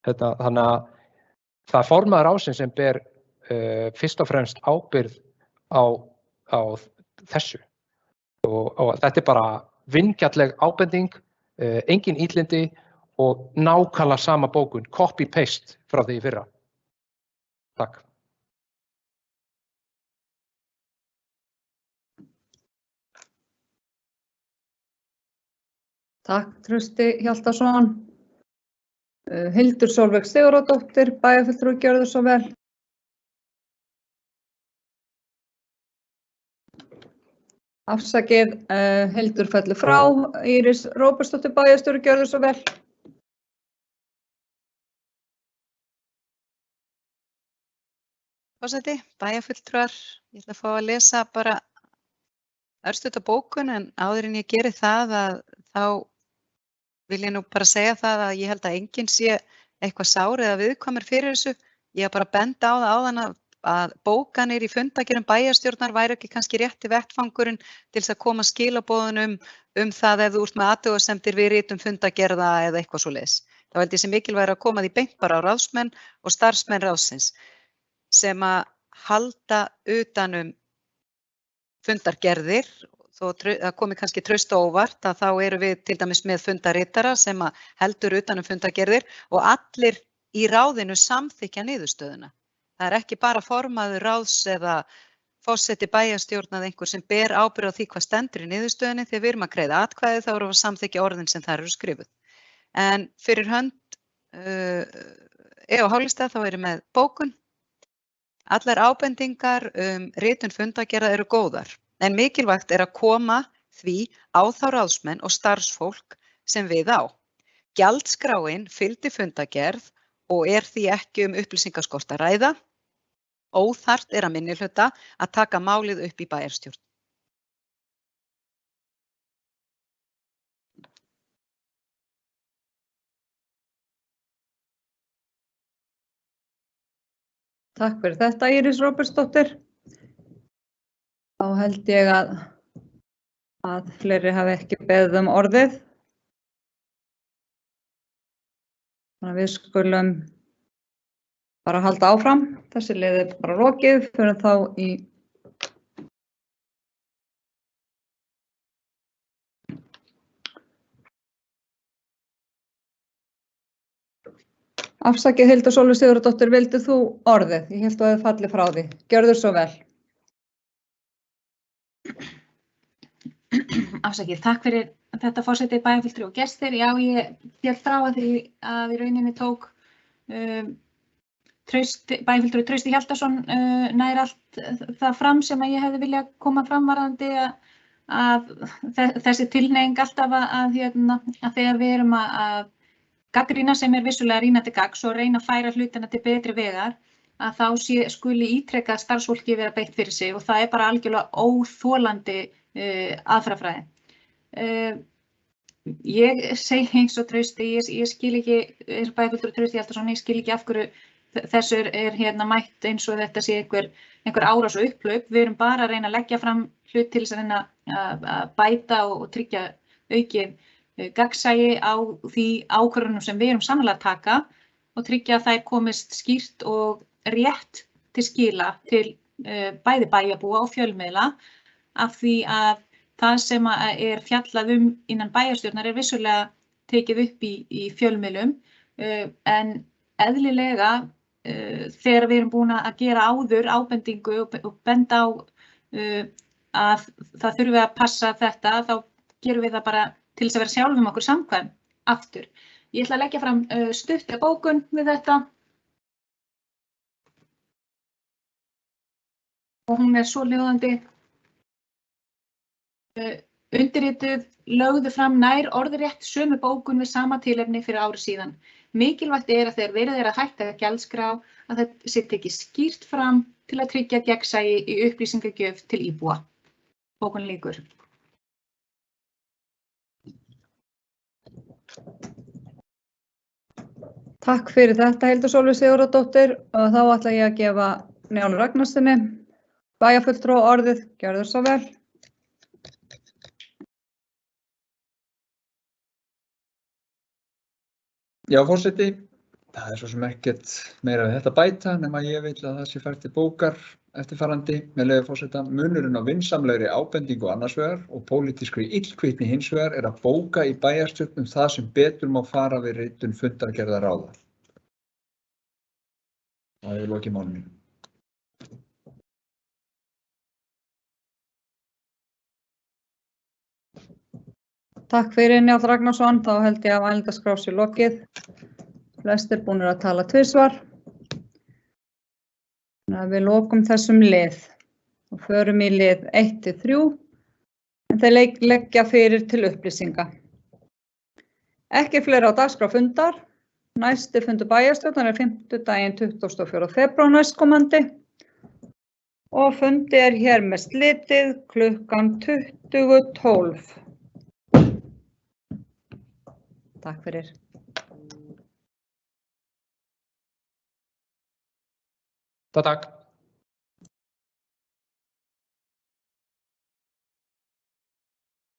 Þannig að það formaður ráðsins sem ber fyrst og fremst ábyrgð á þessu. Og þetta bara vingjarnleg ábending, engin illindi og nákvæmlega sama bókun, copy-paste frá því í fyrra. Takk. Takk, Trausti Hjaltason. Hildur Sólveig Sigurðardóttir, bæjarfulltrúi, gjörðu svo vel. Afsakið, Hildur fellur frá. Íris Róbertsdóttir, bæjarstjóri, gjörðu svo vel. Forseti, bæjarfulltrúar, ég ætla að fá að lesa bara örstutta bókun en áður en ég geri það að þá vil ég nú bara segja það að ég held að enginn sé eitthvað sár eða viðkvæmur fyrir þessu. Ég bara benda á það áðan að bókanir í fundagerðum bæjarstjórnar væri ekki kannski rétti vettfangurinn til þess að koma skilaboðunum það ef þú ert með athugasemdir við ritum fundagerða eða eitthvað svoleiðis. Þá held ég sem mikilvægt að koma því beint bara á ráðsmenn og starfsmenn ráðsins sem að halda utanum fundargerðir. Þó það komi kannski traust á óvart að þá eru við til dæmis með fundaritara sem að heldur utanum fundagerðir og allir í ráðinu samþykkja niðurstöðuna. Það ekki bara formaður ráðs eða forseti bæjarstjórnar einhver sem ber ábyrgð á því hvað stendur í niðurstöðunni þegar við erum að greiða atkvæði þá erum við að samþykkja orðin sem þar eru skrifuð. En fyrir hönd á Hálistað þá erum með bókun. Allar ábendingar ritun fundagerða eru góðar. En mikilvægt að koma því á þá ráðsmenn og starfsfólk sem við á. Gjaldskráin fylgdi fundagerð og því ekki upplýsingaskort að ræða Óþarft er að minnihluta að taka málið upp í bæjarstjórn. Takk fyrir þetta, Íris Róbertsdóttir. Þá held ég að fleiri hafi ekki beðið um orðið. Þannig að við skulum bara halda áfram. Þessi lið er bara lokið, fyrir þá í Afsakið, Hildur Sólveig Sigurðardóttir, vildir þú orðið? Ég held að það hefði fallið frá því. Gjörðu svo vel. Afsakið, takk fyrir þetta forseti bæjarfulltrúi og gestir. Já, ég féll frá að í rauninni tók bæjarfulltrúi Trausti Hjaltason nær allt það fram sem að ég hefði viljað koma fram varðandi að þessi tilhneiging alltaf að þegar við erum að gagnrýna sem er vissulega rýna til gagns og reyna að færa hlutina til betri vegar, að þá skuli ítrekað starfsfólki vera beitt fyrir sig og það er bara algjörlega óþolandi aðferðafræði. Ég segi eins og Trausti, ég skil ekki, eins og bæjarfulltrúi Trausti Hjaltason, ég skil ekki af hverju þessu er mætt eins og þetta sé einhver árás og upphlaup. Við erum bara að reyna að leggja fram hlut til þess að reyna að bæta og tryggja aukið gagnsæi á því ákvörðunum sem við erum sannarlega að taka og tryggja að þær komist skýrt og rétt til skila til bæði bæjarbúa og fjölmiðla, af því að það sem er fjallað innan bæjarstjórnar er vissulega tekið upp í fjölmiðlum, en eðlilega þegar við erum búin að gera áður ábendingu og benda á að það þurfi að passa þetta, þá gerum við það bara til þess að vera sjálfum okkur samkvæm aftur. Ég ætla að leggja fram stutta bókun við þetta og hún er svohljóðandi. Undirrituð lögðu fram nær orðrétt sömu bókun við sama tilefni fyrir ári síðan. Mikilvægt er að þegar verið er að hætta gjaldskrá að þetta sé tekið skýrt fram til að tryggja gegnsæi í upplýsingagjöf til íbúa. Bókun lýkur. Takk fyrir þetta, Hildur Sólveig Sigurðardóttir, og þá ætla ég að gefa Njáli Ragnarssoni bæjarfulltrúa orðið. Gjörðu svo vel. Já, forseti, það er svo sem ekkert meira við þetta bæta nema ég vil að það sé fært til bókar eftirfarandi. Með leyfi forseta, munurinn á vinsamlegri ábendingu annars vegar og pólitískri illkvittni hins vegar er að bóka í bæjarstjórn það sem betur má fara við ritun fundargerða ráða. Það er lokið máli mínu. Takk fyrir Njáll Ragnarsson, þá held ég að mælendaskrá sé lokið. Flestir búnir að tala tvisvar. Þannig að við lokum þessum lið og förum í lið 1-3, en þeir leggja fyrir til upplýsinga. Ekki fleira á dagskrá fundar. Næsti fundur bæjarstjórnar er 5. 24. febrúar næstkomandi og fundi er hér með slitið klukkan 20:12. Takk fyrir. Takk.